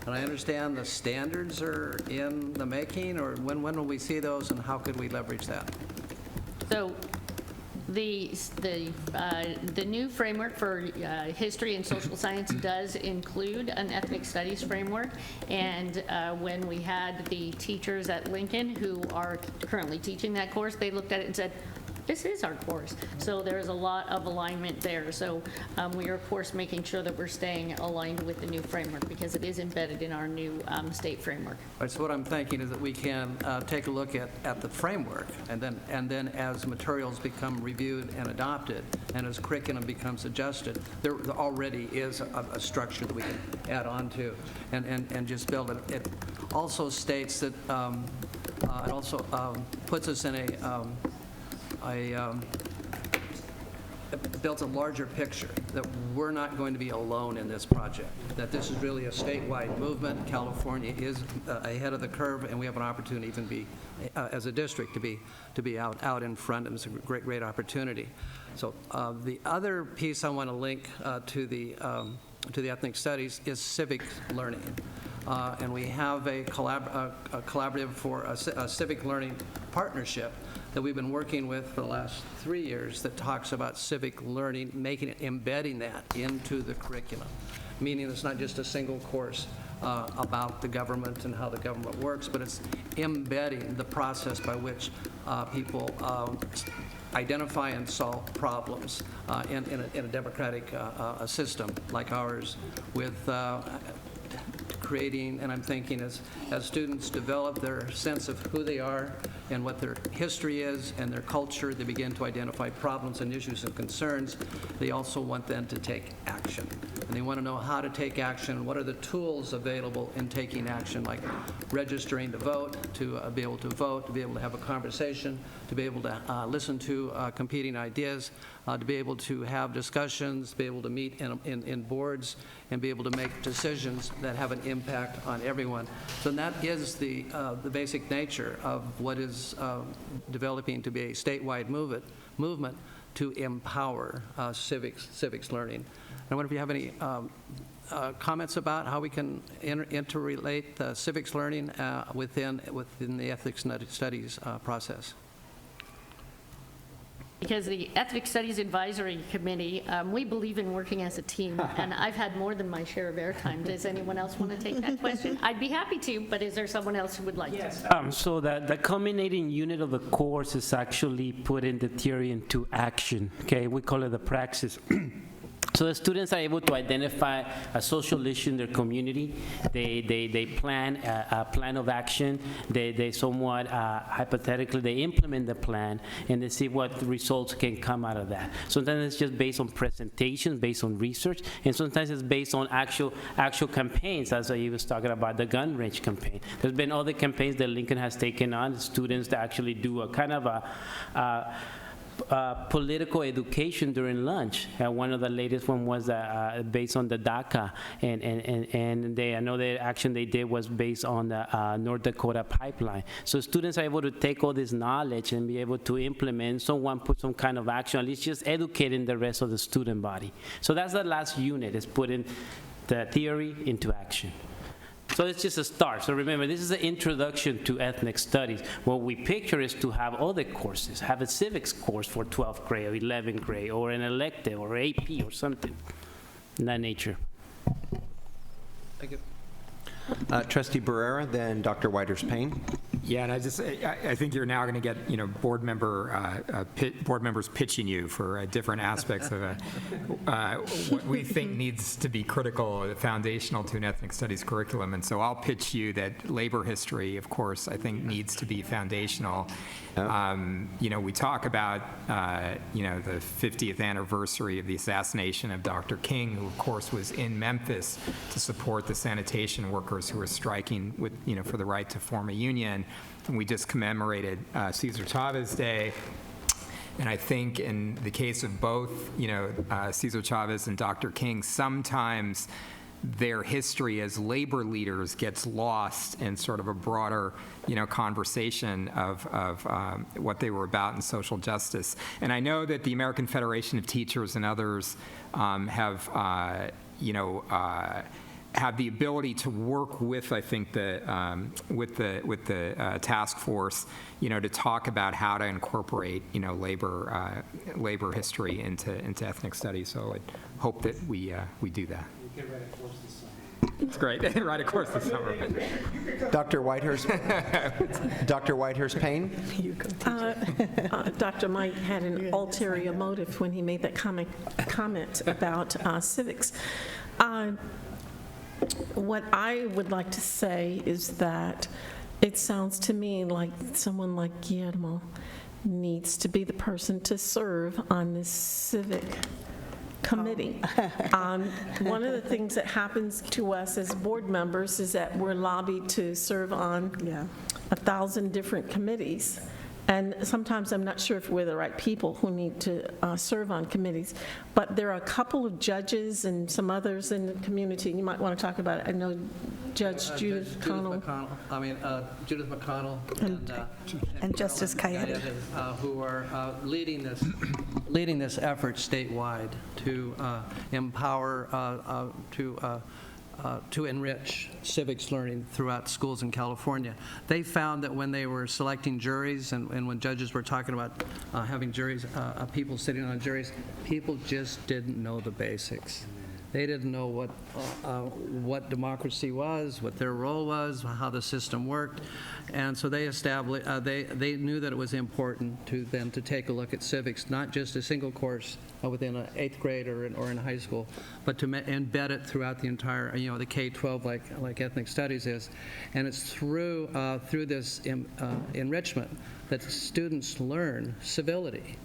and I understand the standards are in the making, or when will we see those and how could we leverage that? So the new framework for history and social science does include an ethnic studies framework, and when we had the teachers at Lincoln who are currently teaching that course, they looked at it and said, this is our course. So there's a lot of alignment there. So we are, of course, making sure that we're staying aligned with the new framework because it is embedded in our new state framework. Right, so what I'm thinking is that we can take a look at the framework, and then as materials become reviewed and adopted, and as curriculum becomes adjusted, there already is a structure that we can add on to and just build it. It also states that, it also puts us in it builds a larger picture that we're not going to be alone in this project, that this is really a statewide movement. California is ahead of the curve, and we have an opportunity even be, as a district, to be out in front, and it's a great opportunity. So the other piece I want to link to the ethnic studies is civic learning. And we have a collaborative for a civic learning partnership that we've been working with for the last 3 years that talks about civic learning, embedding that into the curriculum, meaning it's not just a single course about the government and how the government works, but it's embedding the process by which people identify and solve problems in a democratic system like ours, with creating, and I'm thinking as students develop their sense of who they are and what their history is and their culture, they begin to identify problems and issues and concerns. They also want then to take action. And they want to know how to take action, what are the tools available in taking action, like registering to vote, to be able to vote, to be able to have a conversation, to be able to listen to competing ideas, to be able to have discussions, to be able to meet in boards, and be able to make decisions that have an impact on everyone. So that is the basic nature of what is developing to be a statewide movement to empower civics learning. I wonder if you have any comments about how we can interrelate civics learning within the ethics studies process. Because the Ethics Studies Advisory Committee, we believe in working as a team, and I've had more than my share of airtime. Does anyone else want to take that question? I'd be happy to, but is there someone else who would like to? So the culminating unit of the course is actually putting the theory into action, okay? We call it the praxis. So the students are able to identify a social issue in their community. They plan a plan of action. They somewhat hypothetically, they implement the plan, and they see what results can come out of that. Sometimes it's just based on presentations, based on research, and sometimes it's based on actual campaigns, as he was talking about the gun range campaign. There's been other campaigns that Lincoln has taken on, students that actually do a kind of political education during lunch. One of the latest one was based on the DACA, and I know the action they did was based on the North Dakota pipeline. So students are able to take all this knowledge and be able to implement. Someone put some kind of action, at least just educating the rest of the student body. So that's the last unit, is putting the theory into action. So it's just a start. So remember, this is an introduction to ethnic studies. What we picture is to have other courses, have a civics course for 12th grade or 11th grade, or an elective or AP or something in that nature. Thank you. Trustee Barrera, then Dr. Whitehurst-Payne. Yeah, and I think you're now going to get board members pitching you for different aspects of what we think needs to be critical, foundational to an ethnic studies curriculum. And so I'll pitch you that labor history, of course, I think needs to be foundational. We talk about the 50th anniversary of the assassination of Dr. King, who of course was in Memphis to support the sanitation workers who were striking for the right to form a union. And we just commemorated Cesar Chavez Day. And I think in the case of both, Cesar Chavez and Dr. King, sometimes their history as labor leaders gets lost in sort of a broader, conversation of what they were about in social justice. And I know that the American Federation of Teachers and others have the ability to work with, I think, with the task force, to talk about how to incorporate, labor history into ethnic studies. So I hope that we do that. You can write a course this summer. It's great. Write a course this summer. Dr. Whitehurst-Payne. Dr. Mike had an ulterior motive when he made that comment about civics. What I would like to say is that it sounds to me like someone like Guillermo needs to be the person to serve on this civic committee. One of the things that happens to us as board members is that we're lobbied to serve on 1,000 different committees. And sometimes I'm not sure if we're the right people who need to serve on committees. But there are a couple of judges and some others in the community. You might want to talk about it. I know Judge Judith McConnell. Judith McConnell and Justice Cayette, who are leading this effort statewide to empower, to enrich civics learning throughout schools in California. They found that when they were selecting juries and when judges were talking about having juries, people sitting on juries, people just didn't know the basics. They didn't know what democracy was, what their role was, how the system worked, and so they established. They knew that it was important to them to take a look at civics, not just a single course within an 8th grade or in high school, but to embed it throughout the entire, the K-12 like ethnic studies is, and it's through this enrichment that students learn civility.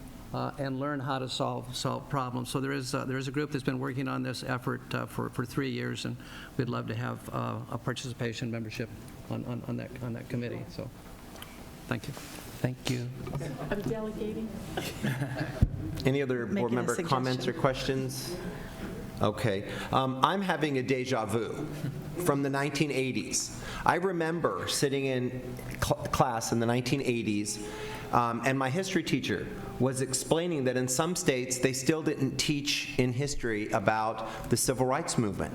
And learn how to solve problems. So there is a group that's been working on this effort for 3 years, and we'd love to have a participation membership on that committee. So, thank you. Thank you. I'm delegating. Any other board member comments or questions? Okay. I'm having a deja vu. from the 1980s. I remember sitting in class in the 1980s, and my history teacher was explaining that in some states they still didn't teach in history about the civil rights movement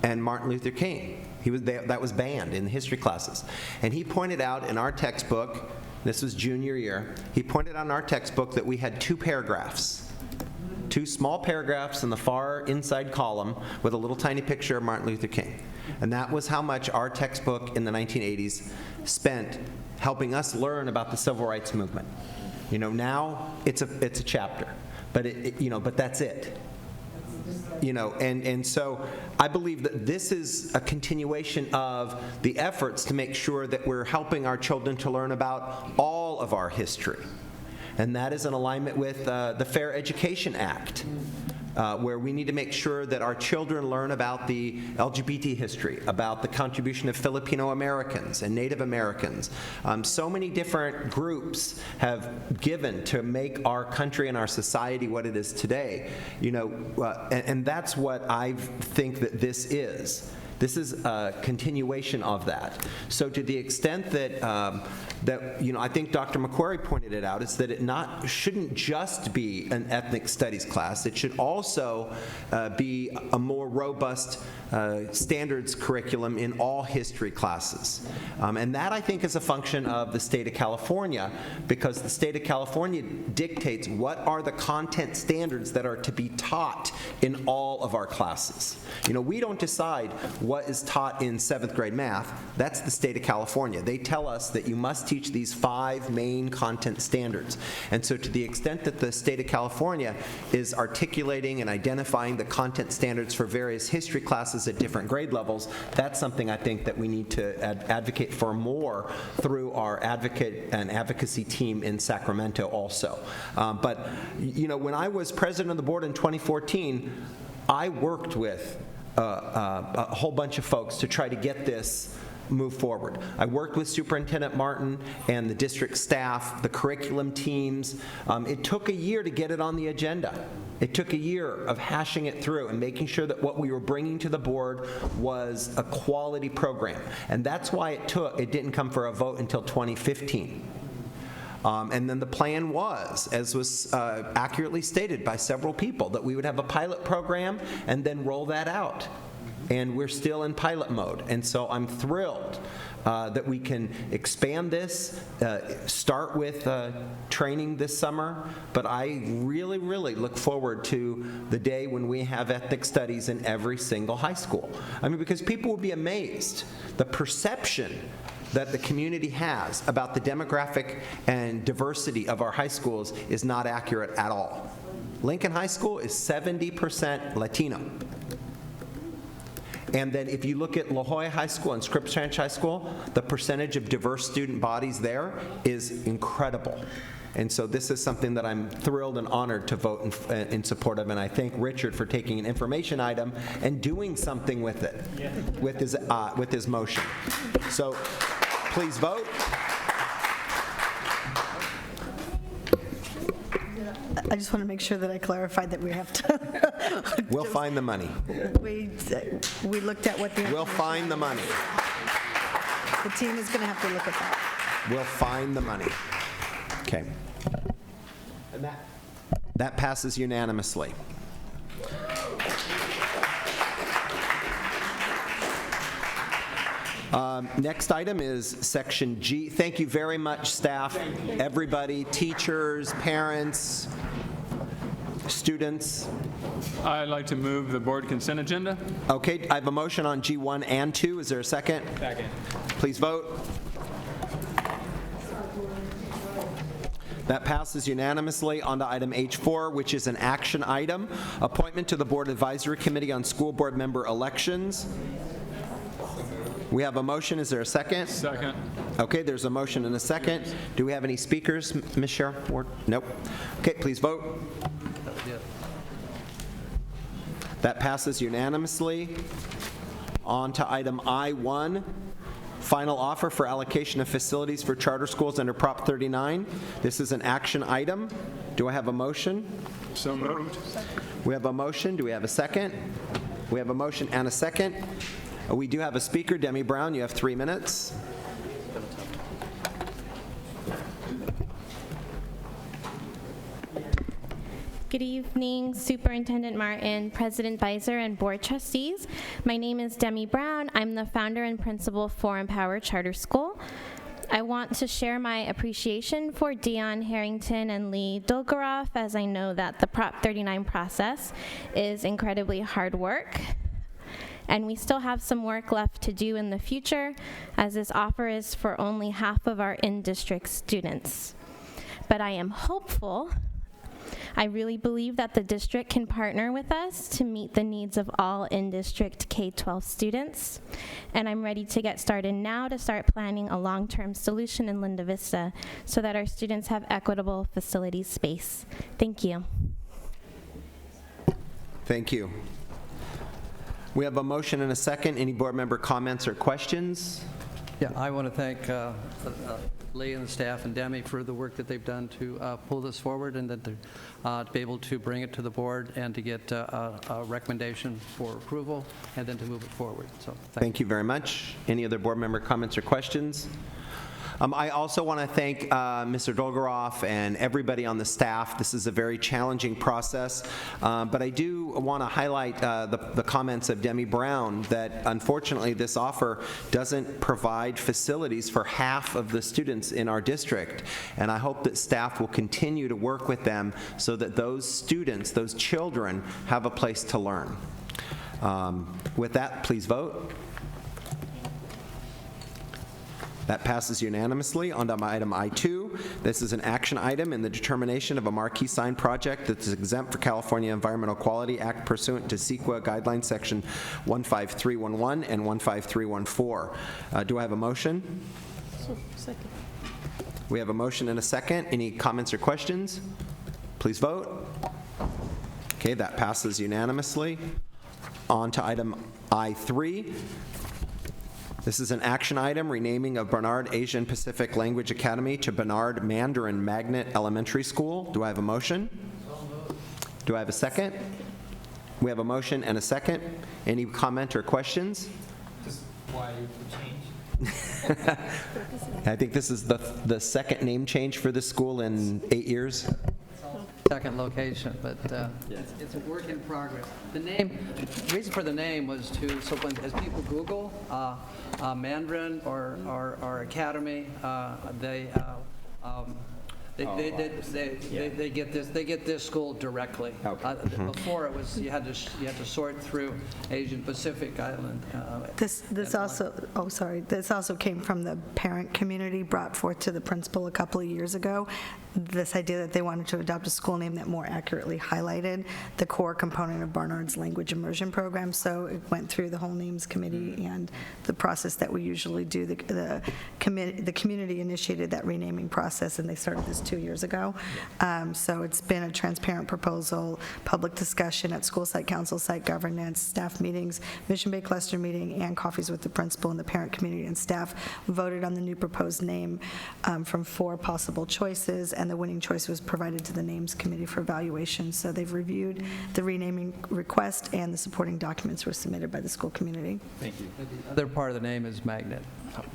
and Martin Luther King. That was banned in history classes. And he pointed out in our textbook, this was junior year, he pointed out in our textbook that we had 2 paragraphs, 2 small paragraphs in the far inside column with a little tiny picture of Martin Luther King. And that was how much our textbook in the 1980s spent helping us learn about the civil rights movement. Now it's a chapter, but but that's it. And so I believe that this is a continuation of the efforts to make sure that we're helping our children to learn about all of our history. And that is in alignment with the Fair Education Act, where we need to make sure that our children learn about the LGBT history, about the contribution of Filipino Americans and Native Americans. So many different groups have given to make our country and our society what it is today. And that's what I think that this is. This is a continuation of that. So to the extent that, I think Dr. McQuarrie pointed it out, is that it shouldn't just be an ethnic studies class. It should also be a more robust standards curriculum in all history classes. And that, I think, is a function of the state of California, because the state of California dictates what are the content standards that are to be taught in all of our classes. We don't decide what is taught in 7th grade math. That's the state of California. They tell us that you must teach these 5 main content standards. And so to the extent that the state of California is articulating and identifying the content standards for various history classes at different grade levels, that's something I think that we need to advocate for more through our advocate and advocacy team in Sacramento also. But when I was president of the board in 2014, I worked with a whole bunch of folks to try to get this move forward. I worked with Superintendent Martin and the district staff, the curriculum teams. It took a year to get it on the agenda. It took a year of hashing it through and making sure that what we were bringing to the board was a quality program. And that's why it didn't come for a vote until 2015. And then the plan was, as was accurately stated by several people, that we would have a pilot program and then roll that out. And we're still in pilot mode. And so I'm thrilled that we can expand this, start with training this summer. But I really, really look forward to the day when we have ethnic studies in every single high school. Because people will be amazed. The perception that the community has about the demographic and diversity of our high schools is not accurate at all. Lincoln High School is 70% Latino. And then if you look at La Jolla High School and Scripps Ranch High School, the percentage of diverse student bodies there is incredible. And so this is something that I'm thrilled and honored to vote in support of, and I thank Richard for taking an information item and doing something with it, with his motion. So please vote. I just want to make sure that I clarified that we have to. We'll find the money. We looked at what the. We'll find the money. The team is going to have to look at that. We'll find the money. Okay. And that passes unanimously. Next item is section G. Thank you very much, staff, everybody, teachers, parents, students. I'd like to move the board consent agenda. Okay, I have a motion on G1 and 2. Is there a second? Second. Please vote. That passes unanimously. On to item H4, which is an action item, appointment to the Board Advisory Committee on School Board Member Elections. We have a motion. Is there a second? Second. Okay, there's a motion and a second. Do we have any speakers, Ms. Cheryl Ward? Nope. Okay, please vote. That passes unanimously. On to item I1, final offer for allocation of facilities for charter schools under Prop 39. This is an action item. Do I have a motion? So moved. We have a motion. Do we have a second? We have a motion and a second. We do have a speaker, Demi Brown. You have 3 minutes. Good evening, Superintendent Martin, President Beiser, and Board Trustees. My name is Demi Brown. I'm the founder and principal for Empower Charter School. I want to share my appreciation for Dion Harrington and Lee Dolgoroff, as I know that the Prop 39 process is incredibly hard work. And we still have some work left to do in the future, as this offer is for only half of our in-district students. But I am hopeful. I really believe that the district can partner with us to meet the needs of all in-district K-12 students. And I'm ready to get started now to start planning a long-term solution in Linda Vista so that our students have equitable facility space. Thank you. Thank you. We have a motion and a second. Any board member comments or questions? Yeah, I want to thank Lee and the staff and Demi for the work that they've done to pull this forward, and that to be able to bring it to the board and to get a recommendation for approval and then to move it forward. So Thank you very much. Any other board member comments or questions? I also want to thank Mr. Dolgoroff and everybody on the staff. This is a very challenging process, but I do want to highlight the comments of Demi Brown that unfortunately this offer doesn't provide facilities for half of the students in our district, and I hope that staff will continue to work with them so that those students, those children, have a place to learn. With that, please vote. That passes unanimously. On to item I2. This is an action item in the determination of a marquee sign project that is exempt for California Environmental Quality Act pursuant to CEQA Guidelines Section 15311 and 15314. Do I have a motion? Second. We have a motion and a second. Any comments or questions? Please vote. Okay, that passes unanimously. On to item I3. This is an action item, renaming of Bernard Asian Pacific Language Academy to Bernard Mandarin Magnet Elementary School. Do I have a motion? Do I have a second? We have a motion and a second. Any comment or questions? Just why you change? I think this is the second name change for this school in 8 years. second location, but it's a work in progress. The reason for the name was so when, as people Google Mandarin or Academy, they get this school directly. Okay. Before it was you had to sort through Asian Pacific Island. This also came from the parent community brought forth to the principal a couple of years ago. This idea that they wanted to adopt a school name that more accurately highlighted the core component of Barnard's language immersion program. So it went through the whole names committee and the process that we usually do. The community initiated that renaming process, and they started this 2 years ago. So it's been a transparent proposal, public discussion at school site council, site governance, staff meetings, Mission Bay cluster meeting, and coffees with the principal and the parent community and staff voted on the new proposed name from 4 possible choices, and the winning choice was provided to the names committee for evaluation. So they've reviewed the renaming request, and the supporting documents were submitted by the school community. Thank you. The other part of the name is Magnet.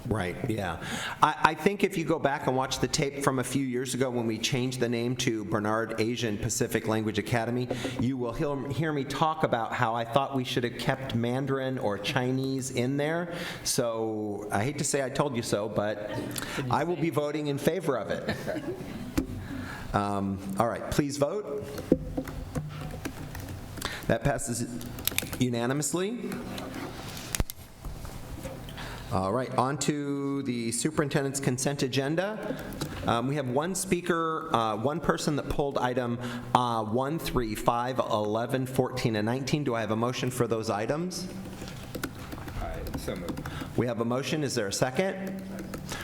Right, yeah. I think if you go back and watch the tape from a few years ago when we changed the name to Bernard Asian Pacific Language Academy, you will hear me talk about how I thought we should have kept Mandarin or Chinese in there. So I hate to say I told you so, but I will be voting in favor of it. All right, please vote. That passes unanimously. All right, on to the superintendent's consent agenda. We have one speaker, one person that pulled item 1, 3, 5, 11, 14, and 19. Do I have a motion for those items? So moved. We have a motion. Is there a second?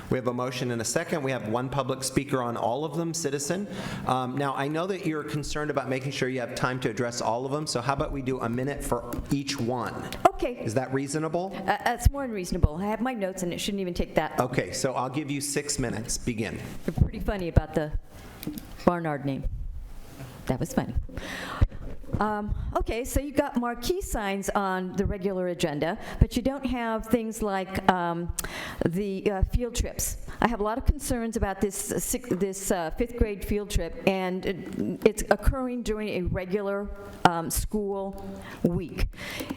We have a motion and a second. We have one public speaker on all of them, citizen. Now, I know that you're concerned about making sure you have time to address all of them, so how about we do a minute for each one? Okay. Is that reasonable? It's more than reasonable. I have my notes, and it shouldn't even take that. Okay, so I'll give you 6 minutes. Begin. You're pretty funny about the Barnard name. That was funny. Okay, so you've got marquee signs on the regular agenda, but you don't have things like the field trips. I have a lot of concerns about this fifth grade field trip, and it's occurring during a regular school week.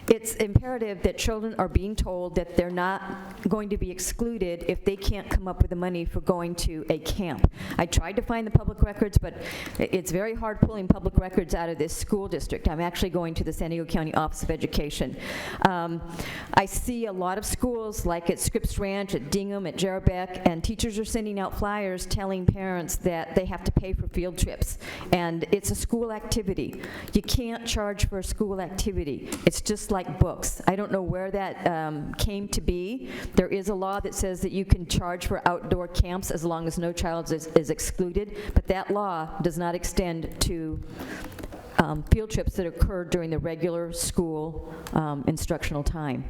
It's imperative that children are being told that they're not going to be excluded if they can't come up with the money for going to a camp. I tried to find the public records, but it's very hard pulling public records out of this school district. I'm actually going to the San Diego County Office of Education. I see a lot of schools, like at Scripps Ranch, at Dingham, at Jerebeck, and teachers are sending out flyers telling parents that they have to pay for field trips. And it's a school activity. You can't charge for a school activity. It's just like books. I don't know where that came to be. There is a law that says that you can charge for outdoor camps as long as no child is excluded, but that law does not extend to field trips that occur during the regular school instructional time.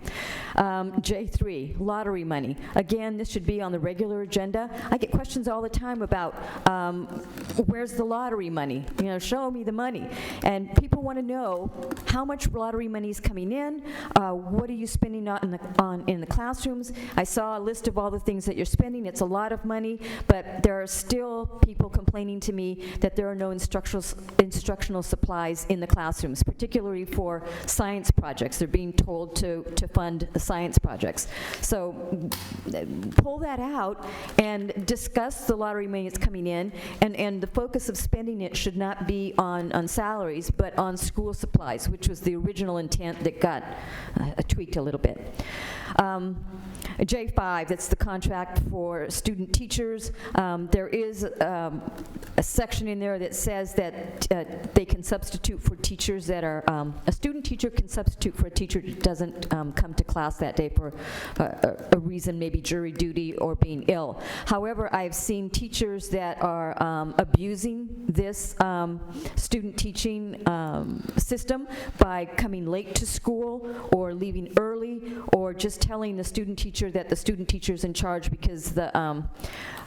J3, lottery money. Again, this should be on the regular agenda. I get questions all the time about where's the lottery money? You know, show me the money. And people want to know how much lottery money is coming in, what are you spending in the classrooms. I saw a list of all the things that you're spending. It's a lot of money, but there are still people complaining to me that there are no instructional supplies in the classrooms, particularly for science projects. They're being told to fund science projects. So pull that out and discuss the lottery money that's coming in, and the focus of spending it should not be on salaries, but on school supplies, which was the original intent that got tweaked a little bit. J5, that's the contract for student teachers. There is a section in there that says that they can substitute for teachers that are, a student teacher can substitute for a teacher that doesn't come to class that day for a reason, maybe jury duty or being ill. However, I've seen teachers that are abusing this student teaching system by coming late to school or leaving early or just telling the student teacher that the student teacher's in charge because the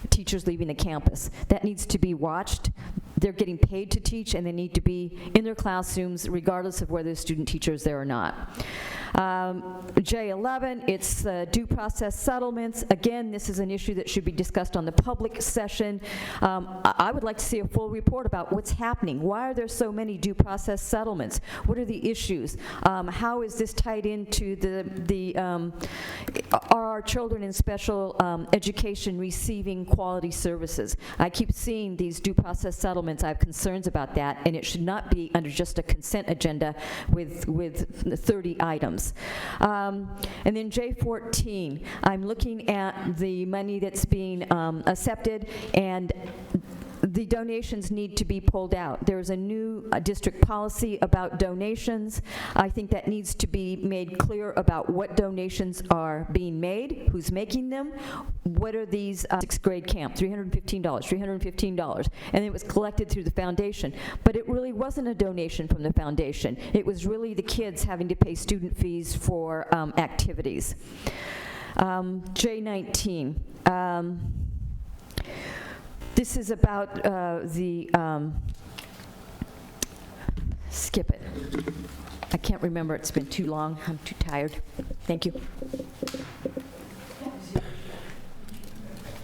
teacher's leaving the campus. That needs to be watched. They're getting paid to teach, and they need to be in their classrooms regardless of whether the student teacher is there or not. J11, it's due process settlements. Again, this is an issue that should be discussed on the public session. I would like to see a full report about what's happening. Why are there so many due process settlements? What are the issues? How is this tied into are our children in special education receiving quality services? I keep seeing these due process settlements. I have concerns about that, and it should not be under just a consent agenda with 30 items. And then J14, I'm looking at the money that's being accepted, and the donations need to be pulled out. There's a new district policy about donations. I think that needs to be made clear about what donations are being made, who's making them, what are these sixth grade camp, $315, and it was collected through the foundation. But it really wasn't a donation from the foundation. It was really the kids having to pay student fees for activities. J19. This is about skip it. I can't remember. It's been too long. I'm too tired. Thank you.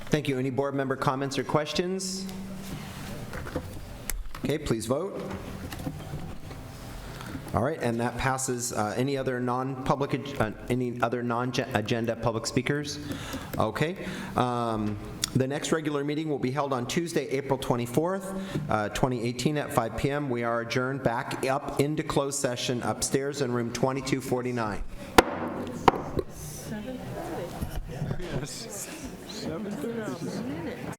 Thank you. Any board member comments or questions? Okay, please vote. All right, and that passes. Any other non-agenda public speakers? Okay. The next regular meeting will be held on Tuesday, April 24th, 2018 at 5 p.m. We are adjourned back up into closed session upstairs in room 2249. 7:30. Yes. 7:30.